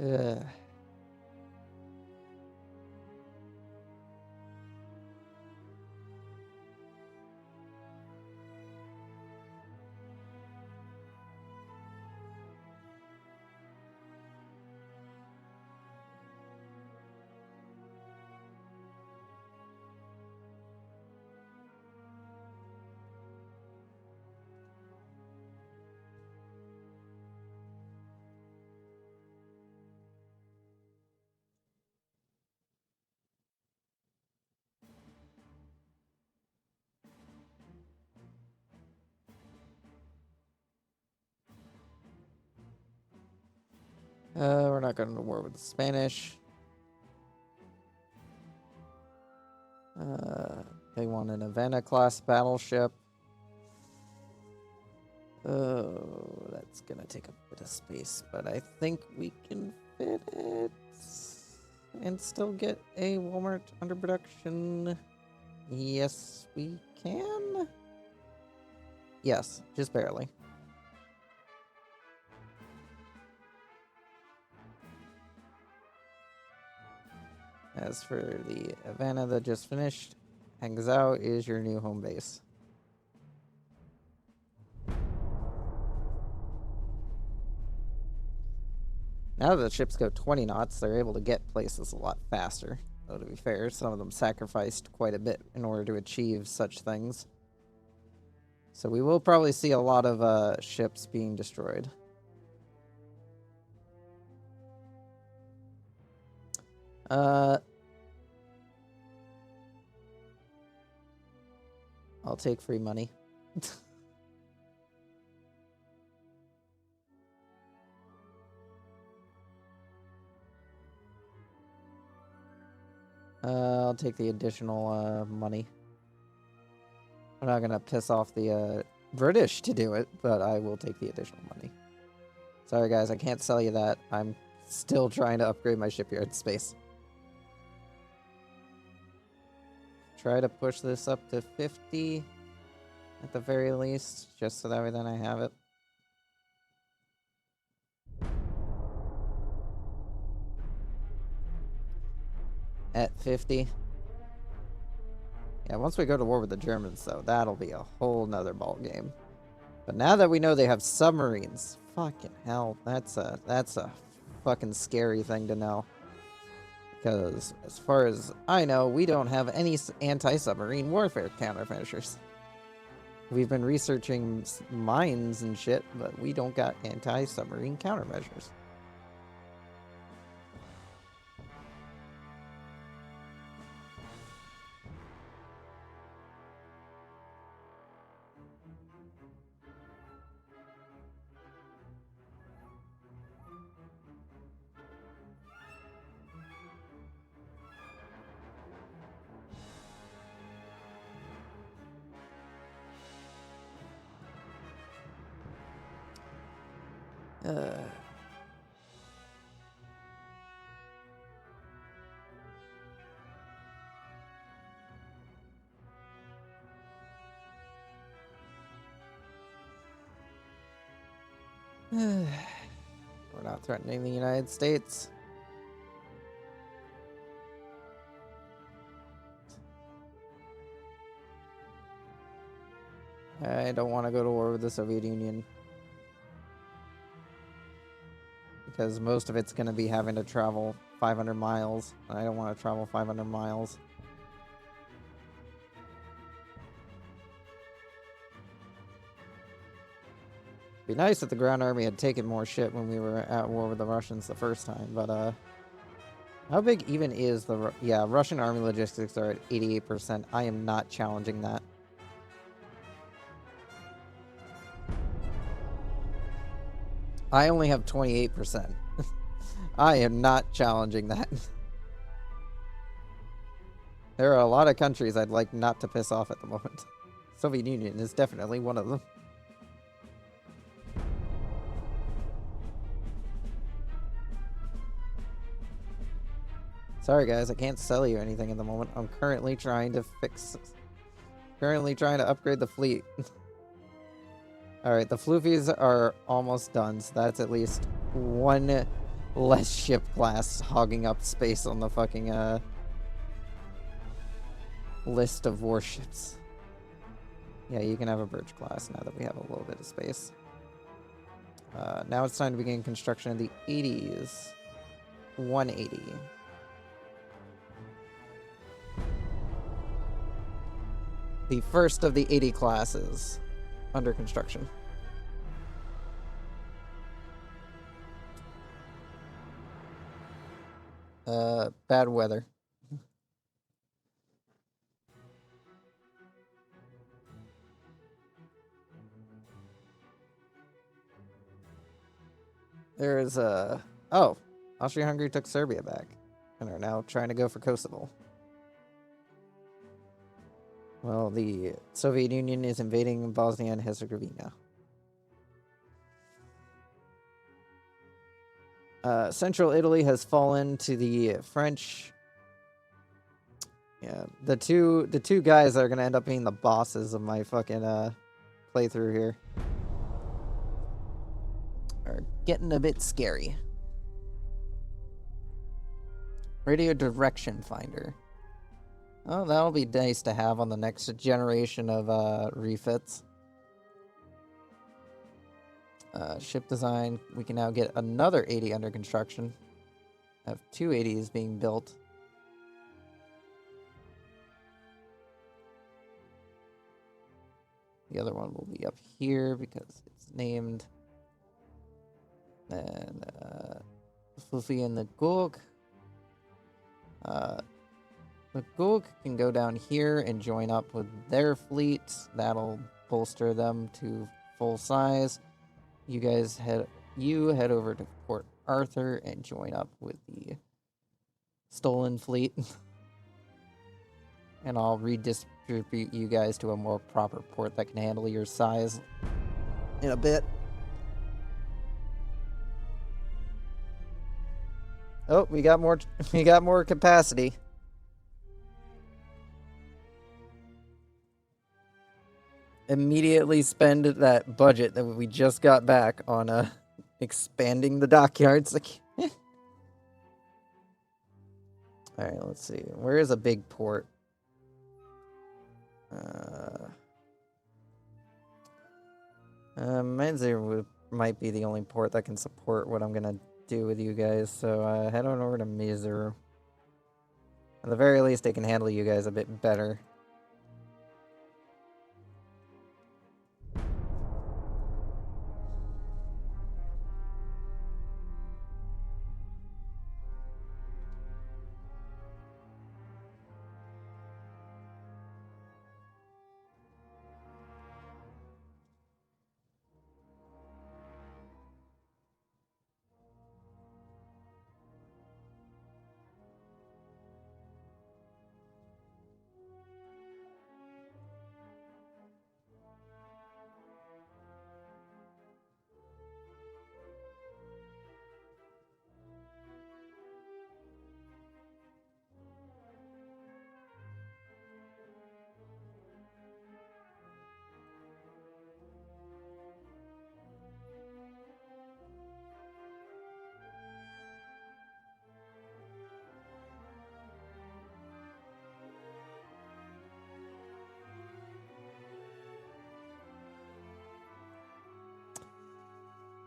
Ugh. We're not going to war with the Spanish. They want an Havana-class battleship. Oh, that's gonna take a bit of space, but I think we can fit it and still get a Walmart under production. Yes, we can. Yes, just barely. As for the Havana that just finished, Hangzhou is your new home base. Now that the ships go 20 knots, they're able to get places a lot faster. Though to be fair, some of them sacrificed quite a bit in order to achieve such things. So we will probably see a lot of ships being destroyed. I'll take free money. I'll take the additional money. I'm not gonna piss off the British to do it, but I will take the additional money. Sorry guys, I can't sell you that. I'm still trying to upgrade my shipyard space. Try to push this up to 50 at the very least, just so that way then I have it. At 50. Yeah, once we go to war with the Germans, though, that'll be a whole nother ball game. But now that we know they have submarines, fucking hell, that's a fucking scary thing to know. Because as far as I know, we don't have any anti-submarine warfare countermeasures. We've been researching mines and shit, but we don't got anti-submarine countermeasures. We're not threatening the United States. I don't want to go to war with the Soviet Union. Because most of it's going to be having to travel 500 miles. And I don't want to travel 500 miles. It'd be nice if the ground army had taken more shit when we were at war with the Russians the first time, but how big even is the... Yeah, Russian army logistics are at 88%. I am not challenging that. I only have 28%. I am not challenging that. There are a lot of countries I'd like not to piss off at the moment. Soviet Union is definitely one of them. Sorry guys, I can't sell you anything at the moment. I'm currently trying to upgrade the fleet. Alright, the floofies are almost done, so that's at least one less ship class hogging up space on the fucking list of warships. Yeah, you can have a Birch class now that we have a little bit of space. Now it's time to begin construction of the 80s. 180. The first of the 80 classes under construction. Bad weather. There is a Oh, Austria-Hungary took Serbia back and are now trying to go for Kosovo. Well, the Soviet Union is invading Bosnia and Herzegovina. Central Italy has fallen to the French. Yeah, the two guys that are gonna end up being the bosses of my fucking playthrough here are getting a bit scary. Radio direction finder. Oh, that'll be nice to have on the next generation of refits. Ship design. We can now get another 80 under construction. I have 2 80s being built. The other one will be up here because it's named. And Fufi and the Gulk. The Gulk can go down here and join up with their fleets. That'll bolster them to full size. You guys head over to Port Arthur and join up with the Stolen Fleet. And I'll redistribute you guys to a more proper port that can handle your size in a bit. Oh, we got more capacity. Immediately spend that budget that we just got back on expanding the dockyards. Alright, let's see. Where is a big port? Menzer might be the only port that can support what I'm gonna do with you guys, so head on over to Mizu. At the very least, they can handle you guys a bit better.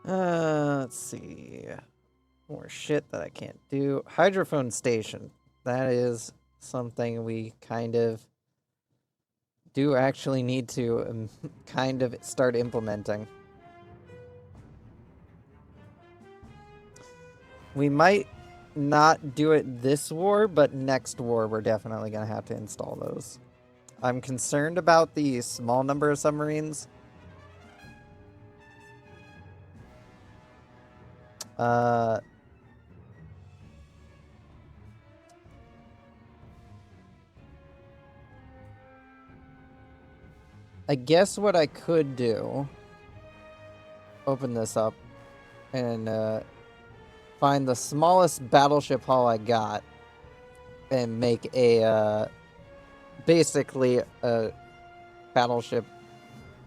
Let's see. More shit that I can't do. Hydrophone station. That is something we kind of do actually need to kind of start implementing. We might not do it this war, but next war we're definitely going to have to install those. I'm concerned about the small number of submarines. I guess what I could do, open this up and find the smallest battleship hull I got and make a basically a battleship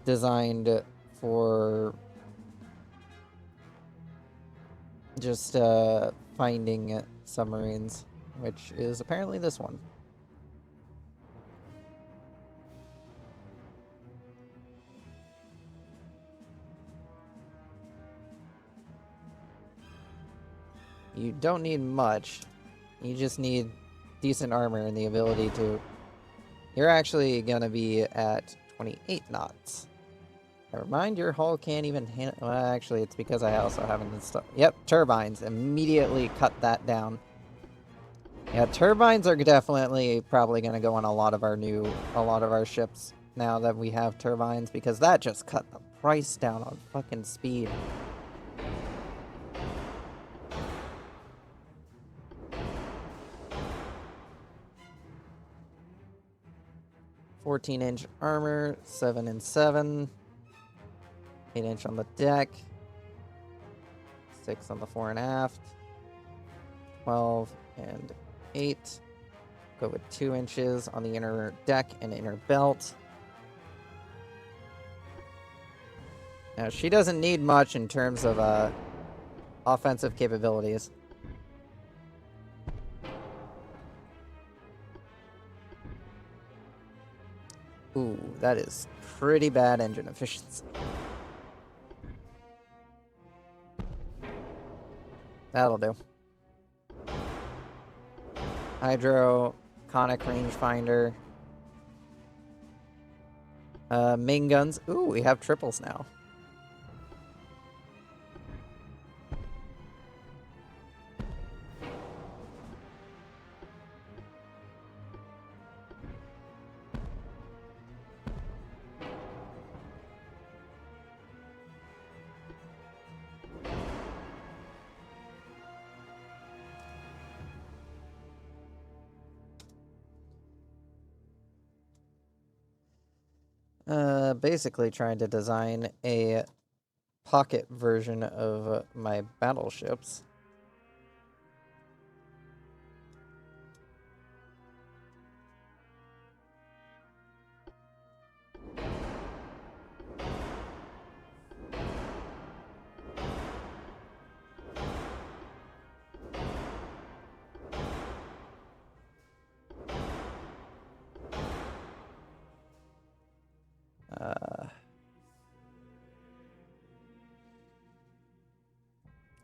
designed for just finding submarines, which is apparently this one. You don't need much. You just need decent armor and the ability to... You're actually going to be at 28 knots. Never mind, your hull can't even handle... Well, actually, it's because I also haven't installed... Yep, turbines. Immediately cut that down. Yeah, turbines are definitely probably going to go on a lot of our ships now that we have turbines, because that just cut the price down on fucking speed. 14-inch armor, 7 and 7. 8-inch on the deck. 6 on the fore and aft. 12 and 8. Go with 2 inches on the inner deck and inner belt. Now, she doesn't need much in terms of offensive capabilities. Ooh, that is pretty bad engine efficiency. That'll do. Hydro, conic rangefinder. Main guns. Ooh, we have triples now. Basically trying to design a pocket version of my battleships.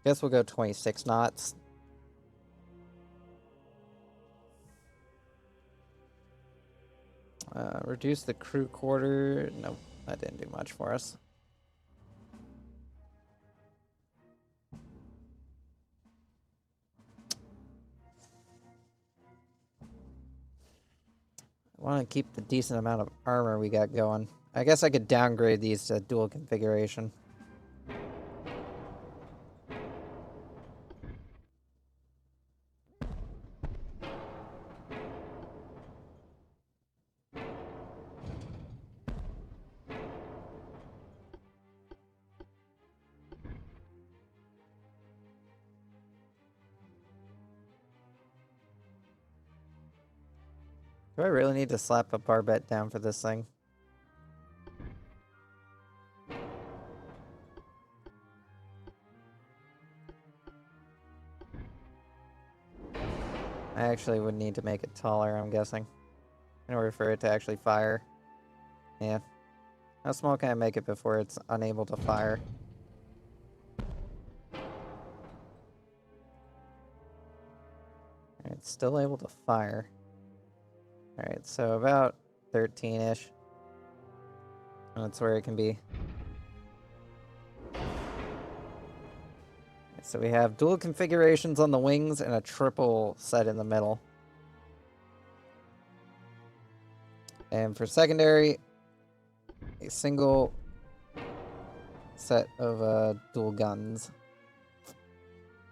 Guess we'll go 26 knots. Reduce the crew quarter. Nope, that didn't do much for us. I want to keep the decent amount of armor we got going. I guess I could downgrade these to dual configuration. Do I really need to slap a barbette down for this thing? I actually would need to make it taller, I'm guessing, in order for it to actually fire. Yeah. How small can I make it before it's unable to fire? It's still able to fire. Alright, so about 13-ish. That's where it can be. So we have dual configurations on the wings and a triple set in the middle. And for secondary, a single set of dual guns.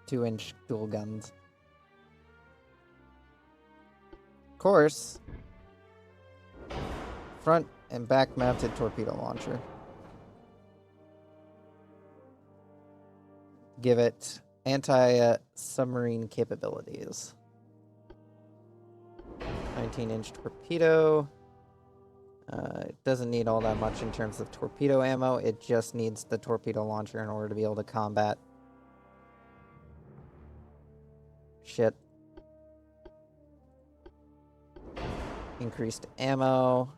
2-inch dual guns. Of course, front and back mounted torpedo launcher. Give it anti-submarine capabilities. 19-inch torpedo. It doesn't need all that much in terms of torpedo ammo. It just needs the torpedo launcher in order to be able to combat. Shit. Increased ammo.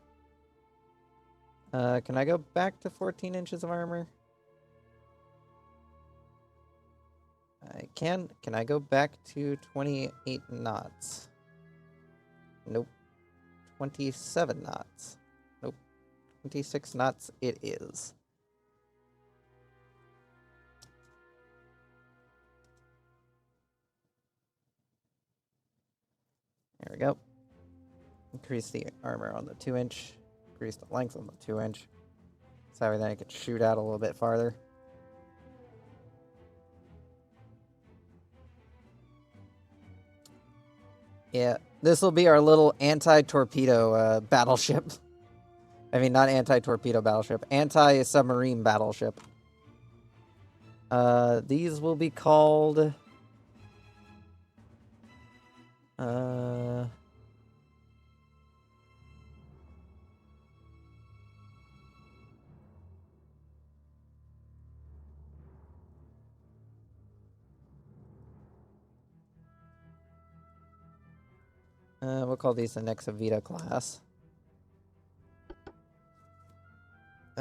Can I go back to 14 inches of armor? I can. Can I go back to 28 knots? Nope. 27 knots. Nope. 26 knots it is. There we go. Increase the armor on the 2-inch. Increase the length on the 2-inch. So then I could shoot out a little bit farther. Yeah, this will be our little anti-torpedo battleship. I mean, not anti-torpedo battleship. Anti-submarine battleship. These will be called... we'll call these the Nexavita class.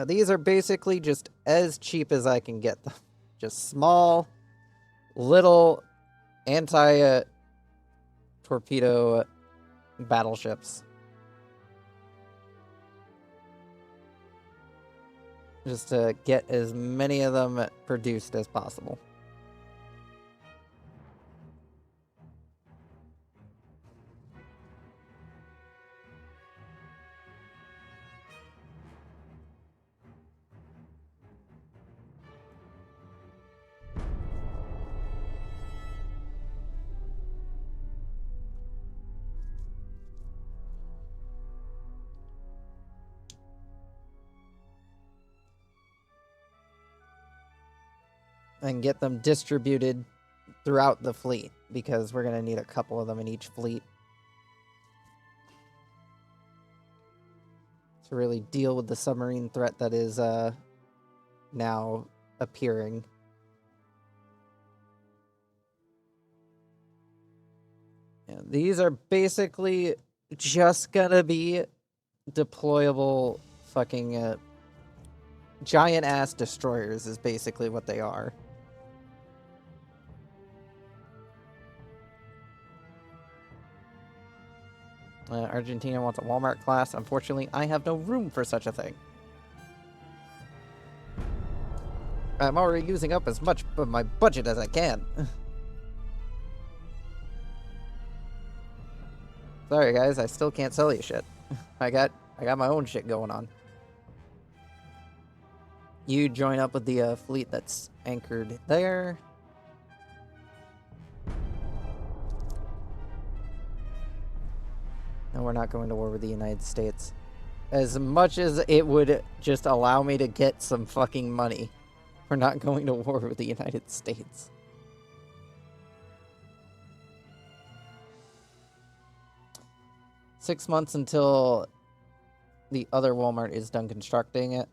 These are basically just as cheap as I can get them. Just small, little, anti-torpedo battleships. Just to get as many of them produced as possible. And get them distributed throughout the fleet, because we're going to need a couple of them in each fleet to really deal with the submarine threat that is now appearing. Yeah, these are basically just going to be deployable fucking giant-ass destroyers is basically what they are. Argentina wants a Walmart class. Unfortunately, I have no room for such a thing. I'm already using up as much of my budget as I can. Sorry, guys. I still can't sell you shit. I got my own shit going on. You join up with the fleet that's anchored there. No, we're not going to war with the United States. As much as it would just allow me to get some fucking money, we're not going to war with the United States. Six months until the other Walmart is done constructing it.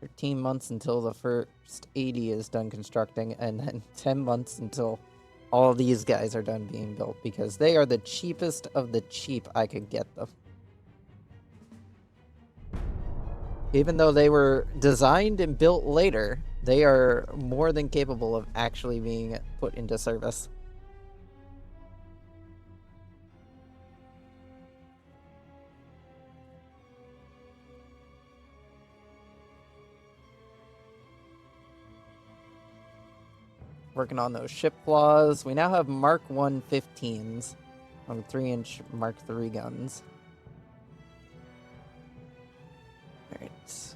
13 months until the first 80 is done constructing, and then 10 months until all these guys are done being built, because they are the cheapest of the cheap I could get them. Even though they were designed and built later, they are more than capable of actually being put into service. Working on those ship flaws. We now have Mark 1 15s on 3-inch Mark 3 guns. Alright.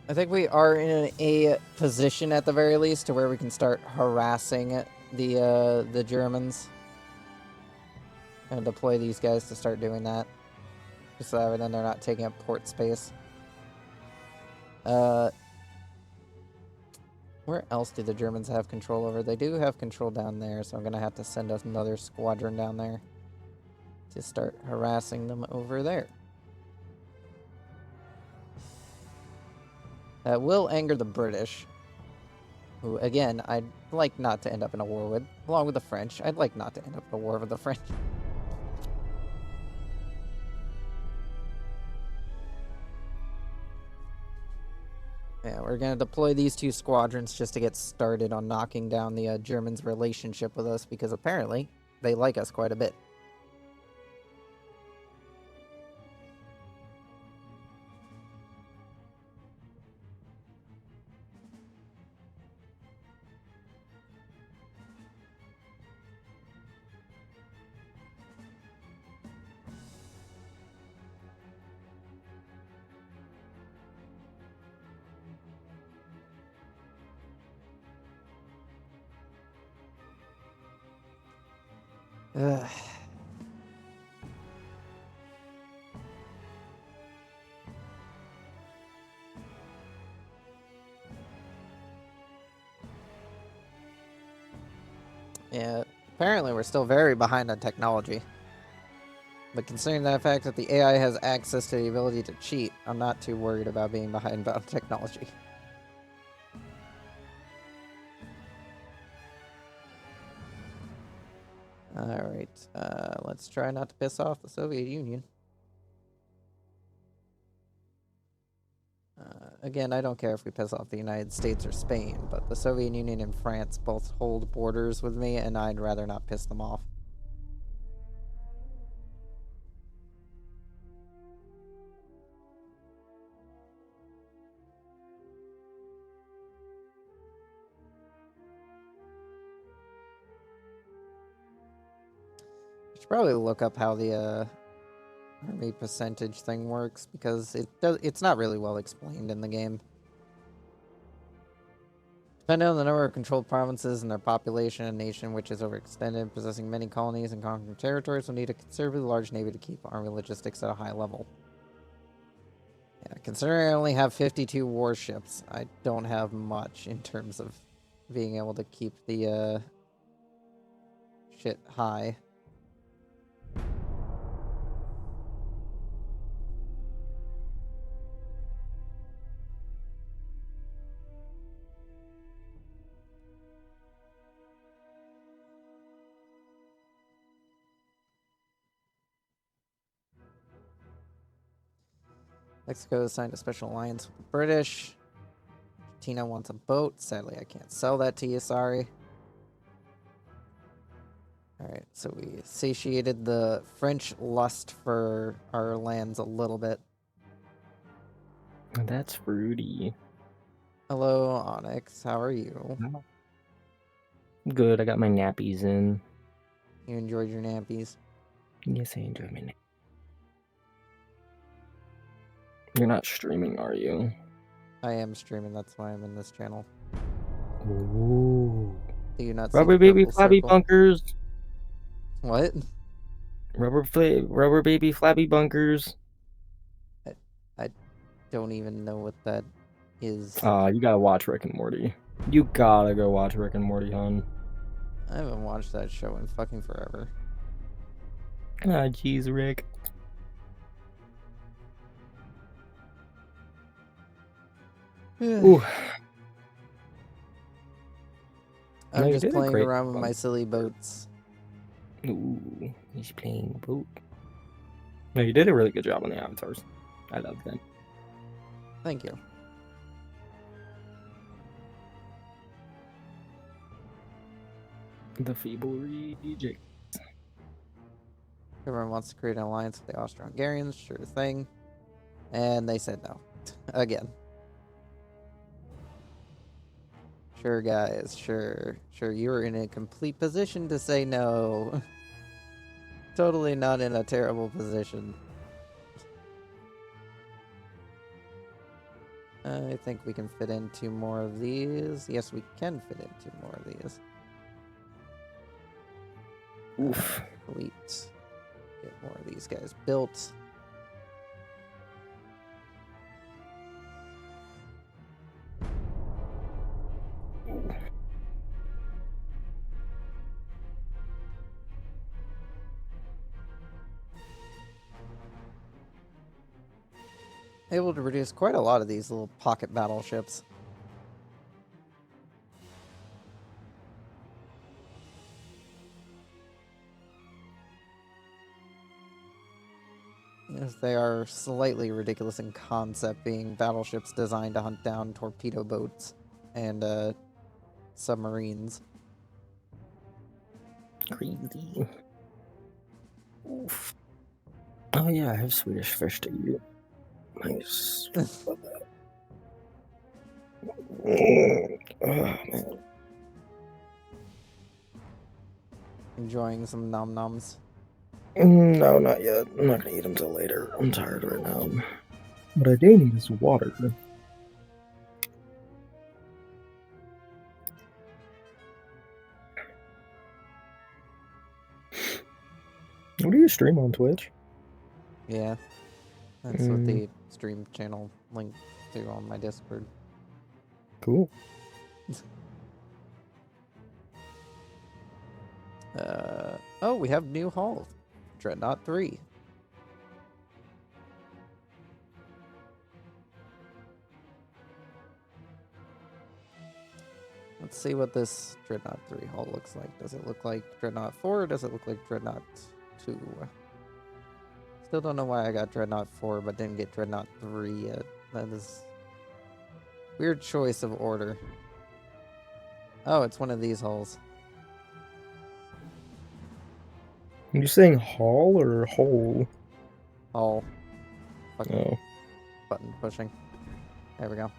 I think we are in a position at the very least to where we can start harassing the Germans. And deploy these guys to start doing that. Just so that then they're not taking up port space. Where else do the Germans have control over? They do have control down there, so I'm going to have to send another squadron down there to start harassing them over there. That will anger the British, who, again, I'd like not to end up in a war with, along with the French. I'd like not to end up in a war with the French. Yeah, we're going to deploy these two squadrons just to get started on knocking down the Germans' relationship with us, because apparently they like us quite a bit. Ugh. Yeah, apparently we're still very behind on technology. But considering the fact that the AI has access to the ability to cheat, I'm not too worried about being behind on technology. Alright, let's try not to piss off the Soviet Union. Again, I don't care if we piss off the United States or Spain, but the Soviet Union and France both hold borders with me, and I'd rather not piss them off. I should probably look up how the army percentage thing works, because it's not really well explained in the game. Depending on the number of controlled provinces and their population, a nation which is overextended, possessing many colonies and conquered territories, will need a considerably large navy to keep army logistics at a high level. Yeah, considering I only have 52 warships, I don't have much in terms of being able to keep the shit high. Mexico signed a special alliance with the British. Argentina wants a boat. Sadly, I can't sell that to you, sorry. Alright, so we satiated the French lust for our lands a little bit. That's fruity. Hello, Onyx. How are you? Good, I got my nappies in. You enjoyed your nappies? Yes, I enjoy my nappies. You're not streaming, are you? I am streaming, that's why I'm in this channel. Ooh. Do you not see Rubber the baby purple flabby circle? bunkers. What? Rubber baby flabby bunkers. I don't even know what that is. You gotta watch Rick and Morty. You gotta go watch Rick and Morty, hon. I haven't watched that show in fucking forever. Ah, jeez, Rick. Ooh. I'm No, just playing around with my silly boats. Ooh, he's playing boat. No, you did a really good job on the avatars. I love them. Thank you. The feeble reject. Everyone wants to create an alliance with the Austro-Hungarians, sure thing. And they said no. Again. Sure, guys, sure. Sure, you were in a complete position to say no. Totally not in a terrible position. I think we can fit in 2 more of these. Yes, we can fit in 2 more of these. Oof. Fleet. Get more of these guys built. Able to produce quite a lot of these little pocket battleships. Yes, they are slightly ridiculous in concept, being battleships designed to hunt down torpedo boats and submarines. Crazy. Oof. Oh yeah, I have Swedish fish to eat. Nice. Love that. Oh, man. Enjoying some nom noms. No, not yet. I'm not gonna eat them till later. I'm tired right now. What I do need is water. What do you stream on Twitch? Yeah. That's what the stream channel linked to on my Discord. Cool. Oh, we have new hull. Dreadnought 3. Let's see what this Dreadnought 3 hull looks like. Does it look like Dreadnought 4 or does it look like Dreadnought 2? Still don't know why I got Dreadnought 4 but didn't get Dreadnought 3 yet. That is weird choice of order. Oh, it's one of these hulls. Are you saying hall or hole? Hull. Fucking Oh. button pushing. There we go.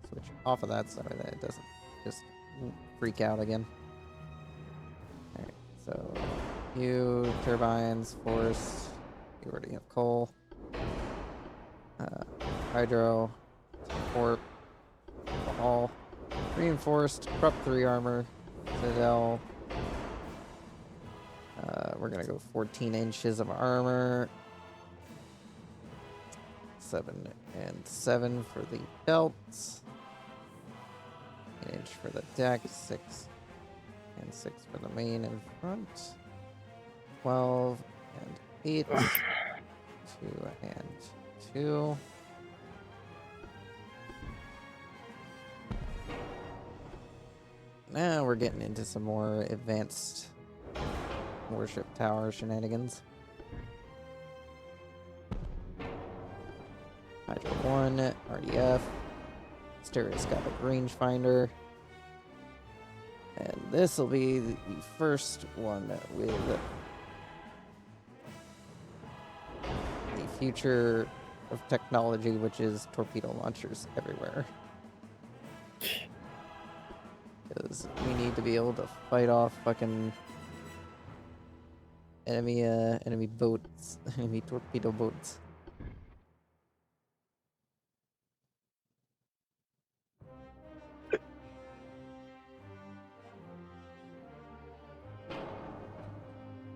Switch off of that so that it doesn't just freak out again. Alright, so you, turbines, force, you already have coal. Hydro, port, hull, reinforced, prop 3 armor, citadel. We're gonna go 14 inches of armor. 7 and 7 for the belts. 1 inch for the deck. 6 and 6 for the main and front. 12 and 8. 2 and 2. Now we're getting into some more advanced warship tower shenanigans. Hydro 1, RDF, stereoscopic rangefinder, and this will be the first one with the future of technology, which is torpedo launchers everywhere. Because we need to be able to fight off fucking enemy boats, enemy torpedo boats.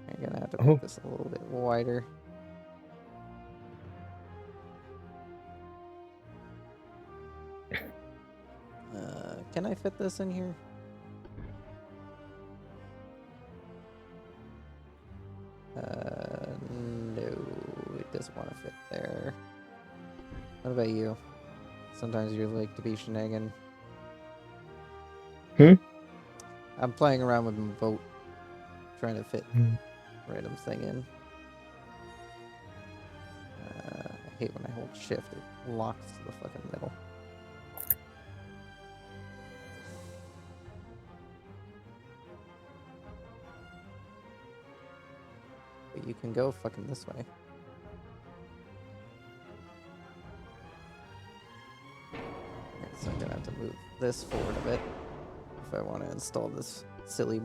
I'm gonna have to make this a little bit wider. Can I fit this in here? No, it doesn't want to fit there. What about you? Sometimes you like to be shenanigan. I'm playing around with my boat, trying to fit random thing in. I hate when I hold shift, it locks to the fucking middle. But you can go fucking this way. So I'm gonna have to move this forward a bit if I want to install this silly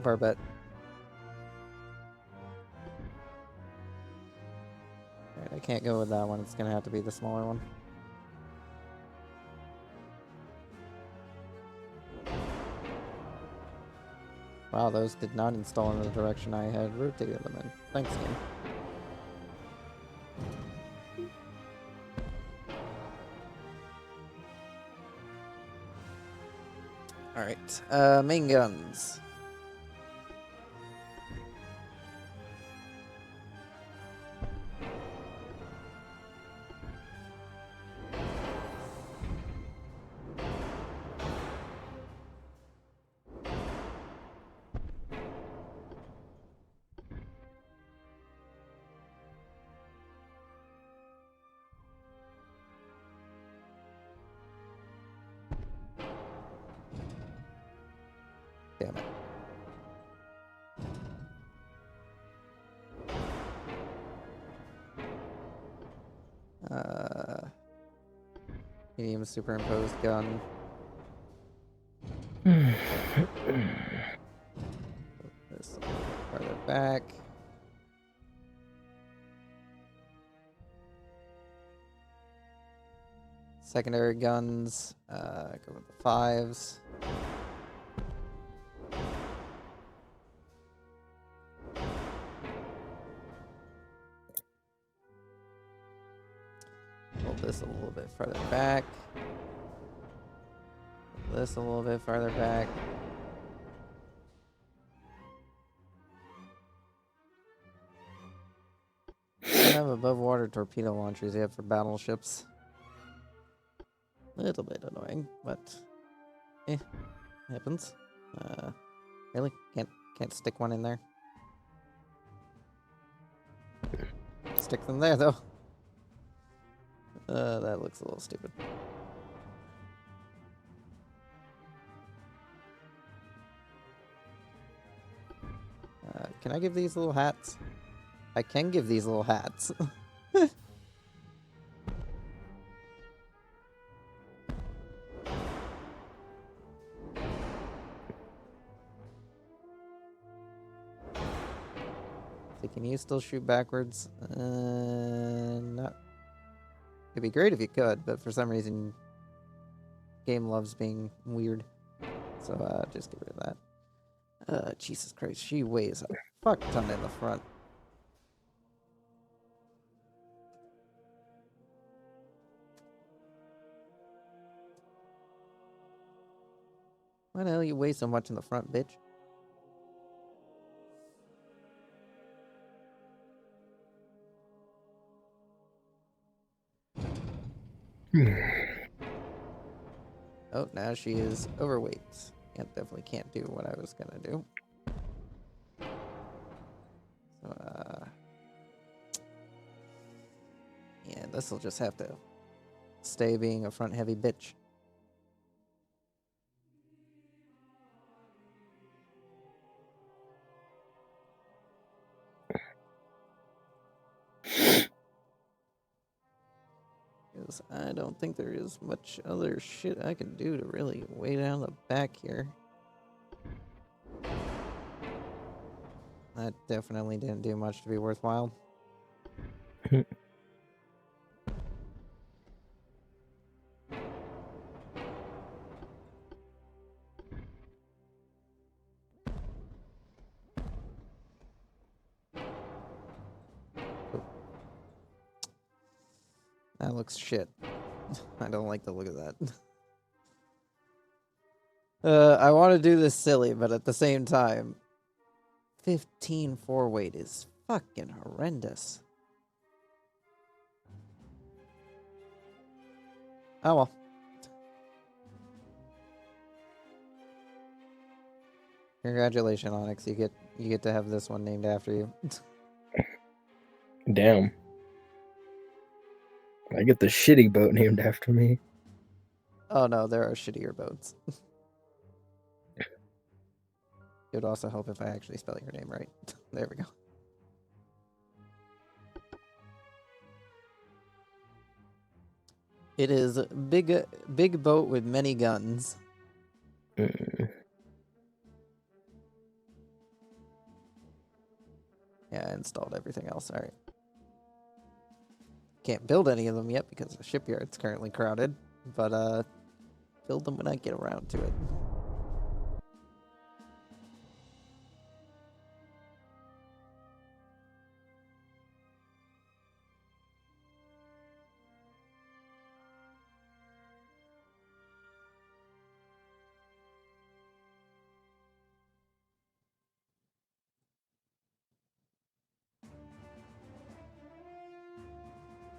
barbette. Alright, I can't go with that one. It's gonna have to be the smaller one. Wow, those did not install in the direction I had rotated them in. Thanks, game. Alright, main guns. Damn it. Medium superimposed gun. This a little bit farther back. Secondary guns. Go with the 5s. Pull this a little bit further back. this a little bit farther back. Don't have above water torpedo launchers yet for battleships. A little bit annoying, but happens. Really? Can't stick one in there. Stick them there though. That looks a little stupid. Can I give these little hats? I can give these little hats. So can you still shoot backwards? Not. It'd be great if you could, but for some reason, game loves being weird. So just get rid of that. Jesus Christ, she weighs a fuck ton in the front. Why the hell you weigh so much in the front, bitch? Oh, now she is overweight. Yeah, definitely can't do what I was gonna do. So, yeah, this will just have to stay being a front-heavy bitch. Because I don't think there is much other shit I can do to really weigh down the back here. That definitely didn't do much to be worthwhile. That looks shit. I don't like the look of that. I want to do this silly, but at the same time, 15 4-weight is fucking horrendous. Oh well. Congratulations, Onyx. You get to have this one named after you. Damn. I get the shitty boat named after me. Oh no, there are shittier boats. It would also help if I actually spell your name right. There we go. It is a big boat with many guns. Mm. Yeah, I installed everything else. All right. Can't build any of them yet because the shipyard's currently crowded, but build them when I get around to it.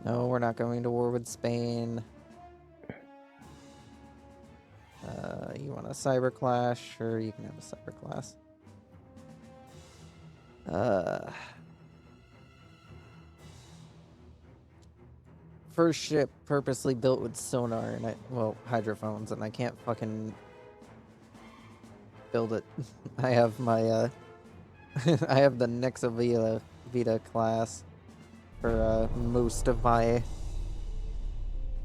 No, we're not going to war with Spain. You want a cyber class? Sure, you can have a cyber class. First ship purposely built with sonar and hydrophones, and I can't fucking build it. I have my I have the Nexa Vita class for most of my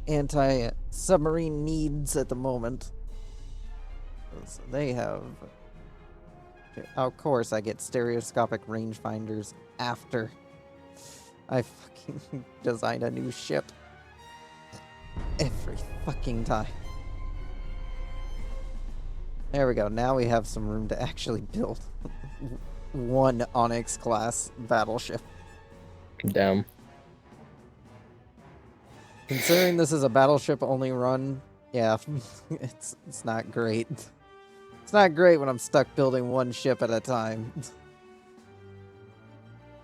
anti-submarine needs at the moment. So they have... Of course, I get stereoscopic rangefinders after I fucking design a new ship. Every fucking time. There we go. Now we have some room to actually build one Onyx class battleship. Damn. Considering this is a battleship only run Yeah, it's not great. It's not great when I'm stuck building one ship at a time.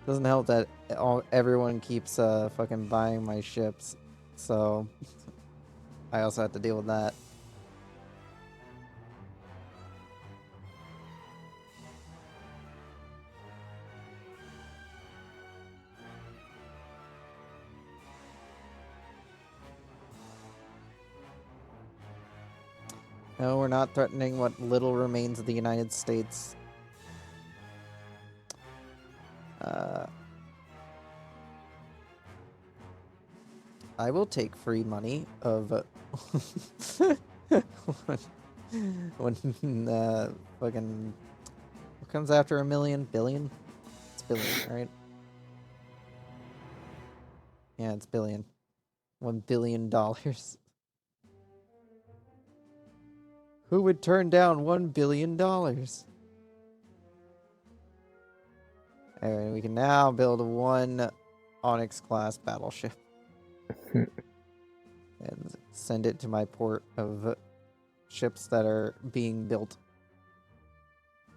Doesn't help that everyone keeps fucking buying my ships, so I also have to deal with that. No, we're not threatening what little remains of the United States. I will take free money of when fucking what comes after a million? Billion? It's billion, right? Yeah, it's billion. $1 billion. Who would turn down $1 billion? Anyway, we can now build one Onyx class battleship and send it to my port of ships that are being built.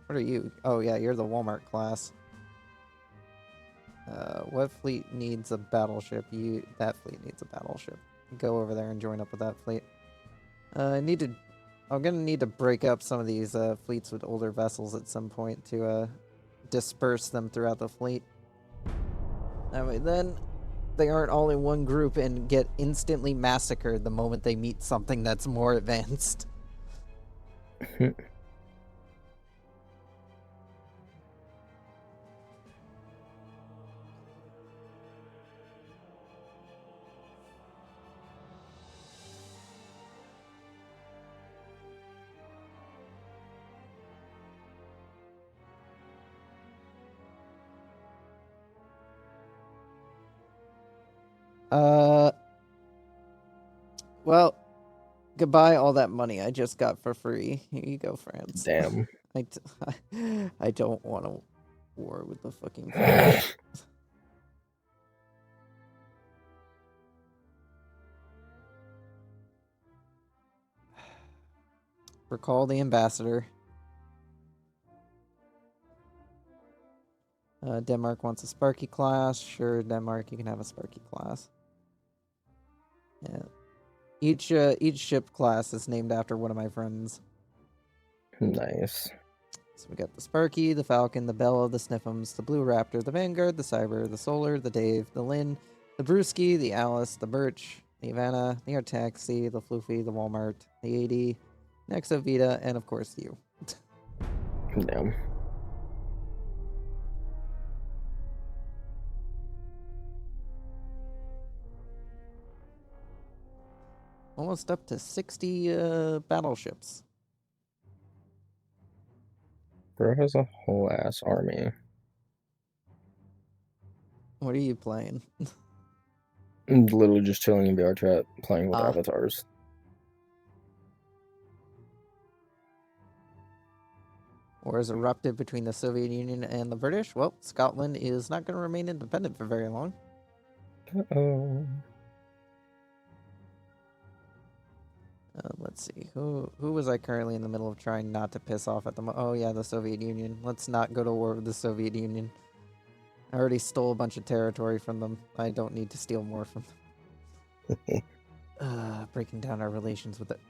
What are you? Oh yeah, you're the Walmart class. What fleet needs a battleship? That fleet needs a battleship. Go over there and join up with that fleet. I'm gonna need to break up some of these fleets with older vessels at some point to disperse them throughout the fleet. That way, then they aren't all in one group and get instantly massacred the moment they meet something that's more advanced. Well, goodbye all that money I just got for free. Here you go, France. Damn. I don't want to war with the fucking French. Recall the ambassador. Denmark wants a Sparky class. Sure, Denmark, you can have a Sparky class. Yeah. Each ship class is named after one of my friends. Nice. So we got the Sparky, the Falcon, the Bella, the Sniffums, the Blue Raptor, the Vanguard, the Cyber, the Solar, the Dave, the Lynn, the Brewski, the Alice, the Birch, the Ivana, the Artaxi, the Floofy, the Walmart, the AD, Nexo Vita, and of course you. Damn. Almost up to 60 battleships. Bro has a whole ass army. What are you playing? I'm literally just chilling in VR chat, playing with avatars. Wars erupted between the Soviet Union and the British. Well, Scotland is not going to remain independent for very long. Uh-oh. Let's see. Who was I currently in the middle of trying not to piss off at the oh yeah, the Soviet Union. Let's not go to war with the Soviet Union. I already stole a bunch of territory from them. I don't need to steal more from them. Breaking down our relations with it.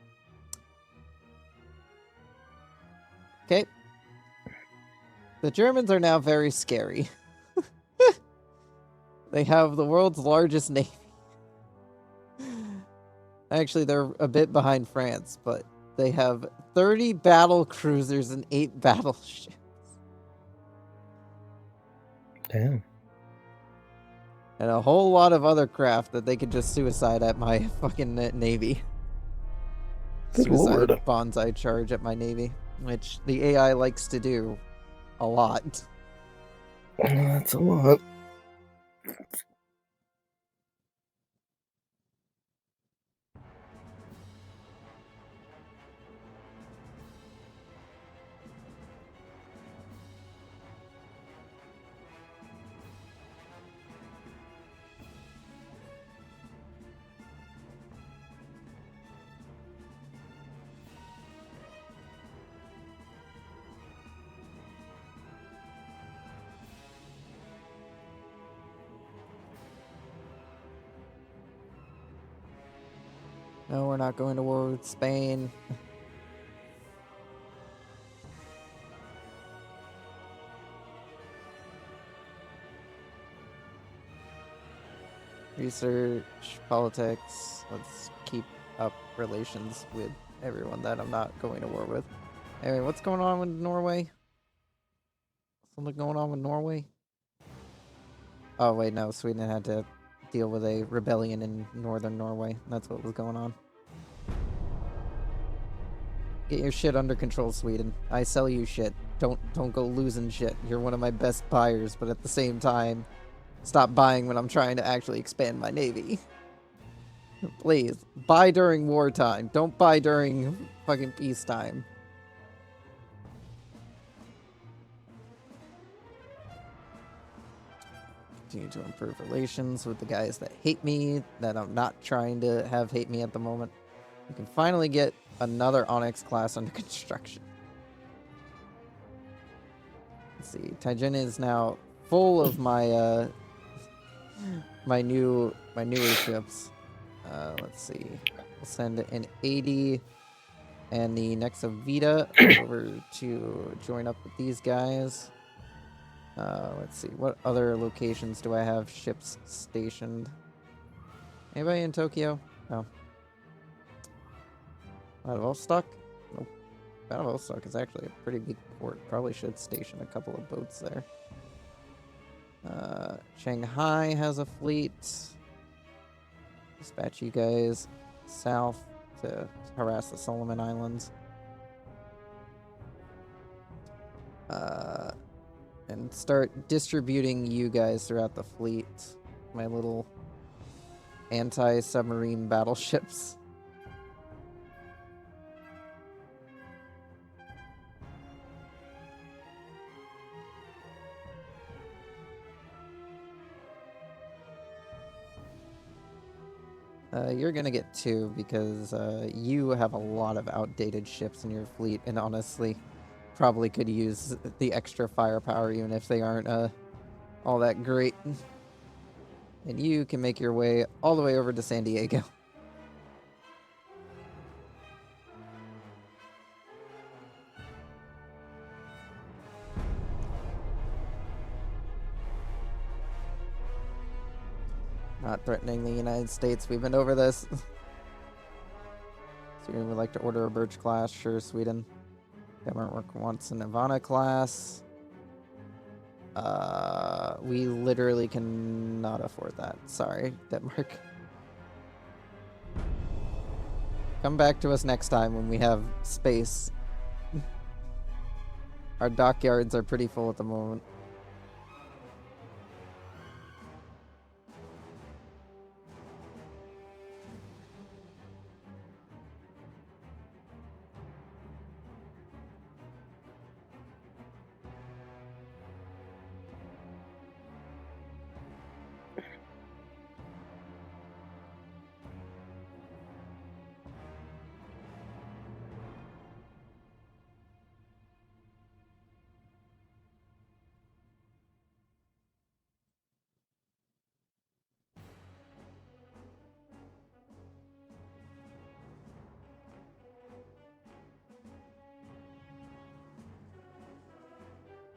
Okay. The Germans are now very scary. They have the world's largest navy. Actually, they're a bit behind France, but they have 30 battle cruisers and 8 battleships. Damn. And a whole lot of other craft that they could just suicide at my fucking navy. Good Suicide lord. bonsai charge at my navy, which the AI likes to do a lot. That's a lot. No, we're not going to war with Spain. Research, politics. Let's keep up relations with everyone that I'm not going to war with. Anyway, what's going on with Norway? Something going on with Norway? Oh, wait, no. Sweden had to deal with a rebellion in northern Norway. That's what was going on. Get your shit under control, Sweden. I sell you shit. Don't go losing shit. You're one of my best buyers, but at the same time, stop buying when I'm trying to actually expand my navy. Please, buy during wartime. Don't buy during fucking peacetime. Continue to improve relations with the guys that hate me, that I'm not trying to have hate me at the moment. We can finally get another Onyx class under construction. Let's see. Taijin is now full of my my newer ships. Let's see. We'll send an 80 and the Nexavita over to join up with these guys. Let's see. What other locations do I have ships stationed? Anybody in Tokyo? No. Vladivostok? Nope. Vladivostok is actually a pretty big port. Probably should station a couple of boats there. Shanghai has a fleet. Dispatch you guys south to harass the Solomon Islands. And start distributing you guys throughout the fleet. My little anti-submarine battleships. You're gonna get 2 because you have a lot of outdated ships in your fleet, and honestly, probably could use the extra firepower even if they aren't all that great. And you can make your way all the way over to San Diego. Not threatening the United States. We've been over this. Sweden would like to order a Birch class. Sure, Sweden. Denmark wants an Ivana class. We literally cannot afford that. Sorry, Denmark. Come back to us next time when we have space. Our dockyards are pretty full at the moment.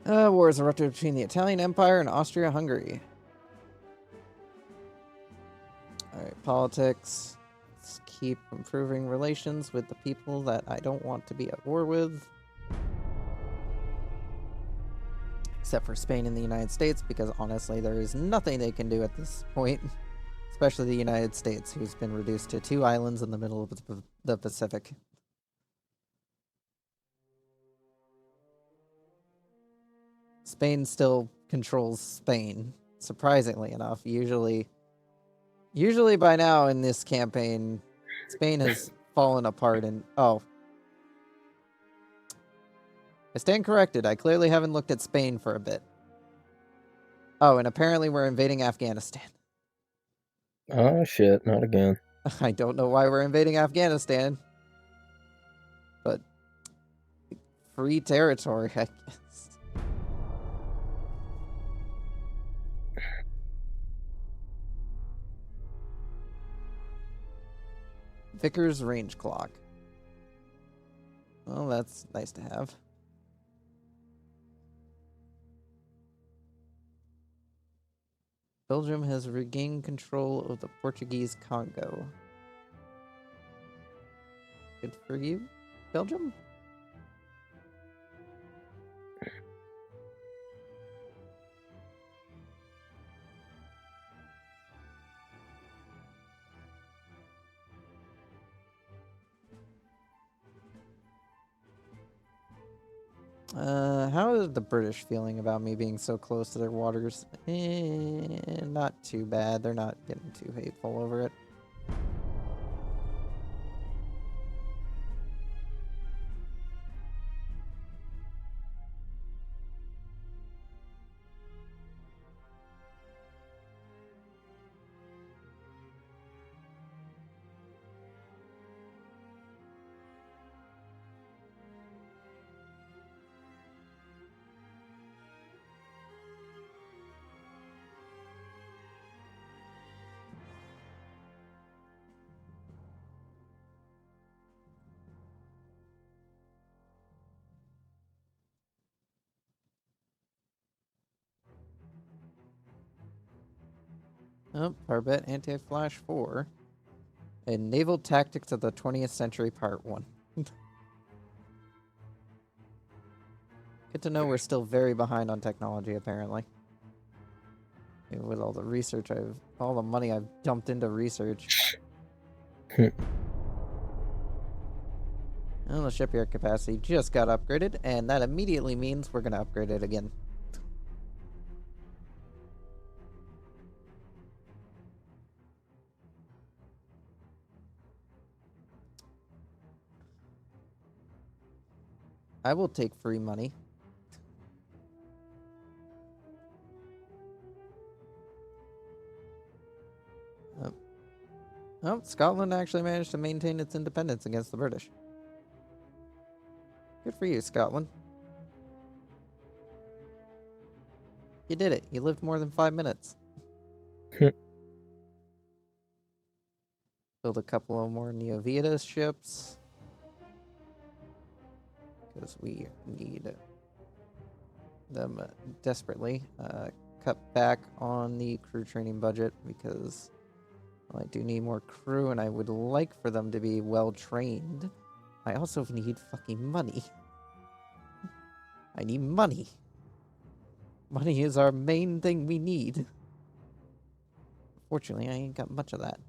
Wars erupted between the Italian Empire and Austria-Hungary. Alright, politics. Let's keep improving relations with the people that I don't want to be at war with. Except for Spain and the United States, because honestly, there is nothing they can do at this point. Especially the United States, who's been reduced to 2 islands in the middle of the Pacific. Spain still controls Spain, surprisingly enough. Usually by now in this campaign, Spain has fallen apart and... Oh. I stand corrected. I clearly haven't looked at Spain for a bit. Oh, and apparently we're invading Afghanistan. Oh, shit. Not again. I don't know why we're invading Afghanistan. But... free territory, I guess. Vickers range clock. Well, that's nice to have. Belgium has regained control of the Portuguese Congo. Good for you, Belgium? How is the British feeling about me being so close to their waters? Not too bad. They're not getting too hateful over it. Oh, Parbet Anti-Flash 4. And Naval Tactics of the 20th Century Part 1. Good to know we're still very behind on technology, apparently. With all the research all the money I've dumped into research. Well, the shipyard capacity just got upgraded, and that immediately means we're going to upgrade it again. I will take free money. Oh, Scotland actually managed to maintain its independence against the British. Good for you, Scotland. You did it. You lived more than 5 minutes. Build a couple of more Neovita ships. Because we need them desperately. Cut back on the crew training budget because I do need more crew and I would like for them to be well trained. I also need fucking money. I need money. Money is our main thing we need. Fortunately, I ain't got much of that.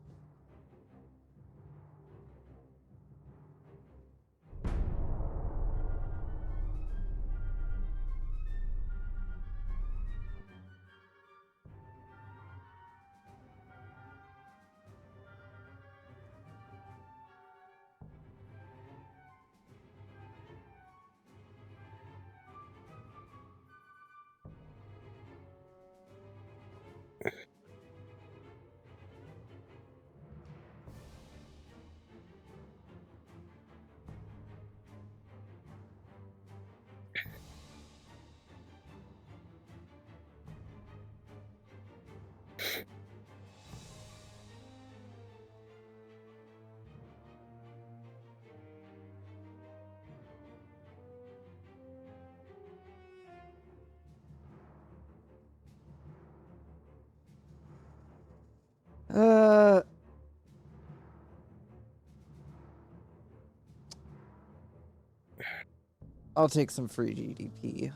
I'll take some free GDP.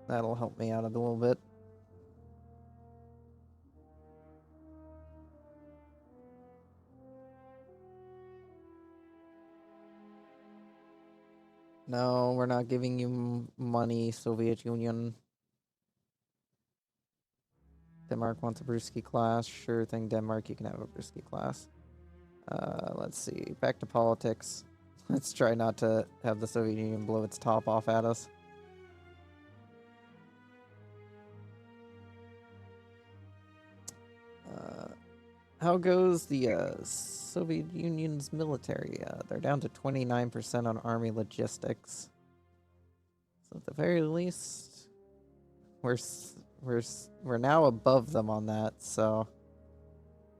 That'll help me out a little bit. No, we're not giving you money, Soviet Union. Denmark wants a Brewski class. Sure thing, Denmark, you can have a Brewski class. Let's see. Back to politics. Let's try not to have the Soviet Union blow its top off at us. How goes the Soviet Union's military? They're down to 29% on army logistics. So at the very least, we're now above them on that. So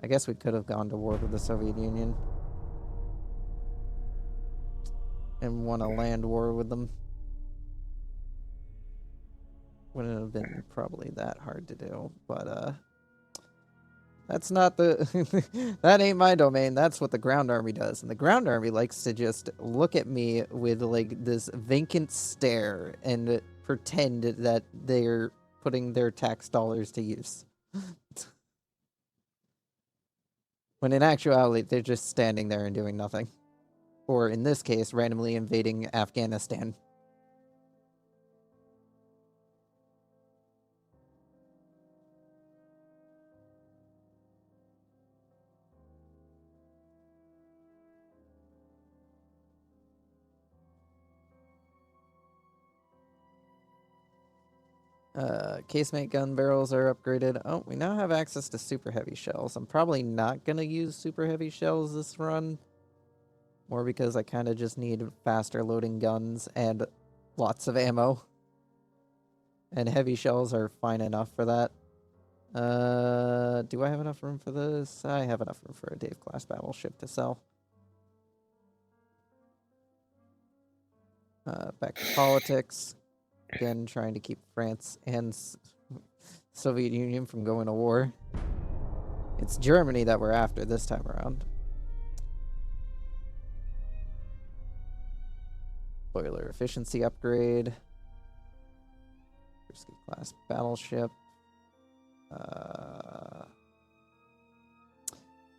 I guess we could have gone to war with the Soviet Union. and won a land war with them. Wouldn't have been probably that hard to do, but that's not the that ain't my domain. That's what the ground army does. And the ground army likes to just look at me with like this vacant stare and pretend that they're putting their tax dollars to use. When in actuality, they're just standing there and doing nothing. Or in this case, randomly invading Afghanistan. Casemate gun barrels are upgraded. Oh, we now have access to super heavy shells. I'm probably not going to use super heavy shells this run. More because I kind of just need faster loading guns and lots of ammo. And heavy shells are fine enough for that. Do I have enough room for this? I have enough room for a Dave-class battleship to sell. Back to politics. Again, trying to keep France and Soviet Union from going to war. It's Germany that we're after this time around. Boiler efficiency upgrade. Risky class battleship.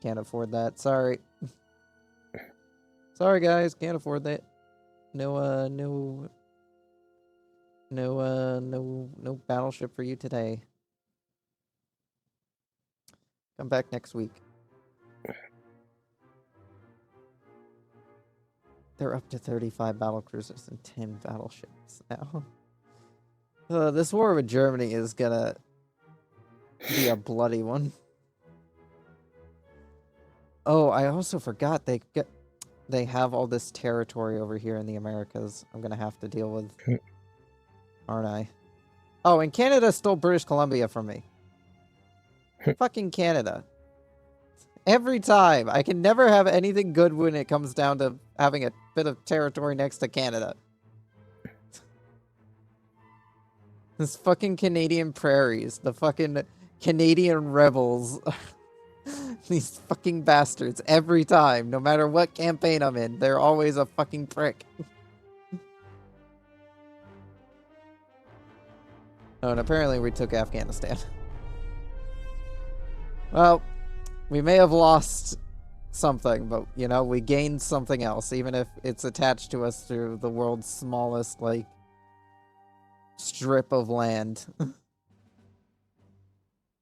Can't afford that. Sorry. Sorry, guys. Can't afford that. No battleship for you today. Come back next week. They're up to 35 battlecruisers and 10 battleships now. This war with Germany is gonna be a bloody one. Oh, I also forgot they have all this territory over here in the Americas. I'm gonna have to deal with, aren't I? Oh, and Canada stole British Columbia from me. Fucking Canada. Every time. I can never have anything good when it comes down to having a bit of territory next to Canada. This fucking Canadian prairies. The fucking Canadian rebels. These fucking bastards. Every time. No matter what campaign I'm in. They're always a fucking prick. Oh, and apparently we took Afghanistan. Well, we may have lost something, but, you know, we gained something else, even if it's attached to us through the world's smallest, like, strip of land.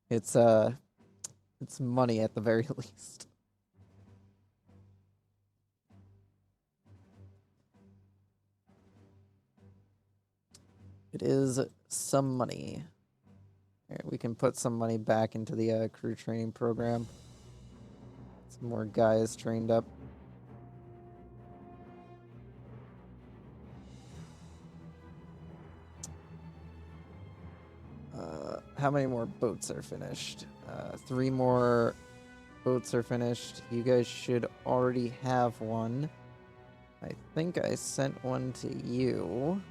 It's money at the very least. It is some money. All right, we can put some money back into the crew training program. Some more guys trained up. How many more boats are finished? 3 more boats are finished. You guys should already have one. I think I sent one to you.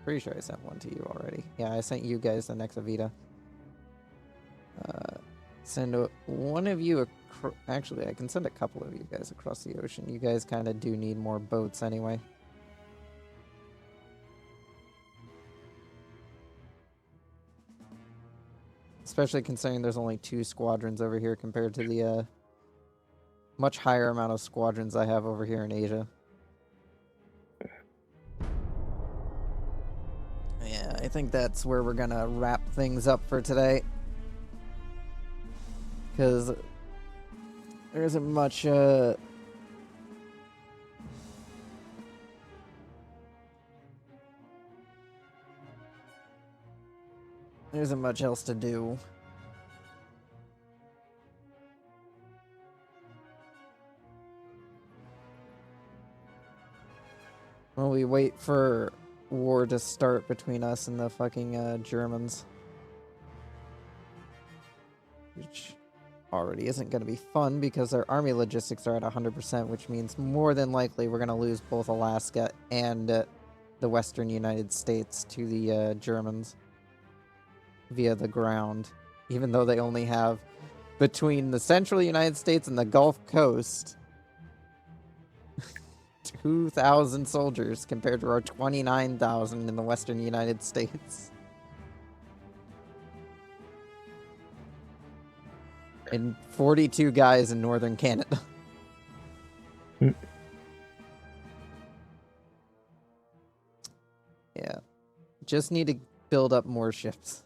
Pretty sure I sent one to you already. Yeah, I sent you guys the next Avita. Send one of you actually, I can send a couple of you guys across the ocean. You guys kind of do need more boats anyway. Especially considering there's only 2 squadrons over here compared to the much higher amount of squadrons I have over here in Asia. Yeah, I think that's where we're gonna wrap things up for today. Because there isn't much, there isn't much else to do. Well, we wait for war to start between us and the fucking Germans. Which already isn't going to be fun because our army logistics are at 100%, which means more than likely we're going to lose both Alaska and the western United States to the Germans via the ground, even though they only have, between the central United States and the Gulf Coast, 2,000 soldiers compared to our 29,000 in the western United States. And 42 guys in northern Canada. Mm. Yeah. Just need to build up more ships.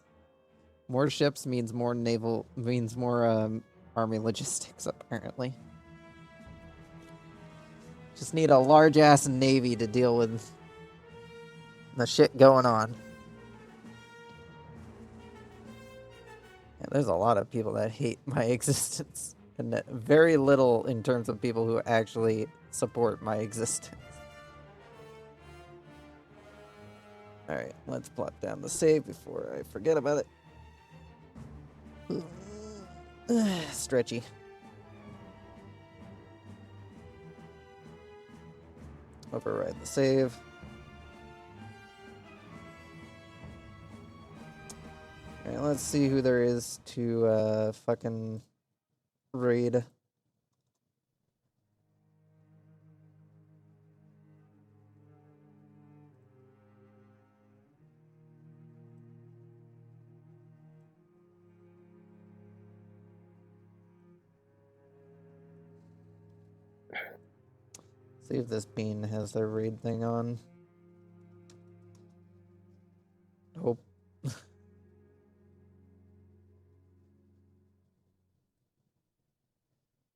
More ships means more naval, means more army logistics, apparently. Just need a large-ass navy to deal with the shit going on. Yeah, there's a lot of people that hate my existence. And very little in terms of people who actually support my existence. Alright, let's plop down the save before I forget about it. Stretchy. Override the save. Alright, let's see who there is to fucking raid. See if this bean has their raid thing on. Nope.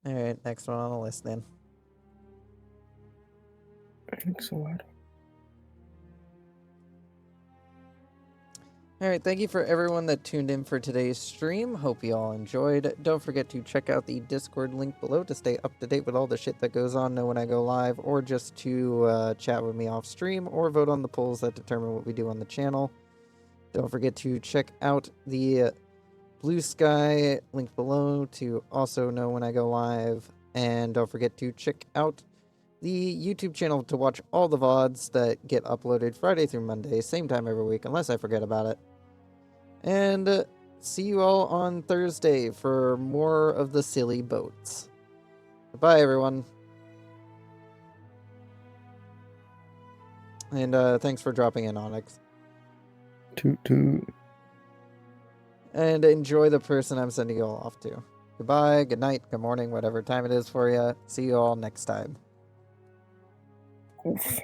Alright, next one on the list then. Thanks a lot. Alright, thank you for everyone that tuned in for today's stream. Hope you all enjoyed. Don't forget to check out the Discord link below to stay up to date with all the shit that goes on, know when I go live, or just to chat with me off stream, or vote on the polls that determine what we do on the channel. Don't forget to check out the Blue Sky link below to also know when I go live. And don't forget to check out the YouTube channel to watch all the VODs that get uploaded Friday through Monday, same time every week, unless I forget about it. And see you all on Thursday for more of the silly boats. Goodbye, everyone. And thanks for dropping in, Onyx. Toot toot. And enjoy the person I'm sending you all off to. Goodbye, good night, good morning, whatever time it is for you. See you all next time. Oof.